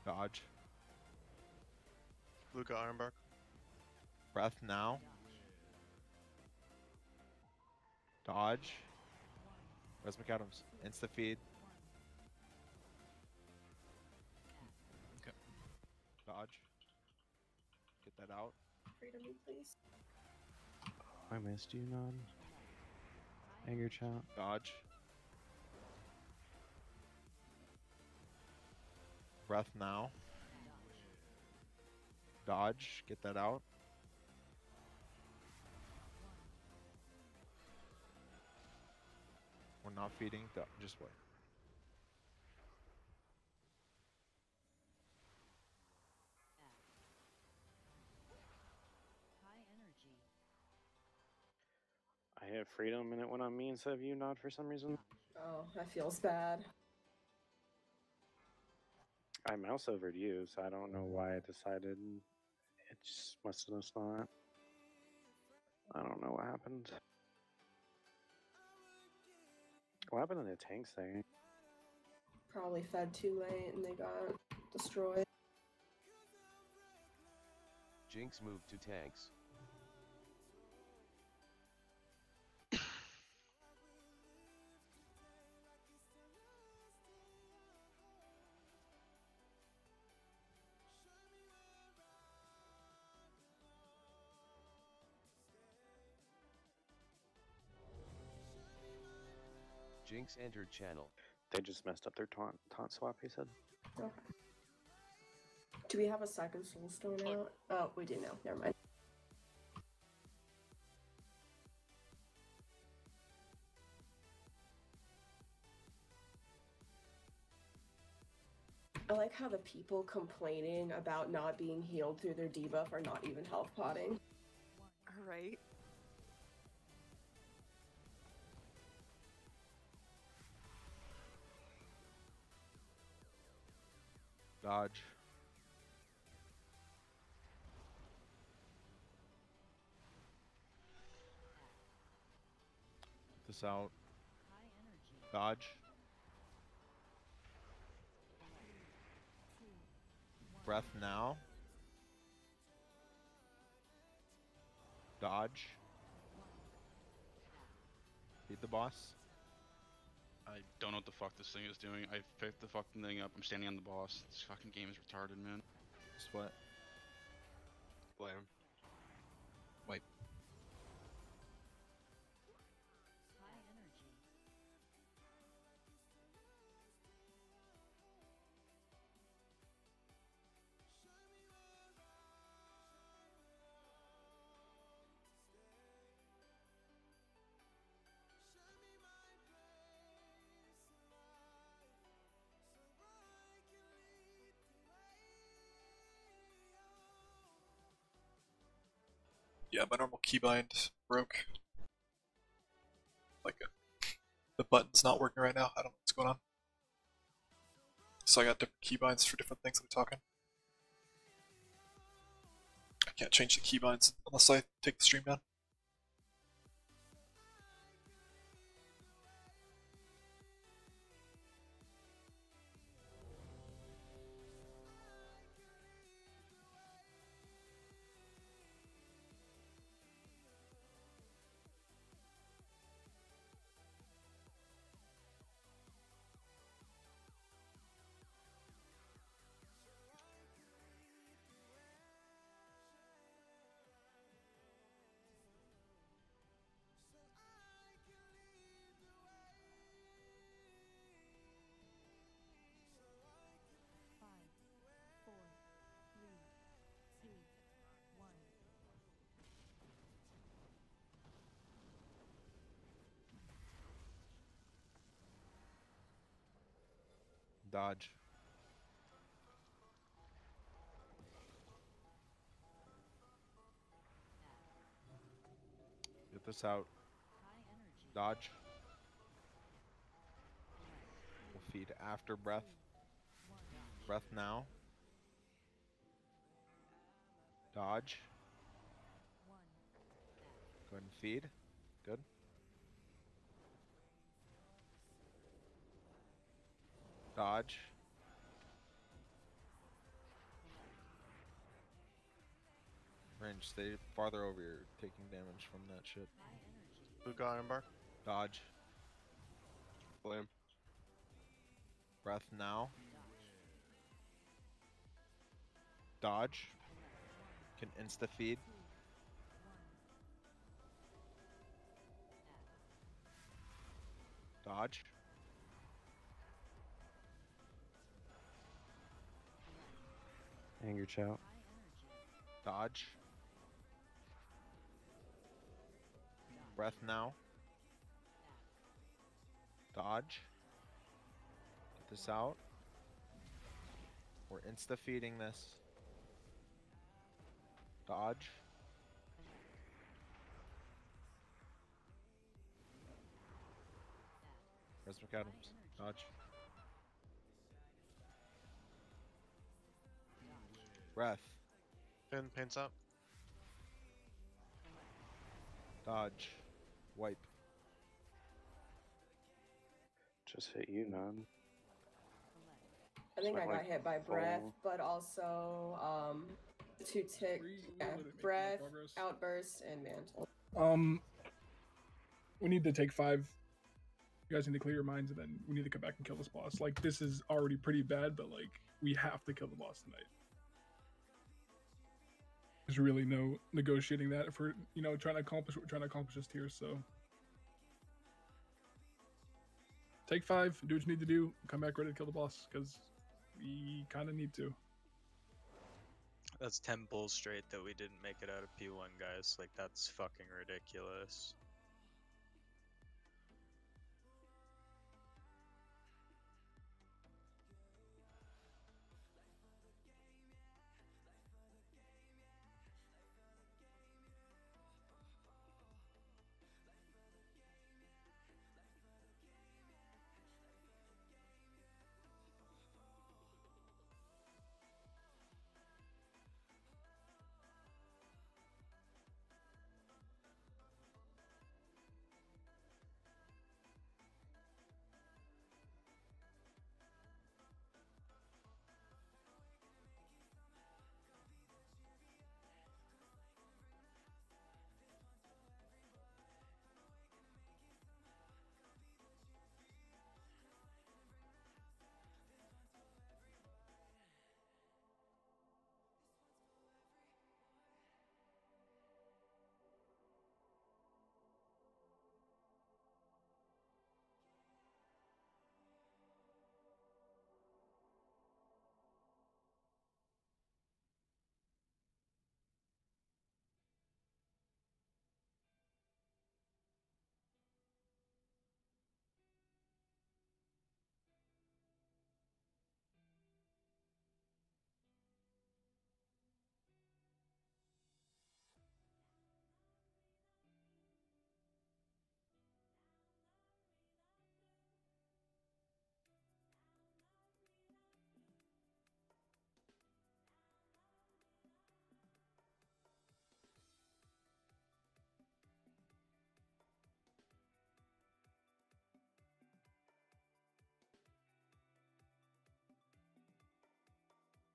S1: Dodge.
S2: Luca Ironbark.
S1: Breath now. Dodge. Where's McAdams? Insta feed.
S12: Okay.
S1: Dodge. Get that out.
S7: Freedom, please.
S21: I missed you, Nod. Anger chat.
S1: Dodge. Breath now. Dodge. Get that out. We're not feeding. Just wait.
S8: I have freedom and it went on me instead of you, Nod, for some reason.
S7: Oh, that feels bad.
S8: I mouse overed you, so I don't know why I decided. It just must have not. I don't know what happened. What happened in the tanks thing?
S7: Probably fed too late and they got destroyed.
S13: Jinx moved to tanks. Jinx entered channel.
S8: They just messed up their taunt swap, he said.
S7: Okay. Do we have a second soulstone out? Oh, we do now. Never mind. I like how the people complaining about not being healed through their debuff are not even health potting.
S16: Right.
S1: Dodge. Get this out. Dodge. Breath now. Dodge. Beat the boss.
S14: I don't know what the fuck this thing is doing. I picked the fucking thing up. I'm standing on the boss. This fucking game is retarded, man.
S1: Split.
S18: Blame.
S12: Wait.
S22: Yeah, my normal keybind broke. Like, the button's not working right now. I don't know what's going on. So I got different keybinds for different things I'm talking. I can't change the keybinds unless I take the stream down.
S1: Dodge. Get this out. Dodge. We'll feed after breath. Breath now. Dodge. Go ahead and feed. Good. Dodge. Range, stay farther over. You're taking damage from that shit.
S2: Luca Iron Bar.
S1: Dodge.
S18: Flame.
S1: Breath now. Dodge. Can insta feed. Dodge.
S21: Anger chout.
S1: Dodge. Breath now. Dodge. Get this out. We're insta feeding this. Dodge. Where's McAdams? Dodge. Breath.
S2: Finn, paints up.
S1: Dodge. Wipe.
S8: Just hit you, none.
S7: I think I
S8: Went,
S7: got
S8: like,
S7: hit by breath,
S8: full.
S7: but also 2 tick, yeah, breath, outburst, and mantle.
S4: We need to take 5. You guys need to clear your minds, and then we need to come back and kill this boss. Like, this is already pretty bad, but like, we have to kill the boss tonight. There's really no negotiating that if we're, you know, trying to accomplish what we're trying to accomplish this tier. So take 5, do what you need to do, come back ready to kill the boss, because we kind of need to.
S6: That's 10 bulls straight that we didn't make it out of P1, guys. Like, that's fucking ridiculous.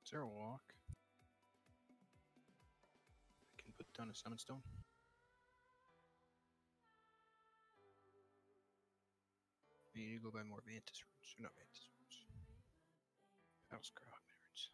S15: Is there a walk? I can put down a summon stone. I need to go buy more Mantis runes. Or not Mantis runes. House Grog runes.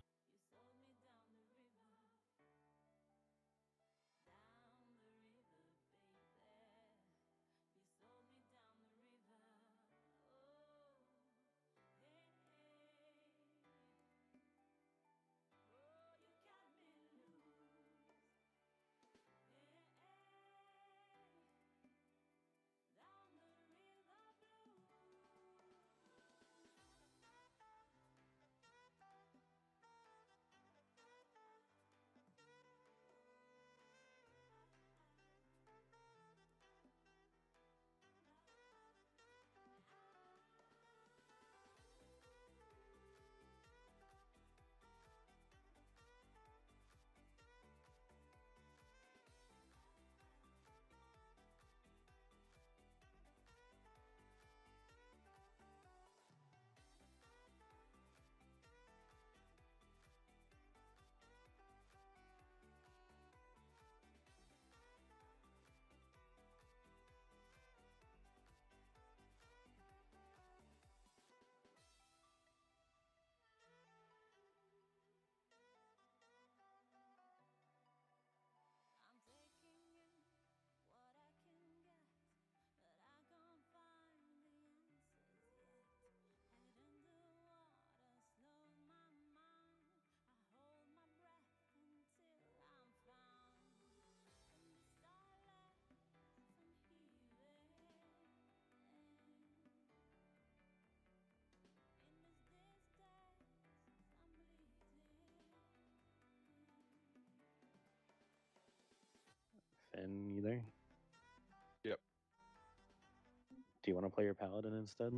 S8: Do you want to play your paladin instead?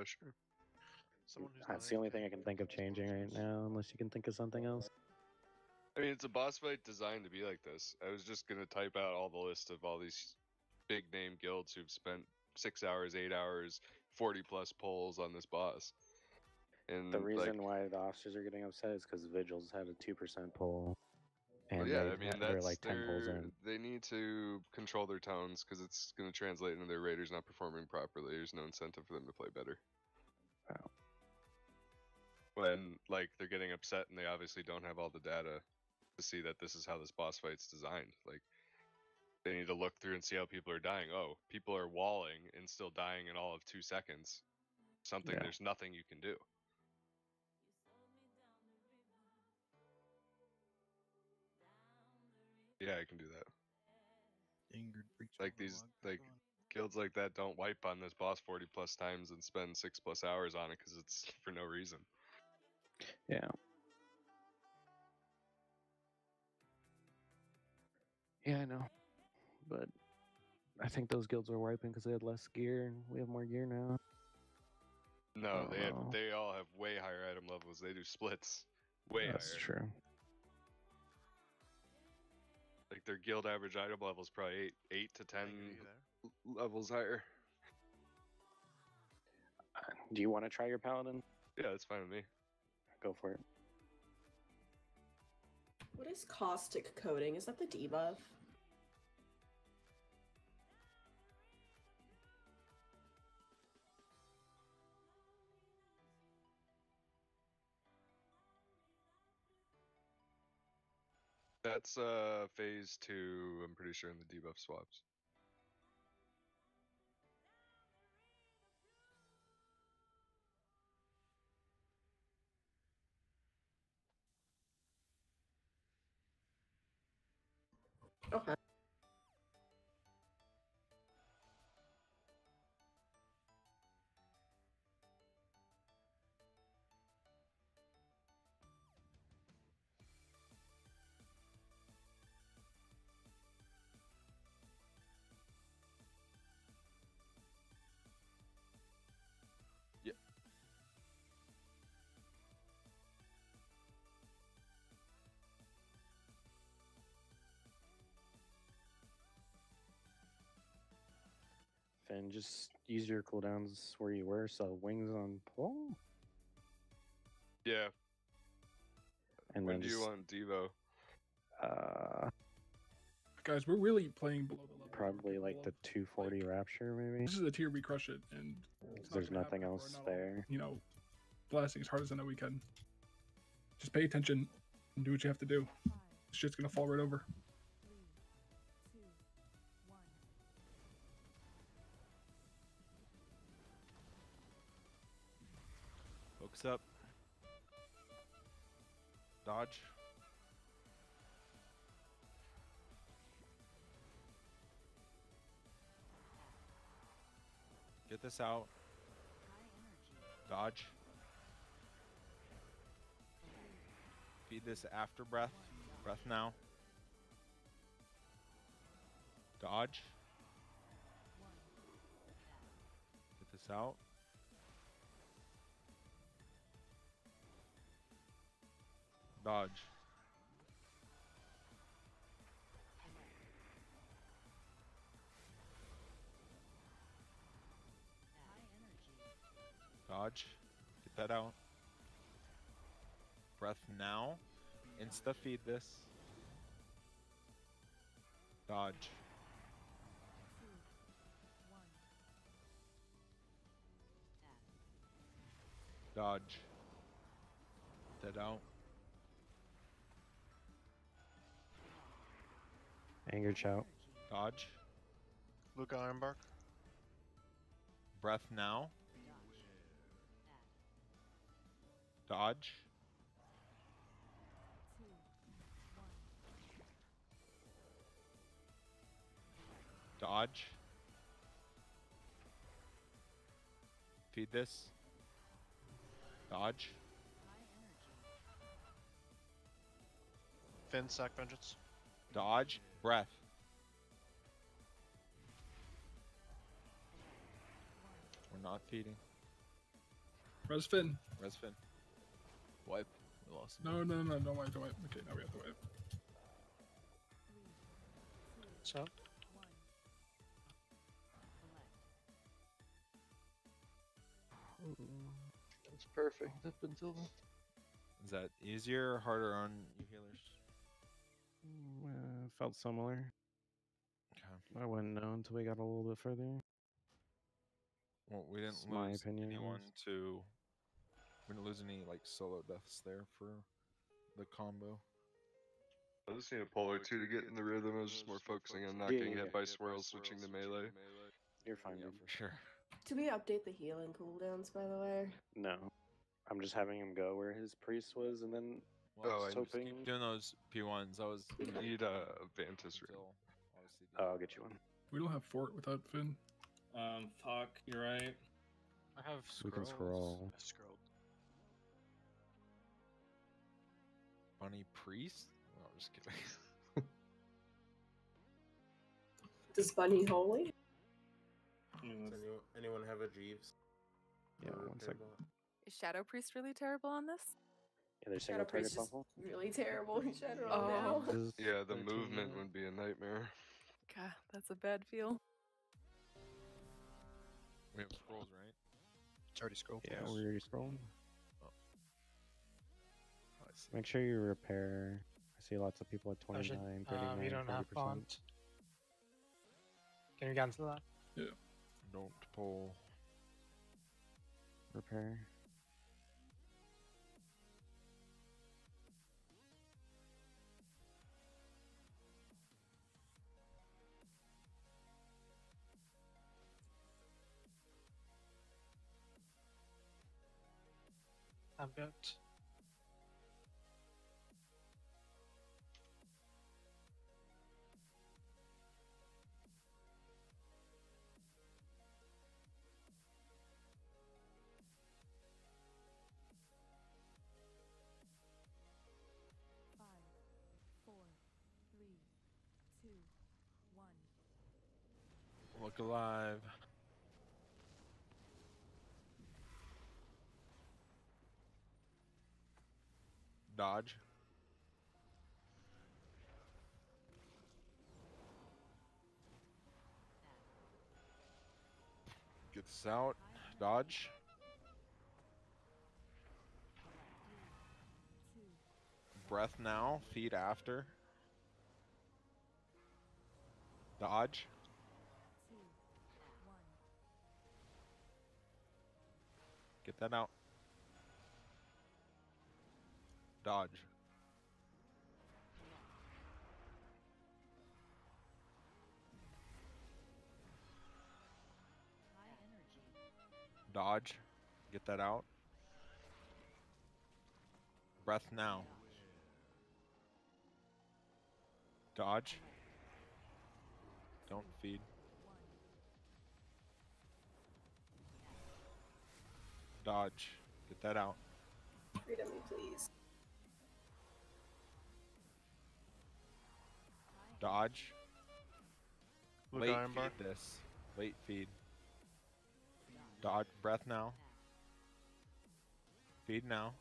S2: Sure. Someone who's
S8: That's the only thing I can think of changing right now, unless you can think of something else.
S18: I mean, it's a boss fight designed to be like this. I was just gonna type out all the list of all these big name guilds who've spent 6 hours, 8 hours, 40 plus polls on this boss. And
S8: The reason why the officers are getting upset is because Vigils had a 2% poll, and
S18: yeah,
S8: they,
S18: I mean
S8: they're
S18: that's
S8: like 10 polls in.
S18: they need to control their tones because it's gonna translate into their raiders not performing properly. There's no incentive for them to play better.
S8: Wow.
S18: When like they're getting upset and they obviously don't have all the data to see that this is how this boss fight's designed. Like they need to look through and see how people are dying. Oh, people are walling and still dying in all of 2 seconds. Something
S8: Yeah.
S18: there's nothing you can do. Yeah, I can do that.
S15: Angered breach
S18: Like
S15: overlog.
S18: these like guilds like that don't wipe on this boss 40 plus times and spend 6+ hours on it because it's for no reason.
S8: Yeah. Yeah, I know. But I think those guilds were wiping because they had less gear, and we have more gear now.
S18: No,
S8: Oh.
S18: they all have way higher item levels. They do splits way
S8: That's
S18: higher.
S8: true.
S18: Like their guild average item level is probably 8 to 10 levels higher.
S8: Do you want to try your paladin?
S18: Yeah, that's fine with me.
S8: Go for it.
S7: What is caustic coating? Is that the debuff?
S18: That's phase 2, I'm pretty sure, in the debuff swaps.
S7: Okay.
S18: Yep.
S8: Finn, just use your cooldowns where you were, so wings on pull.
S18: Yeah.
S8: And
S18: When
S8: then
S18: do you
S8: just,
S18: want Devo?
S4: Guys, we're really playing below the level.
S8: Probably like the 240 Rapture, maybe.
S4: This is the tier we crush it, and it's not
S8: There's
S4: gonna
S8: nothing
S4: happen if we're
S8: else
S4: not all,
S8: there.
S4: you know, blasting as hard as I know we can. Just pay attention and do what you have to do. This shit's gonna fall right over.
S9: 3, 2, 1.
S1: Focus up. Dodge. Get this out. Dodge. Feed this after breath. Breath now. Dodge. Get this out. Dodge. Dodge. Get that out. Breath now. Insta feed this. Dodge. Dodge. Get that out.
S21: Anger shout.
S1: Dodge.
S2: Luke Ironbark.
S1: Breath now. Dodge. Dodge. Feed this. Dodge.
S2: Finn, sack vengeance.
S1: Dodge. Breath. We're not feeding.
S4: Resfin.
S1: Resfin. Wipe. We lost him.
S4: No, don't wipe, don't wipe. Okay, now we have to wipe.
S5: So.
S3: That's perfect up until then.
S1: Is that easier or harder on you healers?
S21: Felt similar.
S1: Okay.
S21: I wouldn't know until we got a little bit further.
S1: Well, we didn't
S21: That's my
S1: lose
S21: opinion.
S1: anyone to. We didn't lose any like solo deaths there for the combo.
S18: I just need a pull or two to get in the rhythm. I was just more focusing on not getting hit by swirls, switching to melee.
S8: You're fine,
S1: Yeah,
S8: dude.
S1: for sure.
S7: Do we update the healing cooldowns, by the way?
S8: No. I'm just having him go where his priest was, and then
S1: Well,
S8: just
S1: I just
S8: hoping.
S1: keep doing those P1s. I was
S18: Need a Vantis ring.
S8: Oh, I'll get you one.
S4: We don't have fort without Finn.
S10: Fuck, you're right.
S12: I have
S21: We can scroll.
S6: I scrolled.
S1: Bunny priest? No, I'm just kidding.
S7: Does Bunny holy?
S17: Anyone have a Jeeves?
S21: Yeah, one second.
S16: Is Shadow Priest really terrible on this?
S8: Yeah, there's
S7: Shadow
S8: single target
S7: Priest is
S8: bubble.
S7: really terrible in Shadow
S16: Oh.
S7: now.
S18: Yeah, the movement would be a nightmare.
S16: God, that's a bad feel.
S1: We have scrolls, right?
S15: It's already scrolled.
S21: Yeah, we're already scrolling.
S1: Oh. I see.
S21: Make sure you repair. I see lots of people at 29, 39,
S5: we don't
S21: 40%.
S5: have font. Can you cancel that?
S4: Yeah.
S1: Don't pull.
S21: Repair.
S5: I'm good.
S9: Five, four, three, two, one.
S1: Look alive. Dodge. Get this out. Dodge. Breath now. Feed after. Dodge. Get that out. Dodge. Dodge. Get that out. Breath now. Dodge. Don't feed. Dodge. Get that out.
S7: Freedom me, please.
S1: Dodge.
S2: Look,
S1: Late
S2: Iron Bar.
S1: feed this. Late feed. Dodge. Breath now. Feed now.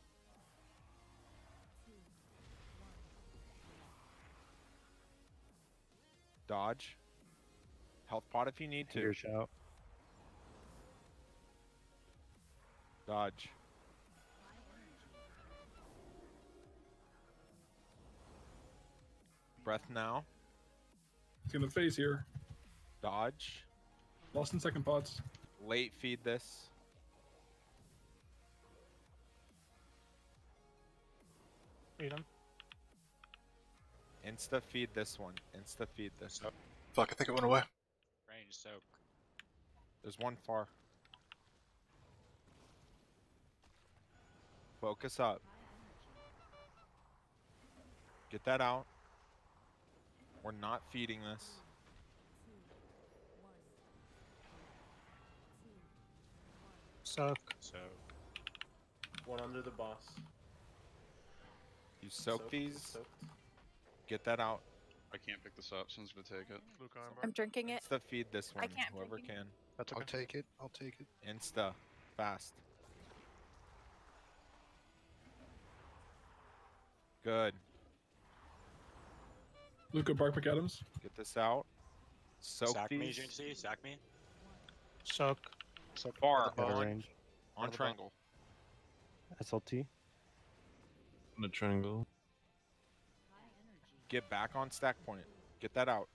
S1: Dodge. Health pot if you need to.
S21: Your shout.
S1: Dodge. Breath now.
S4: He's gonna phase here.
S1: Dodge.
S4: Lost in second pots.
S1: Late feed this.
S5: Freedom.
S1: Insta feed this one. Insta feed this.
S22: Fuck, I think it went away.
S6: Range soak.
S1: There's one far. Focus up. Get that out. We're not feeding this.
S5: Soak.
S6: Soak.
S17: One under the boss.
S1: You soak
S17: Soaked,
S1: these.
S17: soaked.
S1: Get that out.
S14: I can't pick this up. Someone's gonna take it.
S2: Luke Iron Bar.
S16: I'm drinking it.
S1: Insta feed this one.
S16: I can't
S1: Whoever
S16: drink it.
S1: can.
S15: That's okay. I'll take it. I'll take it.
S1: Insta. Fast. Good.
S4: Luca Bark McAdams.
S1: Get this out. Soak
S6: Sack me,
S1: these.
S6: Jinxie. Sack me.
S5: Soak.
S2: So
S1: Far.
S21: Out of
S1: On,
S21: range.
S1: on triangle.
S21: SLT.
S19: On the triangle.
S1: Get back on stack point. Get that out.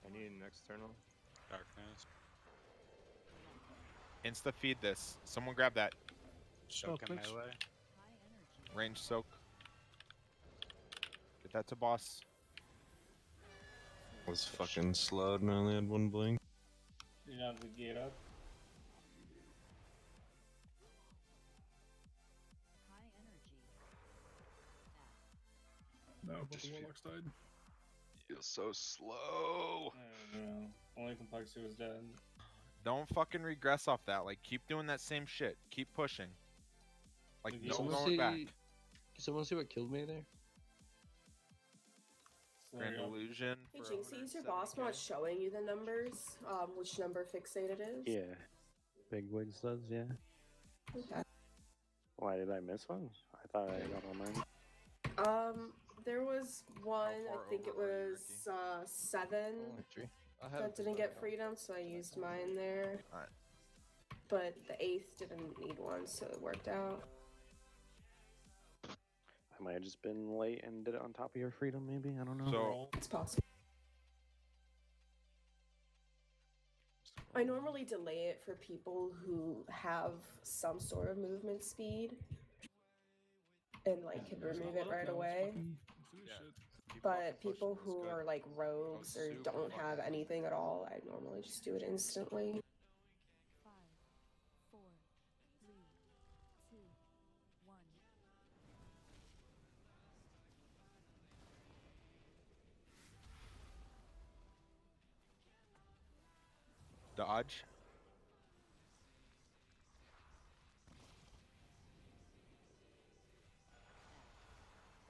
S19: I need an external.
S6: Darkness.
S1: Insta feed this. Someone grab that.
S6: Soak in
S5: please.
S6: melee.
S1: Range soak. Get that to boss.
S19: Was fucking slowed and I only had one blink.
S10: You have the gate up.
S4: No, but the Warlock's died.
S18: You're so slow.
S10: I don't know. Only complexity was dead.
S1: Don't fucking regress off that. Like, keep doing that same shit. Keep pushing. Like,
S10: Can
S1: no
S3: someone
S1: going
S3: see,
S1: back.
S3: Can someone see what killed me there?
S1: Grand illusion.
S7: Hey,
S1: for
S7: Jinxie, is your
S1: 170K.
S7: boss not showing you the numbers? Which number fixated is?
S8: Yeah.
S21: Big Wigs does, yeah.
S7: Okay.
S8: Why did I miss one? I thought I got all mine.
S7: There was one,
S1: far
S7: I think it
S1: over are you,
S7: was 7 that didn't get freedom, so I used mine there.
S1: Alright.
S7: But the 8th didn't need one, so it worked out.
S8: I might have just been late and did it on top of your freedom, maybe? I don't know.
S1: So,
S7: It's possible. I normally delay it for people who have some sort of movement speed and like can remove it right away. But people who are like rogues or don't have anything at all, I normally just do it instantly.
S9: 5, 4, 3, 2, 1.
S1: dodge.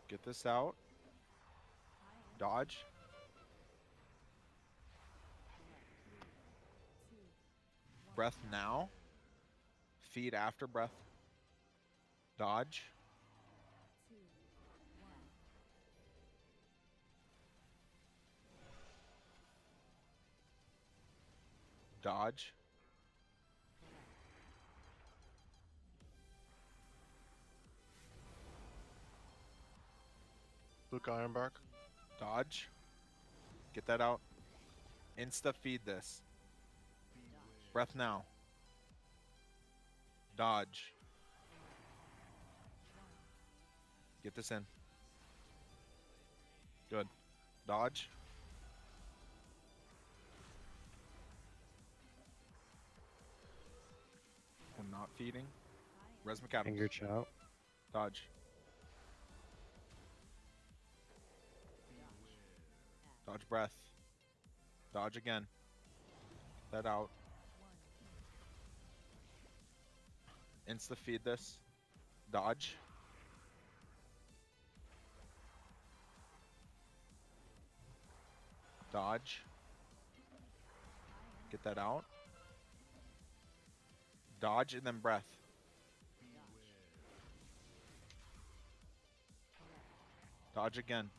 S1: Get this out. Dodge. Breath now. Feed after breath. Dodge. Dodge.
S2: Luke Ironbark.
S1: Dodge. Get that out. Insta feed this. Breath now. Dodge. Get this in. Good. Dodge. We're not feeding. Res McAdams.
S21: Finger chout.
S1: Dodge. Dodge breath. Dodge again. That out. Insta feed this. Dodge. Dodge. Get that out. Dodge and then breath. Dodge again.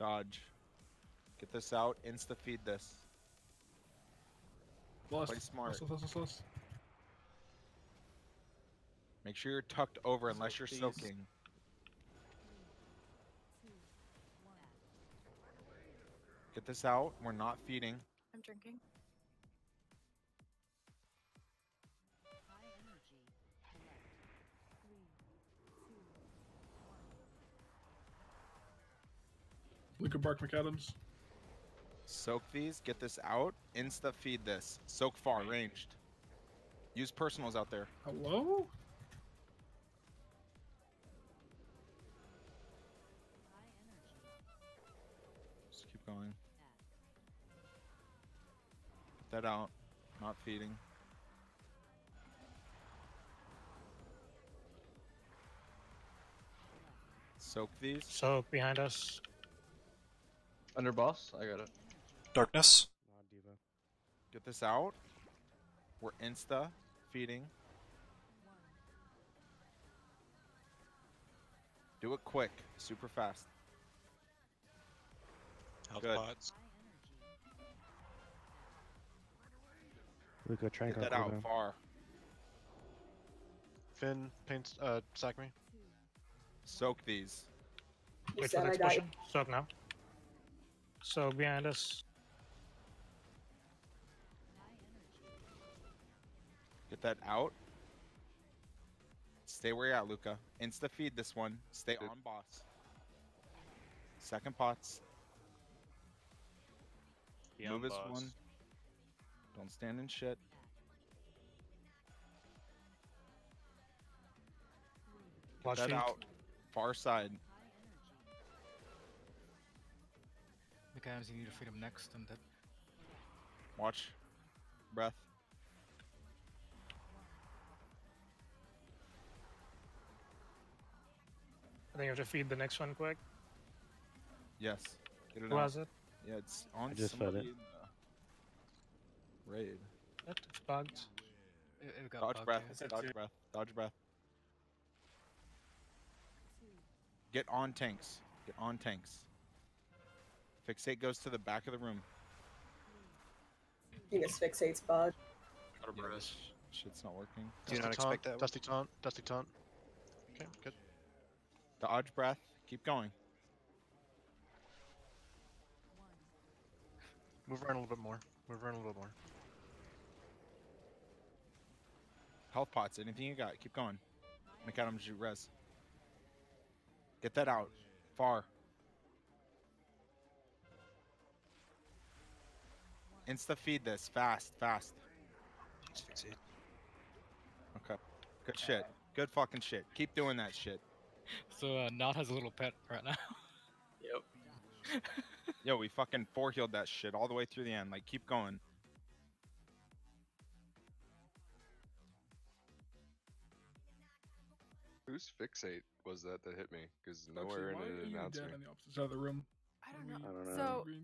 S1: Dodge. Get this out. Insta feed this.
S4: Lost.
S1: Play smart.
S4: Lost.
S1: Make sure you're tucked over unless you're
S4: these.
S1: soaking. Get this out. We're not feeding.
S16: I'm drinking.
S4: Luca Bark McAdams.
S1: Soak these. Get this out. Insta feed this. Soak far. Ranged. Use personals out there.
S4: Hello?
S1: Just keep going. Get that out. Not feeding. Soak these.
S5: Soak behind us.
S3: Under boss, I got it.
S22: Darkness.
S1: Get this out. We're insta feeding. Do it quick, super fast.
S15: Health
S1: Good.
S15: pods.
S21: Luca, try and
S1: Get that out far.
S2: Finn, paint, sack me.
S1: Soak these.
S5: Wait for the explosion. Soak now. Soak behind us.
S1: Get that out. Stay where you're at, Luca. Insta feed this one. Stay on boss. Second pots. Move this one. Don't stand in shit. Get that out. Far side.
S12: The guys you need to feed him next. I'm dead.
S1: Watch. Breath.
S5: I think you have to feed the next one quick.
S1: Yes. Get it
S5: Who
S1: out.
S5: has it?
S1: Yeah, it's on
S21: I just fed
S1: somebody
S21: it.
S1: in the raid.
S5: It's bugged.
S12: It got
S1: Dodge
S12: bugged,
S1: breath.
S12: yeah.
S1: Dodge breath. Dodge breath. Get on tanks. Get on tanks. Fixate goes to the back of the room.
S7: I think it's fixate's bug.
S1: Yeah, this shit's not working.
S2: Do not expect that. Dusty taunt. Dusty taunt. Okay, good.
S1: Dodge breath. Keep going.
S2: Move around a little bit more. Move around a little bit more.
S1: Health pots. Anything you got. Keep going. Make out him shoot res. Get that out. Far. Insta feed this. Fast. Fast.
S15: Just fix it.
S1: Okay. Good shit. Good fucking shit. Keep doing that shit.
S12: So Nod has a little pet right now.
S15: Yep.
S1: Yo, we fucking 4-healed that shit all the way through the end. Like, keep going.
S18: Whose fixate was that hit me? Because
S4: Actually,
S18: nowhere in
S4: why are
S18: it
S4: you
S18: announced
S4: dead
S18: me.
S4: on the opposite side of the room?
S16: I don't know.
S8: I don't know.
S16: So,
S4: Green.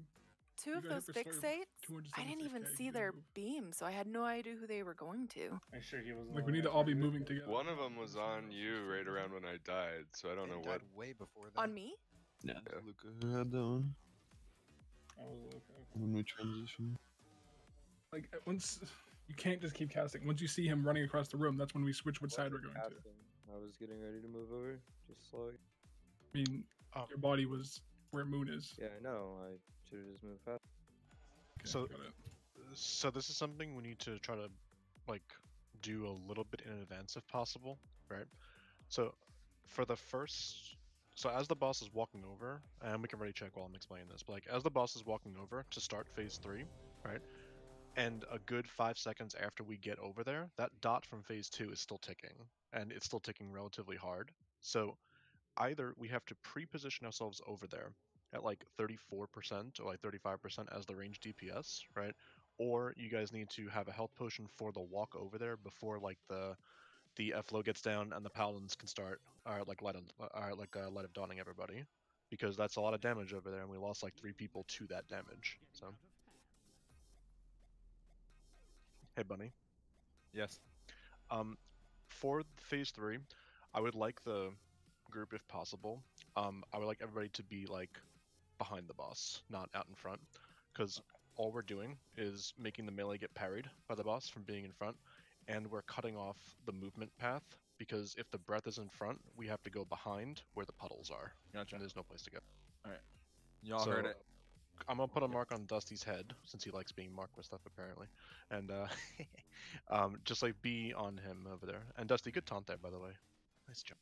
S16: two
S4: You
S16: of
S4: got
S16: those
S4: hit for slurp,
S16: fixates, I didn't even
S4: 276k
S16: see their
S4: move.
S16: beam, so I had no idea who they were going to.
S10: Make sure he was.
S4: Like, we need to all be moving together.
S18: One of them was on you right around when I died, so I don't know what.
S15: Way before that.
S16: On me?
S19: Yeah. Luca had that one.
S10: I was okay.
S19: When we transition.
S4: Like, once you can't just keep casting. Once you see him running across the room, that's when we switch which side we're going to.
S11: I was getting ready to move over, just like.
S4: I mean, your body was where Moon is.
S11: Yeah, I know. I should have just moved fast.
S2: So, so this is something we need to try to, like, do a little bit in advance if possible, right? So, for the first, so as the boss is walking over, and we can already check while I'm explaining this, but like as the boss is walking over to start phase 3, right? And a good 5 seconds after we get over there, that dot from phase 2 is still ticking, and it's still ticking relatively hard. So, either we have to pre-position ourselves over there at like 34% or like 35% as the range DPS, right? Or you guys need to have a health potion for the walk over there before like the F-low gets down and the paladins can start light of dawning everybody, because that's a lot of damage over there, and we lost like 3 people to that damage. So, hey Bunny.
S1: Yes.
S2: For phase 3, I would like the group if possible. I would like everybody to be like behind the boss, not out in front, because all we're doing is making the melee get parried by the boss from being in front, and we're cutting off the movement path, because if the breath is in front, we have to go behind where the puddles are.
S1: Gotcha.
S2: And there's no place to go.
S1: Alright. Y'all heard it.
S2: I'm gonna put a mark on Dusty's head, since he likes being marked with stuff apparently. And just like be on him over there. And Dusty, good taunt there by the way. Nice job.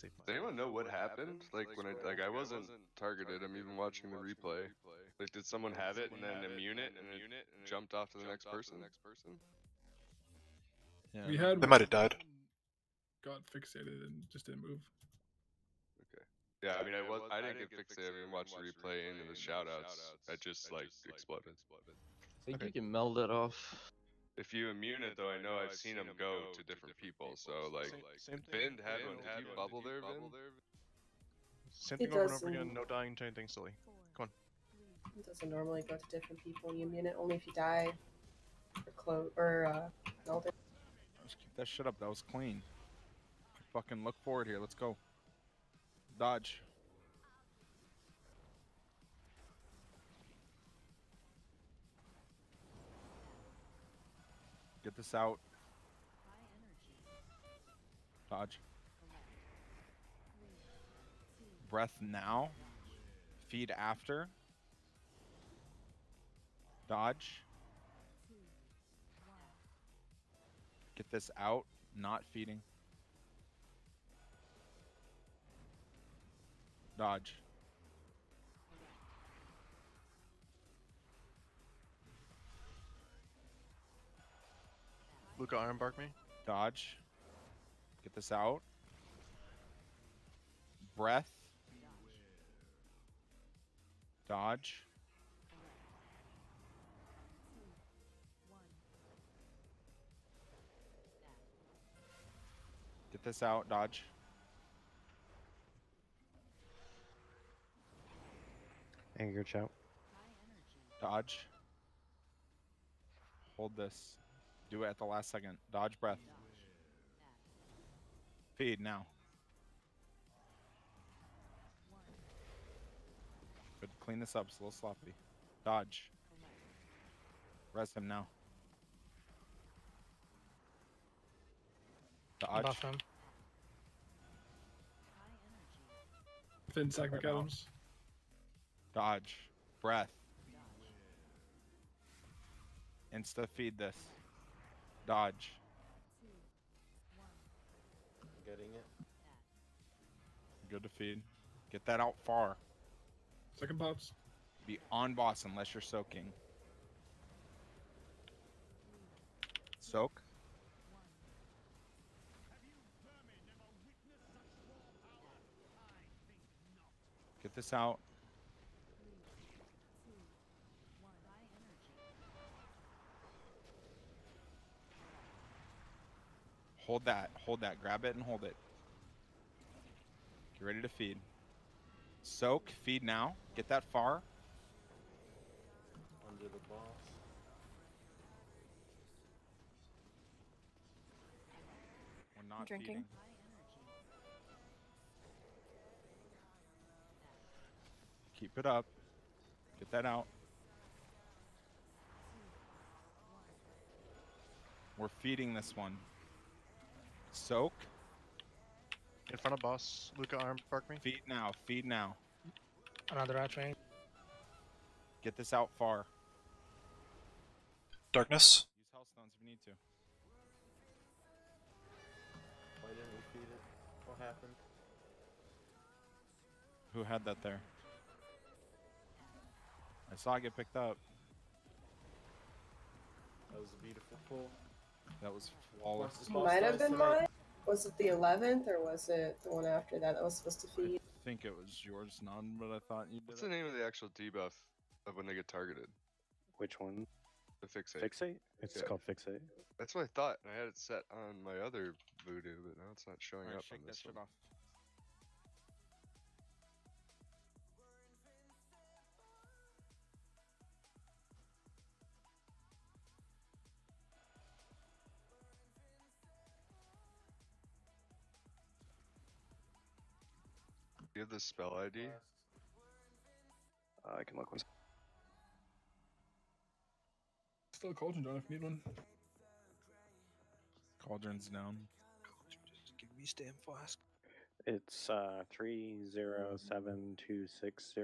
S18: Does anyone know what happened? Like when I wasn't targeted. I'm even watching the replay. Like, did someone have it and then immune it and it jumped off to the next person?
S1: Yeah.
S4: We had.
S22: They might have died.
S4: Got fixated and just didn't move.
S18: Okay. Yeah, I mean, I didn't get fixated. I didn't watch the replay into the shoutouts. I just like exploded.
S3: I think you can meld it off.
S18: If you immune it though, I know I've seen them go to different people. So like, Vind had one. Did you bubble there, Vind?
S2: Same
S7: It
S2: thing over and over
S7: doesn't.
S2: again. No dying to anything silly. Come on.
S7: It doesn't normally go to different people. You immune it only if you die or elder.
S1: Let's keep that shit up. That was clean. Fucking look forward here. Let's go. Dodge. Get this out. Dodge. Breath now. Feed after. Dodge. Get this out. Not feeding. Dodge.
S2: Luca, ironbark me.
S1: Dodge. Get this out. Breath. Dodge. Get this out. Dodge.
S21: Anger choke.
S1: Dodge. Hold this. Do it at the last second. Dodge breath. Feed now. Good. Clean this up. It's a little sloppy. Dodge. Rest him now. Dodge.
S5: Buff him.
S4: Finn Sack McAdams.
S1: Dodge. Breath. Insta feed this. Dodge.
S17: Getting it.
S1: Good to feed. Get that out far.
S4: Second pops.
S1: Be on boss unless you're soaking. Soak. Get this out. Hold that. Hold that. Grab it and hold it. Get ready to feed. Soak. Feed now. Get that far.
S17: Under the boss.
S1: We're not
S16: Drinking.
S1: feeding. Keep it up. Get that out. We're feeding this one. Soak.
S2: In front of boss. Luca, ironbark me.
S1: Feed now. Feed now.
S5: Another outrange.
S1: Get this out far.
S22: Darkness.
S1: Use Hellstones if you need to.
S17: Why didn't we feed it? What happened?
S1: Who had that there? I saw it get picked up.
S17: That was a beautiful pull.
S1: That was flawless.
S7: Might have been mine. Was it the 11th or was it the one after that that was supposed to feed?
S1: I think it was yours, none, but I thought you did.
S18: What's the name of the actual debuff of when they get targeted?
S8: Which one?
S18: The fixate.
S8: Fixate?
S21: It's
S18: Yeah.
S21: called fixate.
S18: That's what I thought. I had it set on my other voodoo, but now it's not showing
S1: Alright,
S18: up on
S1: shake that
S18: this
S1: shit
S18: one.
S1: off.
S18: Do you have the spell ID?
S8: I can look one.
S4: Still a cauldron, John, if you need one.
S1: Cauldron's down.
S15: Just give me stam flask.
S8: It's 307260.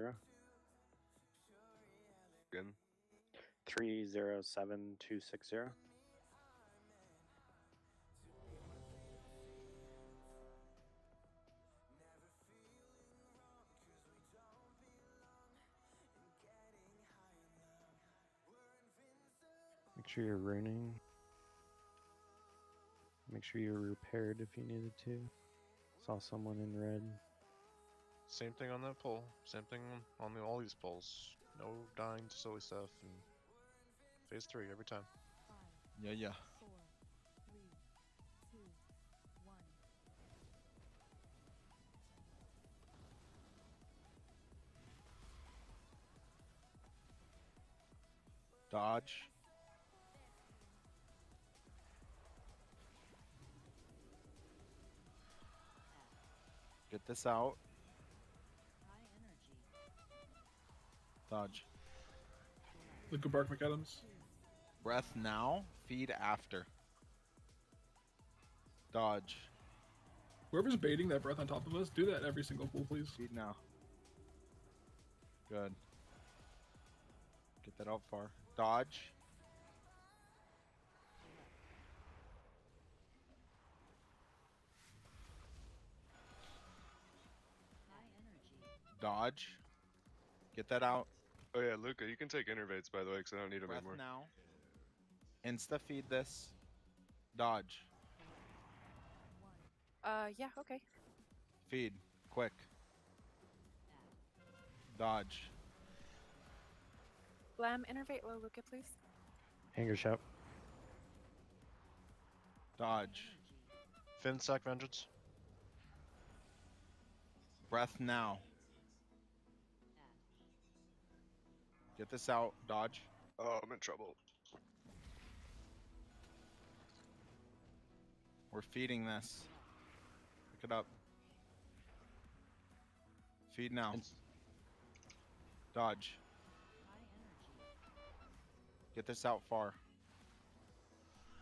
S18: Again?
S8: 307260.
S21: Make sure you're runing. Make sure you're repaired if you needed to. Saw someone in red.
S2: Same thing on that pull. Same thing on all these pulls. No dying to silly stuff. And phase 3 every time.
S1: Yeah, yeah.
S9: 4, 3, 2, 1.
S1: Dodge. Get this out. Dodge.
S4: Look at Bark McAdams.
S1: Breath now. Feed after. Dodge.
S4: Whoever's baiting that breath on top of us, do that every single pool, please.
S1: Feed now. Good. Get that out far. Dodge. Dodge. Get that out.
S18: Oh yeah, Luca, you can take innervates by the way, because I don't need them
S1: Breath
S18: anymore.
S1: now. Insta feed this. Dodge.
S16: Yeah, okay.
S1: Feed. Quick. Dodge.
S16: Blam, innervate low Luca, please.
S21: Hanger shop.
S1: Dodge.
S2: Fin sack vengeance.
S1: Breath now. Get this out. Dodge.
S18: Oh, I'm in trouble.
S1: We're feeding this. Pick it up. Feed now. Dodge. Get this out far.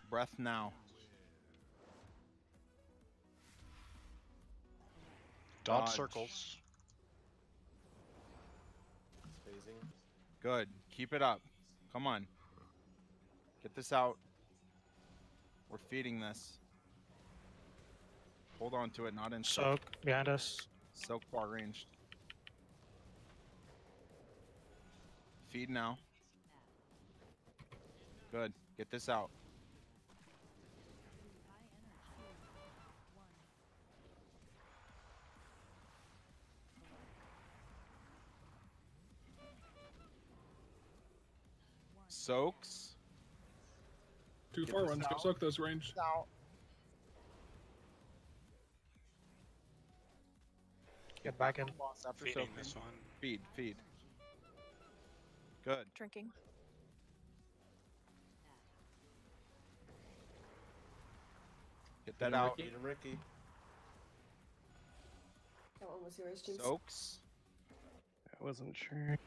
S1: Breath now.
S2: Dodge circles.
S17: It's phasing.
S1: Good. Keep it up. Come on. Get this out. We're feeding this. Hold on to it, not in
S5: Soak behind us.
S1: Soak far ranged. Feed now. Good. Get this out. Soaks.
S4: Too
S1: Get
S4: far
S1: this
S4: ones. Go
S1: out.
S4: soak those range.
S1: Out.
S5: Get back in.
S1: Boss after
S6: Feeding
S1: soaking.
S6: this one.
S1: Feed. Feed. Good.
S16: Drinking.
S1: Get that out.
S17: Ricky. Ricky.
S7: That one was yours, James.
S1: Soaks.
S21: I wasn't sure.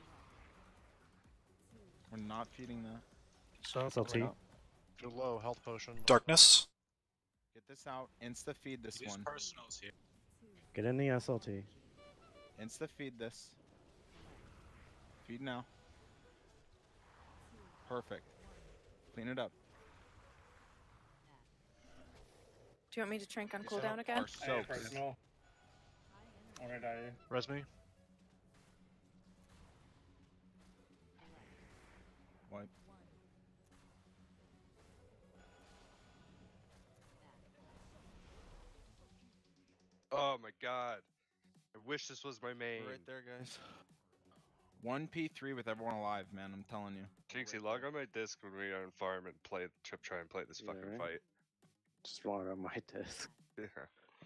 S1: We're not feeding that.
S5: Soak.
S21: SLT.
S2: Too low, health potion.
S22: Darkness.
S1: Get this out. Insta feed this
S6: Use
S1: one.
S6: personals here.
S21: Get in the SLT.
S1: Insta feed this. Feed now. Perfect. Clean it up.
S16: Do you want me to trank on
S1: These
S16: cooldown
S1: are
S16: again?
S1: soaks.
S10: Personal. I'm gonna die.
S2: Res me.
S1: Wipe.
S18: Oh my god. I wish this was my main.
S1: We're right there, guys. 1P3 with everyone alive, man. I'm telling you.
S18: Jinxie, log on my disc when we are on farm and try and play this fucking
S8: right.
S18: fight.
S8: Just log on my disc.
S18: Yeah.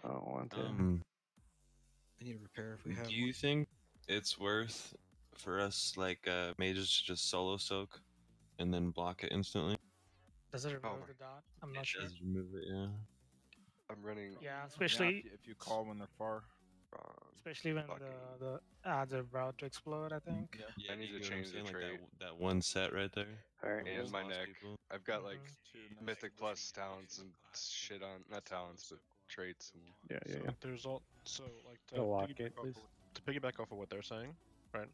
S21: I don't want to.
S15: I need to repair if we have.
S19: Do you think it's worth for us, like mages, to just solo soak and then block it instantly?
S5: Does it remove
S18: my-
S5: the dot? I'm not sure.
S19: Does remove it, yeah.
S18: I'm running.
S5: Yeah,
S1: Yeah,
S5: especially
S1: if you call when they're far.
S5: especially when the ads are about to explode, I think.
S19: Yeah,
S18: I need
S19: you
S18: to
S19: get what I'm
S18: change the
S19: saying? Like
S18: trait.
S19: that one set right there.
S8: Alright.
S18: And my
S19: Lost
S18: neck.
S19: people.
S18: I've got like
S5: Mhm.
S18: Mythic plus talents and shit on, not talents, but traits and.
S21: Yeah, yeah,
S2: So
S21: yeah.
S2: there's all like
S21: Go lock it, please.
S2: to piggyback off of what they're saying, right?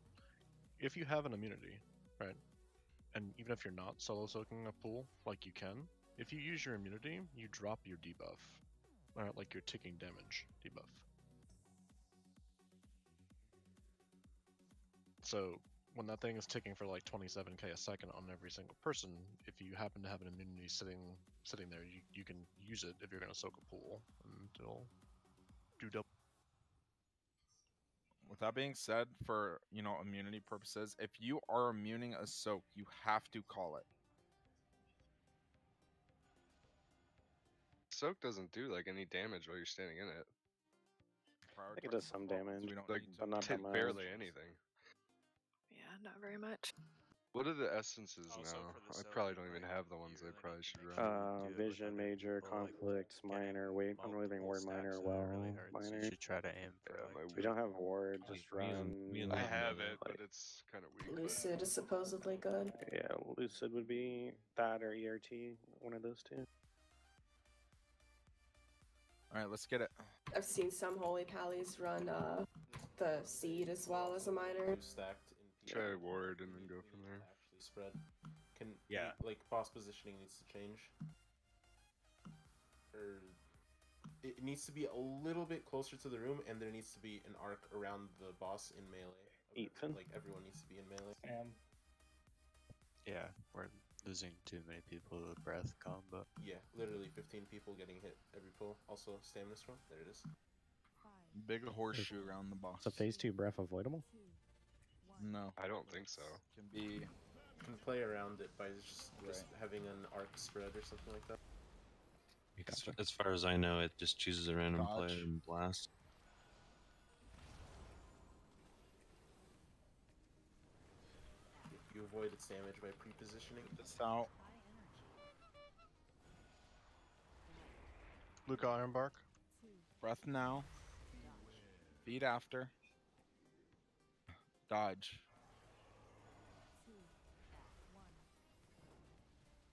S2: If you have an immunity, right, and even if you're not solo soaking a pool, like you can, if you use your immunity, you drop your debuff, like your ticking damage debuff. So when that thing is ticking for like 27k a second on every single person, if you happen to have an immunity sitting there, you can use it if you're going to soak a pool, and it'll do double.
S1: With that being said, for immunity purposes, if you are immuning a soak, you have to call it.
S18: soak doesn't do like any damage while you're standing in it.
S8: I think it does some damage,
S18: Like
S8: but not that much.
S18: barely anything.
S16: Yeah, not very much.
S18: What are the essences now? I probably don't even have the ones I probably should run.
S8: Vision, major, conflicts, minor. Wait, unwavering ward, minor, well, minor.
S6: should try to aim for
S8: If we don't have ward, just run.
S18: I have it, but it's kind of weak.
S7: Lucid is supposedly good.
S8: Yeah, Lucid would be that or ERT, one of those two.
S1: All right, let's get it.
S7: I've seen some holy pallies run the seed as well as a minor.
S17: Stacked in
S18: Try ward and then go from there.
S17: Actually spread. Like boss positioning needs to change. Or it needs to be a little bit closer to the room, and there needs to be an arc around the boss in melee. Like everyone needs to be in melee.
S6: Yeah, we're losing too many people to the breath combo.
S17: Yeah, literally 15 people getting hit every pull. Also, stamina storm. There it is.
S1: Big horseshoe around the boss.
S21: Is a phase 2 breath avoidable?
S1: No.
S18: I don't think so.
S1: Can be.
S17: You can play around it by just having an arc spread or something like that.
S19: As far as I know, it just chooses a random
S1: Dodge.
S19: player and blast.
S17: You avoid its damage by pre-positioning.
S1: This out.
S2: Luke Ironbark.
S1: Breath now. Feed after. Dodge.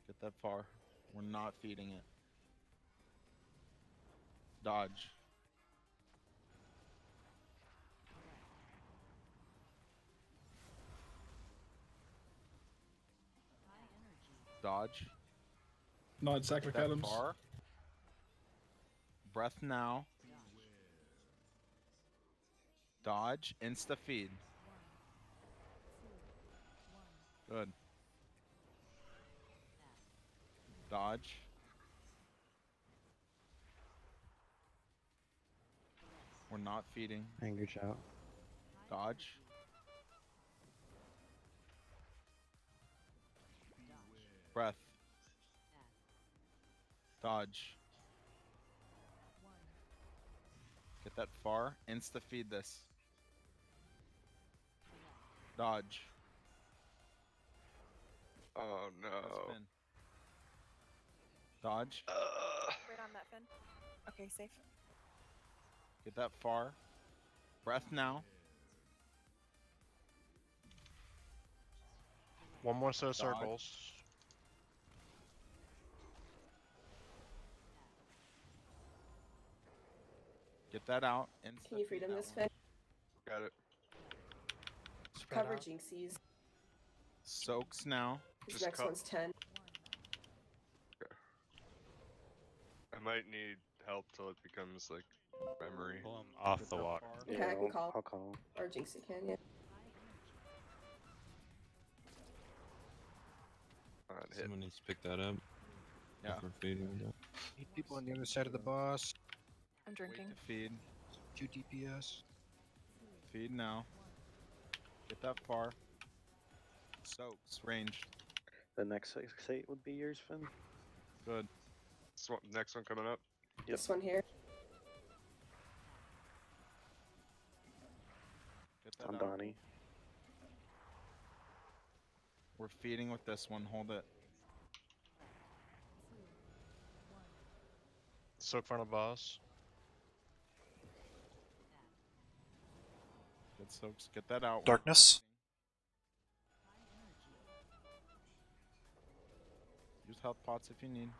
S1: Get that far. We're not feeding it. Dodge. Dodge.
S4: Not Sacrifice
S1: Get that
S4: Adams.
S1: far. Breath now. Dodge. Insta feed. Good. Dodge. We're not feeding.
S21: Anger shout.
S1: Dodge. Breath. Dodge. Get that far. Insta feed this. Dodge.
S18: Oh no.
S1: Spin. Dodge.
S16: Right on that fin. Okay, safe.
S1: Get that far. Breath now.
S2: One more set of
S1: Dodge.
S2: circles.
S1: Get that out. Insta
S7: Can you
S1: feed
S7: freedom
S1: that
S7: this
S1: one.
S7: fin?
S18: Got it.
S1: Spread
S7: Cover
S1: out.
S7: Jinxies.
S1: Soaks now.
S7: This next one's 10.
S18: I might need help till it becomes like memory.
S6: Pull him off the water.
S7: Okay, I can call.
S8: I'll call.
S7: Or Jinxie can, yeah.
S19: Someone needs to pick that up.
S1: Yeah.
S19: If we're feeding it up.
S15: 8 people on the other side of the boss.
S16: I'm drinking.
S1: Wait to feed.
S15: 2 DPS.
S1: Feed now. Get that far. Soaks. Ranged.
S8: The next fixate would be yours, Finn.
S1: Good.
S18: Next one coming up.
S7: This one here.
S1: Get that
S8: On
S1: out.
S8: Donnie.
S1: We're feeding with this one. Hold it.
S2: Soak front of boss.
S1: Good soaks. Get that out.
S22: Darkness.
S1: Use health pots if you need.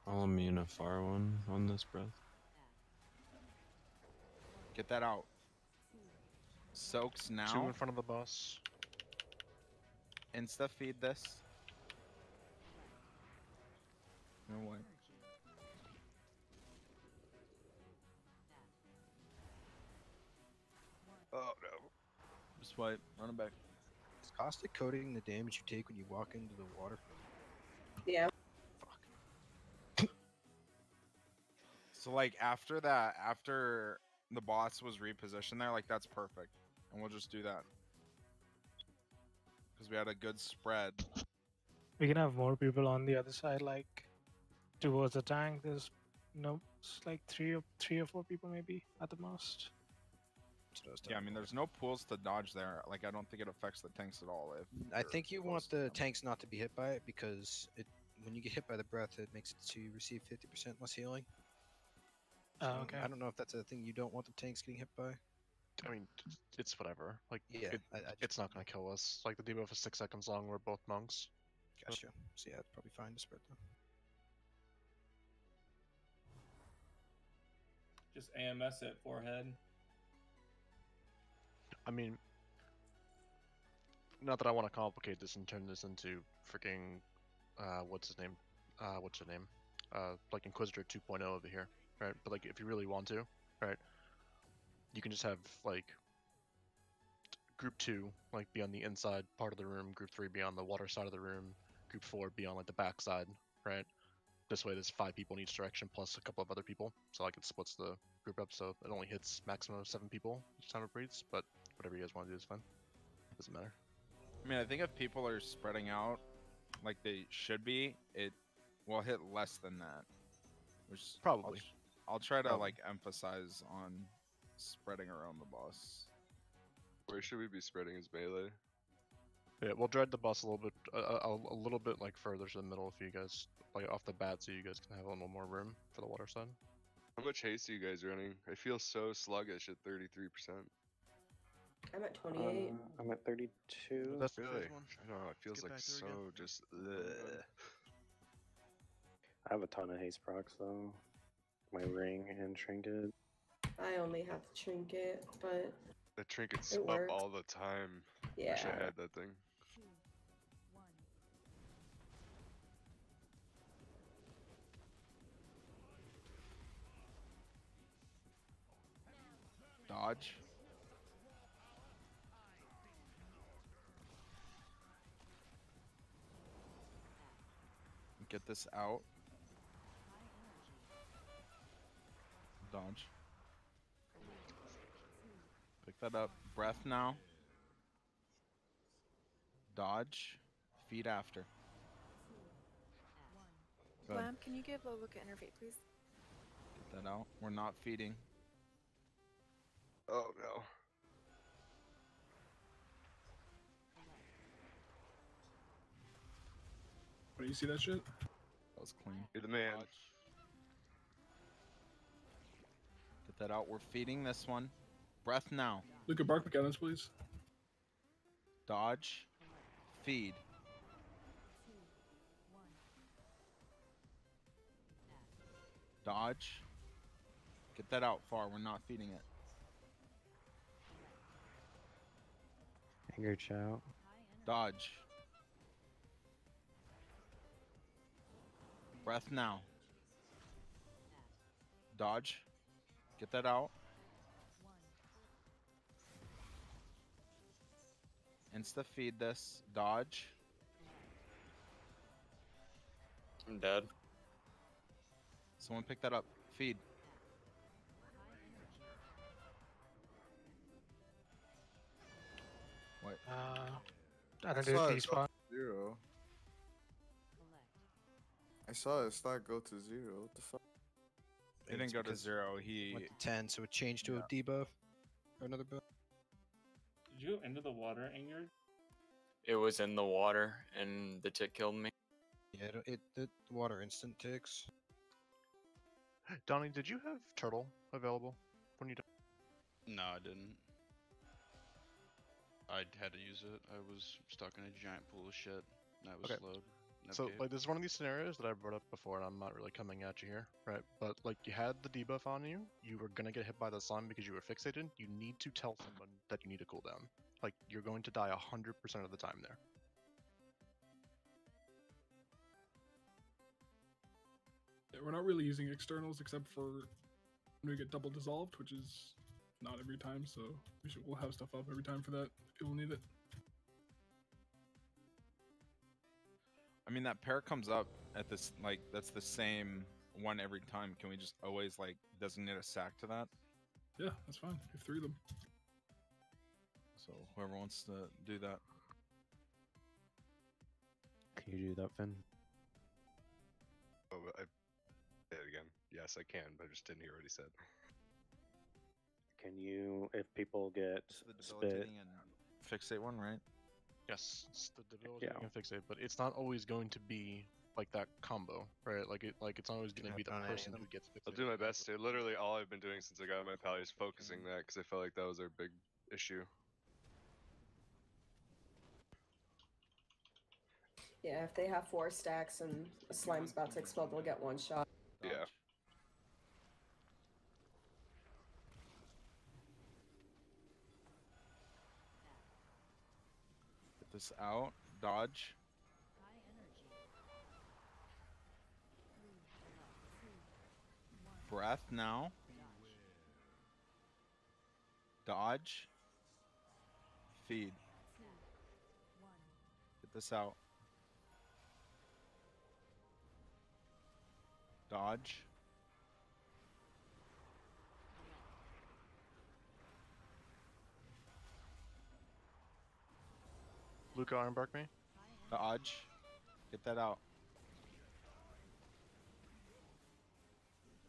S19: I'll immune a far one on this breath.
S1: Get that out. Soaks now.
S2: 2 in front of the boss.
S1: Insta feed this. No way.
S18: Oh no.
S1: Just wipe. Run it back.
S15: Is caustic coating the damage you take when you walk into the water?
S7: Yeah.
S1: So like after that, after the boss was repositioned there, like that's perfect. And we'll just do that. Because we had a good spread.
S5: we can have more people on the other side, like towards the tank. There's it's like three or four people maybe at the most.
S1: Yeah, I mean, there's no pools to dodge there. Like, I don't think it affects the tanks at all. If
S15: I
S1: you're
S15: think you
S1: close
S15: want
S1: to
S15: the
S1: them.
S15: tanks not to be hit by it because when you get hit by the breath, it makes it so you receive 50% less healing. So
S5: okay.
S15: I don't know if that's a thing you don't want the tanks getting hit by.
S2: I mean, it's whatever. Like,
S15: Yeah,
S2: it's not gonna kill us. Like the debuff is 6 seconds long. We're both monks.
S15: Gotcha. So yeah, it's probably fine to spread them.
S10: Just AMS it, forehead.
S2: I mean, not that I want to complicate this and turn this into freaking, what's his name? What's her name? Like Inquisitor 2.0 over here, right? But like, if you really want to, right, you can just have like Group 2 like be on the inside part of the room, Group 3 be on the water side of the room, Group 4 be on like the back side, right? This way, there's 5 people in each direction plus a couple of other people, so like it splits the group up, so it only hits maximum of 7 people each time it breathes. But whatever you guys want to do is fine. Doesn't matter.
S1: I mean, I think if people are spreading out like they should be, it will hit less than that. Which
S2: probably.
S1: I'll try to like emphasize on spreading around the boss.
S18: Where should we be spreading his melee?
S2: Yeah, we'll drag the boss a little bit like further to the middle if you guys like off the bat, so you guys can have a little more room for the water side.
S18: How much haste are you guys running? I feel so sluggish at 33%.
S7: I'm at 28.
S8: I'm at 32.
S2: That's
S18: really. I don't know. It feels like so just. Ugh.
S8: I have a ton of haste procs though. My ring and trinket.
S7: I only have the trinket, but
S18: The trinket's
S7: it
S18: up
S7: worked.
S18: all the time.
S7: Yeah.
S18: Wish I had that thing.
S1: Dodge. Get this out. Dodge. Pick that up. Breath now. Dodge. Feed after. Good.
S16: Blam, can you give a look at Innervate, please?
S1: Get that out. We're not feeding.
S18: Oh no.
S4: What, do you see that shit?
S1: That was clean.
S18: You're the man.
S1: Get that out. We're feeding this one. Breath now.
S4: Luca, bark mechanics, please.
S1: Dodge. Feed. Dodge. Get that out far. We're not feeding it.
S21: Anger chow.
S1: Dodge. Breath now. Dodge. Get that out. Insta feed this. Dodge.
S6: I'm dead.
S1: Someone pick that up. Feed. Wait.
S5: I don't do despawn.
S13: 0. I saw his stat go to 0. What the fuck?
S1: It didn't go to 0. He
S15: went to 10, so it changed to a debuff or another buff.
S10: Did you go into the water, Ingrid?
S6: It was in the water, and the tick killed me.
S15: Yeah, the water instant ticks.
S2: Donnie, did you have turtle available when you did?
S14: No, I didn't. I had to use it. I was stuck in a giant pool of shit. And I was
S2: Okay.
S14: slowed.
S2: So like this is one of these scenarios that I brought up before, and I'm not really coming at you here, right? But like you had the debuff on you, you were gonna get hit by the slime because you were fixated. You need to tell someone that you need a cooldown. Like you're going to die 100% of the time there.
S4: Yeah, we're not really using externals except for when we get double dissolved, which is not every time. So we'll have stuff up every time for that if people need it.
S1: I mean, that pair comes up at this, like, that's the same one every time. Can we just always, like, designate a sack to that?
S4: Yeah, that's fine. We have 3 of them.
S1: So whoever wants to do that.
S21: Can you do that, Finn?
S18: Oh, I say it again. Yes, I can, but I just didn't hear what he said.
S8: Can you, if people get
S1: The
S8: spit,
S1: debilitating and fixate one, right?
S2: Yes, it's the debilitating and fixate, but it's not always going to be like that combo, right? Like it's not always going to be the person who gets fixated.
S18: I'll do my best to. Literally, all I've been doing since I got my pally is focusing that because I felt like that was our big issue.
S7: Yeah, if they have 4 stacks and a slime's about to explode, they'll get 1 shot.
S18: Yeah.
S1: Get this out. Dodge. Breath now. Dodge. Feed. Get this out. Dodge.
S2: Luca, armbark me.
S1: Dodge. Get that out.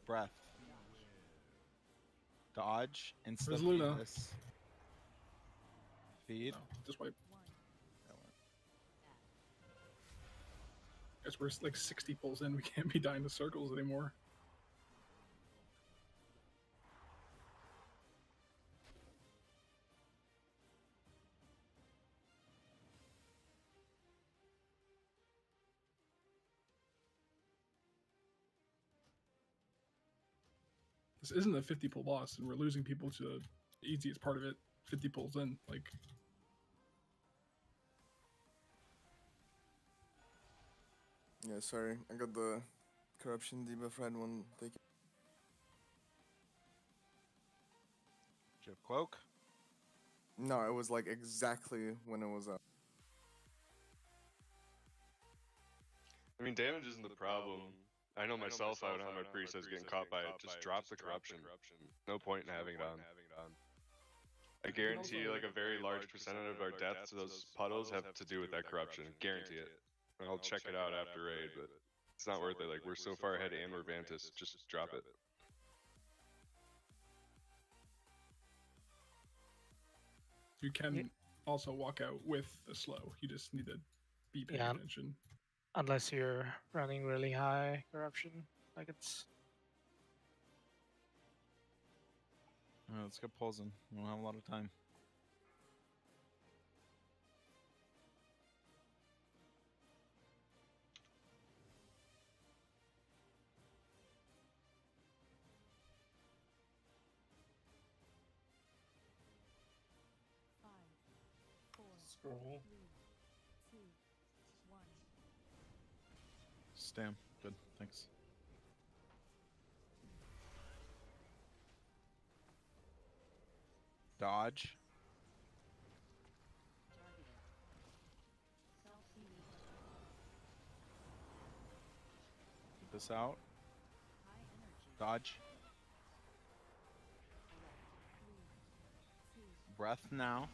S1: Breath. Dodge. Insta
S4: Where's
S1: feed
S4: Luna?
S1: this. Feed.
S4: Just wipe. Guess we're like 60 pulls in. We can't be dying to circles anymore. This isn't a 50 pull boss, and we're losing people to the easiest part of it. 50 pulls in, like.
S13: Yeah, sorry. I got the corruption debuff red one. Thank you.
S1: Did you have cloak?
S13: No, it was like exactly when it was up.
S18: I mean, damage isn't the problem. I know myself out on my priest I was getting caught by it. Just drop the corruption. No point in having it on. I guarantee you, like a very large percentage of our deaths to those puddles have to do with that corruption. Guarantee it. And I'll check it out after raid, but it's not worth it. Like, we're so far ahead and we're Vantis. Just drop it.
S4: You can also walk out with the slow. You just need to be paying attention.
S5: Unless you're running really high corruption, like it's.
S1: Alright, let's get pulls in. We don't have a lot of time.
S10: Scroll.
S1: Stam. Good. Thanks. Dodge. Get this out. Dodge. Breath now.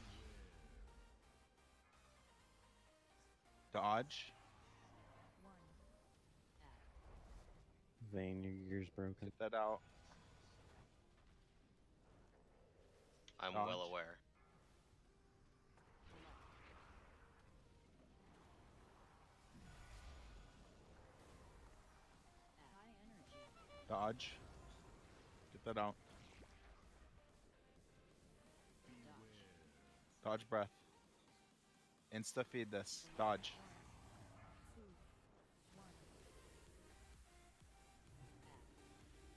S1: Dodge.
S21: Vayne, your gear's broken.
S1: Get that out.
S12: I'm
S1: Dodge.
S12: well aware.
S1: Dodge. Get that out. Dodge breath. Insta feed this. Dodge.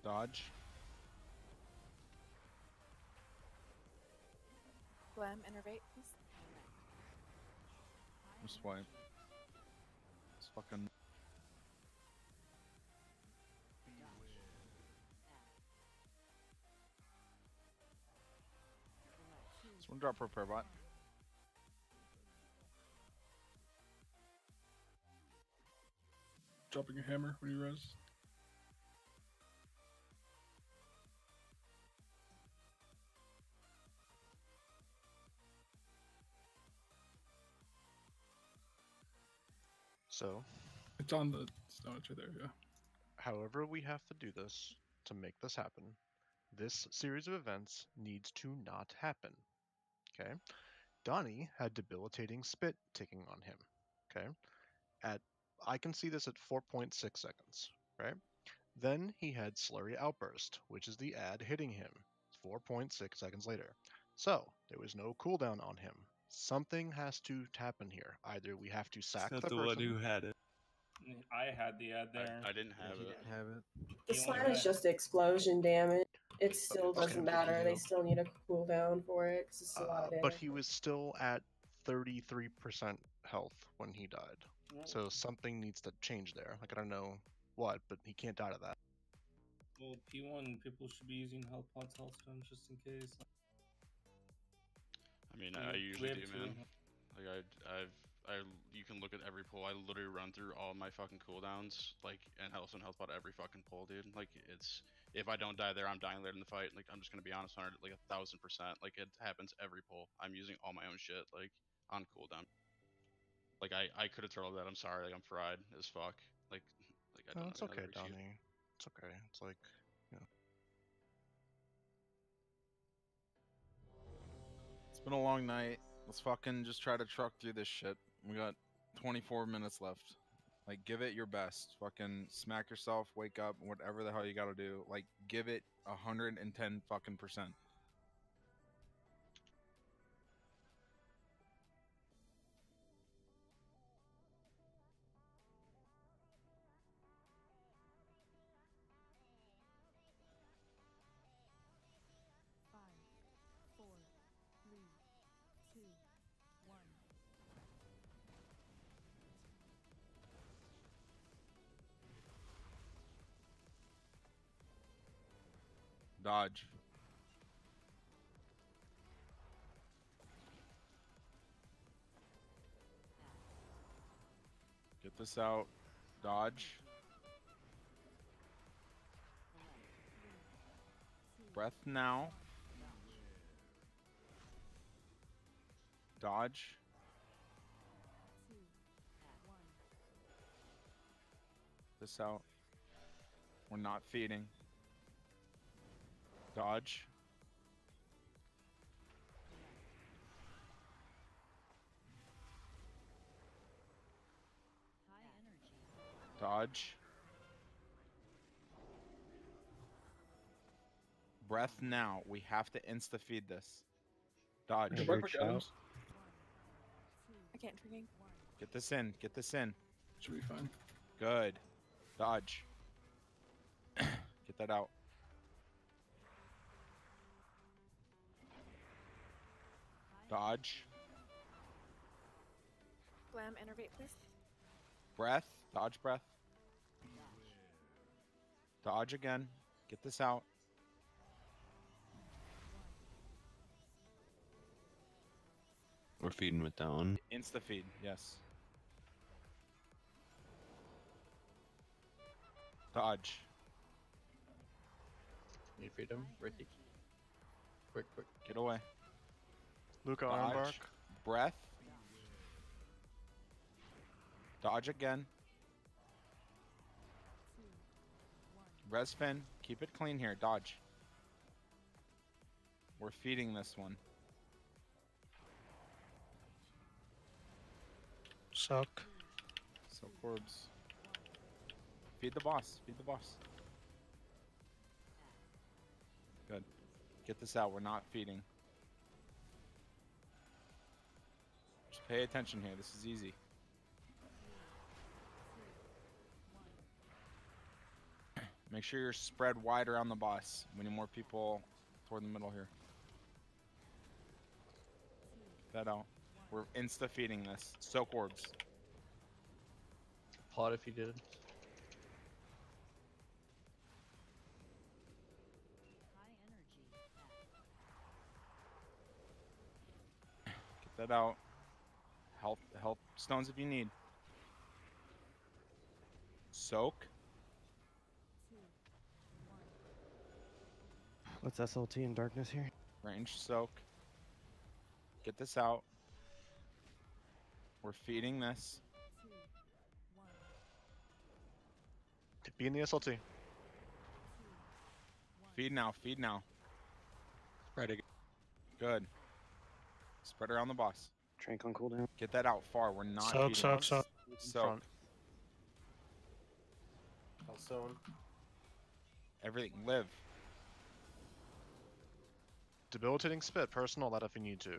S1: Dodge.
S16: Glam, innervate, please.
S1: Just swipe. It's fucking. Someone drop repair bot.
S4: Dropping a hammer when you res.
S2: So,
S4: It's on the stone. It's right there. Yeah.
S2: however we have to do this to make this happen, this series of events needs to not happen. Okay? Donnie had debilitating spit ticking on him. Okay? I can see this at 4.6 seconds, right? Then he had Slurry Outburst, which is the ad hitting him 4.6 seconds later. So, there was no cooldown on him. Something has to happen here. Either we have to sack
S19: Not
S2: the
S19: the
S2: person.
S19: one who had it.
S10: I had the ad there.
S14: I didn't have it.
S21: Have it.
S7: The
S10: He only
S7: slam is
S10: had-
S7: just explosion damage. It still
S2: Okay.
S7: doesn't matter. They still need a cooldown for it because it's a lot of damage.
S2: But he was still at 33% health when he died. So something needs to change there. Like, I don't know what, but he can't die to that.
S10: Well, P1 people should be using health pots, health stones just in case.
S14: I mean,
S10: Yeah,
S14: I usually
S10: we
S14: do,
S10: have two.
S14: man. Like you can look at every pull. I literally run through all my fucking cooldowns, like, and health and health pot every fucking pull, dude. Like, it's if I don't die there, I'm dying later in the fight. Like, I'm just gonna be honest on it, like 1000%. Like, it happens every pull. I'm using all my own shit, like, on cooldown. Like, I could have turtled that. I'm sorry. Like, I'm fried as fuck. Like I don't
S2: No, it's
S14: have any
S2: okay,
S14: other excuse.
S2: Donnie. It's okay. It's like, you know.
S1: It's been a long night. Let's fucking just try to truck through this shit. We got 24 minutes left. Like, give it your best. Fucking smack yourself, wake up, whatever the hell you gotta do. Like, give it 110 fucking percent. Dodge. Get this out. Dodge. Breath now. Dodge. This out. We're not feeding. Dodge. Dodge. Breath now. We have to insta-feed this. Dodge.
S4: Okay, breakfast items.
S16: I can't drinking.
S1: Get this in. Get this in.
S4: Should be fine.
S1: Good. Dodge. Get that out. Dodge.
S16: Glam, innervate, please.
S1: Breath. Dodge breath. Dodge again. Get this out.
S19: We're feeding with that one.
S1: Insta feed. Yes. Dodge.
S3: You feed him, Ricky. Quick.
S1: Get away.
S2: Luca
S1: Dodge.
S2: Ironbark.
S1: Breath. Dodge again. Res Fin. Keep it clean here. Dodge. We're feeding this one.
S5: Suck.
S1: So Corbs. Feed the boss. Feed the boss. Good. Get this out. We're not feeding. Just pay attention here. This is easy. Make sure you're spread wide around the boss. We need more people toward the middle here. Get that out. We're insta-feeding this. Soak orbs.
S3: Pot if you did.
S1: Get that out. Help stones if you need. Soak.
S21: What's SLT in darkness here?
S1: Range soak. Get this out. We're feeding this.
S2: Be in the SLT.
S1: Feed now, feed now.
S6: Spread it.
S1: Good. Spread around the boss.
S8: Trank on cooldown.
S1: Get that out far. We're not
S5: Soak,
S1: feeding.
S5: soak, soak.
S1: Soak.
S17: Also,
S1: Everything. Live.
S2: Debilitating spit, personal that if you need to.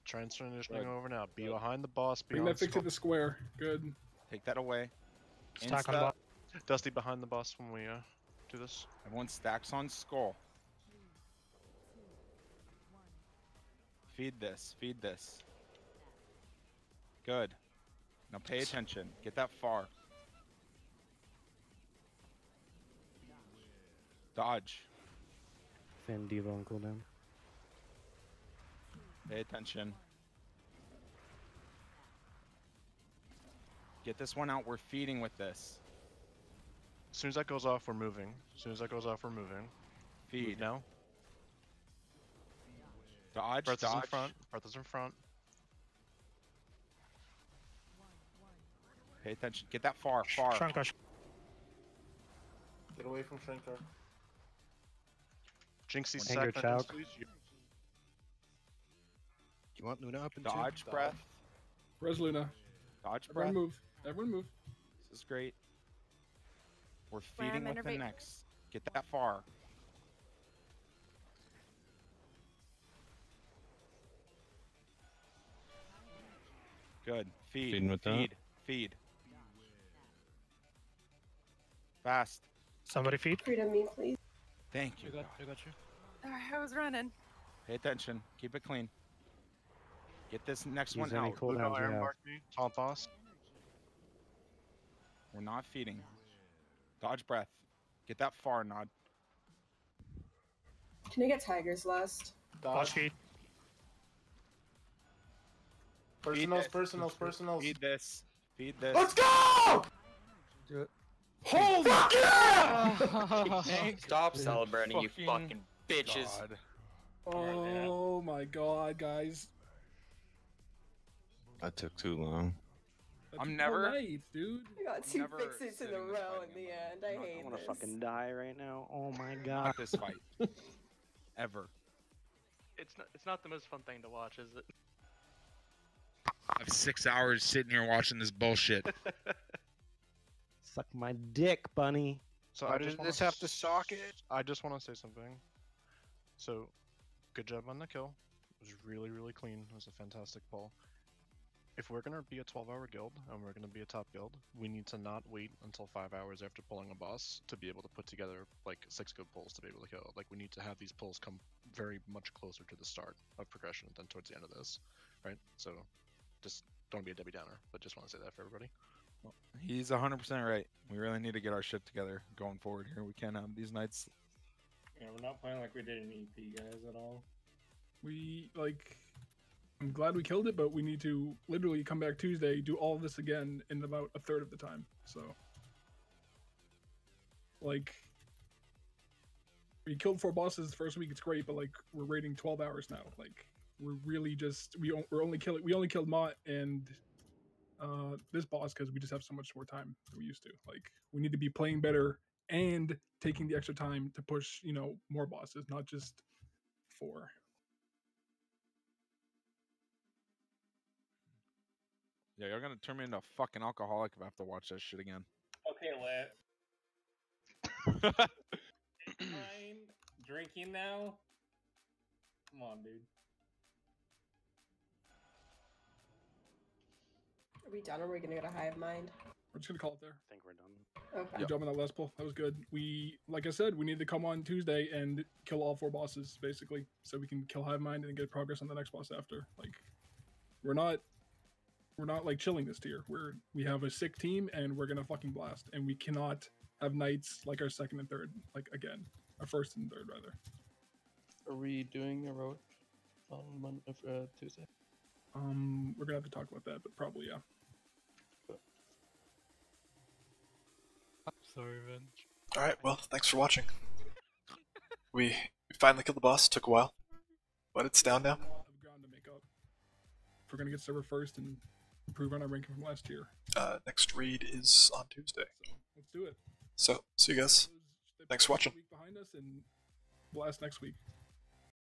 S2: Transitioning
S1: Good.
S2: over now. Be behind the boss. Be
S4: Bring
S2: on
S4: that fix to the square. Good.
S1: Take that away.
S5: Stack on
S1: Insta.
S5: boss.
S2: Dusty behind the boss when we do this.
S1: Everyone stacks on skull. Feed this. Feed this. Good. Now pay attention. Get that far. Dodge.
S21: Finn Devo on cooldown.
S1: Pay attention. Get this one out. We're feeding with this.
S2: As soon as that goes off, we're moving. As soon as that goes off, we're moving.
S1: Feed.
S2: Move now.
S1: Dodge.
S2: Breath is in
S1: Dodge.
S2: front. Breath is in front.
S1: Pay attention. Get that far. Far.
S5: Shrankar.
S17: get away from Shrankar.
S2: Jinxie
S21: Anger
S2: sack
S21: choke.
S2: please.
S15: You want Luna up in
S1: Dodge
S15: two?
S1: breath.
S4: Res Luna.
S1: Dodge breath.
S4: Everyone move. Everyone move.
S1: This is great. We're
S16: Ram
S1: feeding with the
S16: innervate.
S1: next. Get that far. Good. Feed.
S19: Feeding with that.
S1: feed. Feed. Fast.
S5: Somebody feed.
S7: Freedom me, please.
S1: Thank you.
S15: I got you.
S16: Alright, I was running.
S1: Pay attention. Keep it clean. Get this next
S21: Use
S1: one
S21: any
S1: out.
S21: cooldowns you have.
S2: Top boss.
S1: We're not feeding. Dodge breath. Get that far, Nod.
S7: Can I get Tigers last?
S5: Boss feed.
S17: Personals,
S1: this.
S17: personals, personals.
S1: Feed this. Feed this.
S17: Let's go!
S15: Do it.
S17: Holy fuck yeah!
S11: Stop celebrating, you fucking bitches.
S1: God.
S4: Oh my god, guys.
S19: That took too long.
S4: That's
S1: I'm never-
S4: all night, dude.
S7: I got two
S1: never
S7: fixes in
S1: sitting
S7: a
S1: this
S7: row
S1: fight
S7: in the
S1: again,
S7: end. I hate
S8: I want
S7: this.
S8: to fucking die right now. Oh my god.
S1: Not this fight. Ever.
S11: It's not the most fun thing to watch, is it?
S1: I have 6 hours sitting here watching this bullshit.
S21: Suck my dick, bunny.
S2: So
S15: Why
S2: I
S15: did
S2: just
S15: this
S2: wanna
S15: have to sock it?
S2: I just want to say something. So, good job on the kill. It was really, really clean. It was a fantastic pull. If we're gonna be a 12-hour guild and we're gonna be a top guild, we need to not wait until 5 hours after pulling a boss to be able to put together like 6 good pulls to be able to kill. Like we need to have these pulls come very much closer to the start of progression than towards the end of this, right? So, just don't be a Debbie Downer, but just want to say that for everybody.
S1: He's 100% right. We really need to get our shit together going forward here. We can't have these nights.
S10: Yeah, we're not playing like we did in EP, guys, at all.
S4: We like. I'm glad we killed it, but we need to literally come back Tuesday, do all of this again in about a third of the time. So, like, we killed 4 bosses the first week. It's great, but like we're raiding 12 hours now. We only killed Mott and this boss because we just have so much more time than we used to. Like, we need to be playing better and taking the extra time to push, more bosses, not just 4.
S1: Yeah, you're gonna turn me into a fucking alcoholic if I have to watch that shit again.
S10: Okay, Lat. Fine. Drinking now? Come on, dude.
S7: Are we done or are we gonna get a hive mind?
S4: We're just gonna call it there.
S8: I think we're done.
S7: Okay.
S4: Good job on that last pull. That was good. Like I said, we need to come on Tuesday and kill all 4 bosses, basically, so we can kill Hive Mind and get progress on the next boss after. Like, we're not like chilling this tier. We have a sick team and we're gonna fucking blast. And we cannot have nights like our second and third, like again, our first and third rather.
S3: Are we doing a road on Tuesday?
S4: We're gonna have to talk about that, but probably yeah.
S6: Sorry, man.
S22: Alright, well, thanks for watching. We finally killed the boss, took a while. But it's down now.
S4: Of ground to make up. If we're gonna get server first and improve on our ranking from last year.
S22: Next raid is on Tuesday.
S4: So let's do it.
S22: So, see you guys. Thanks for watching.
S4: Behind us and blast next week.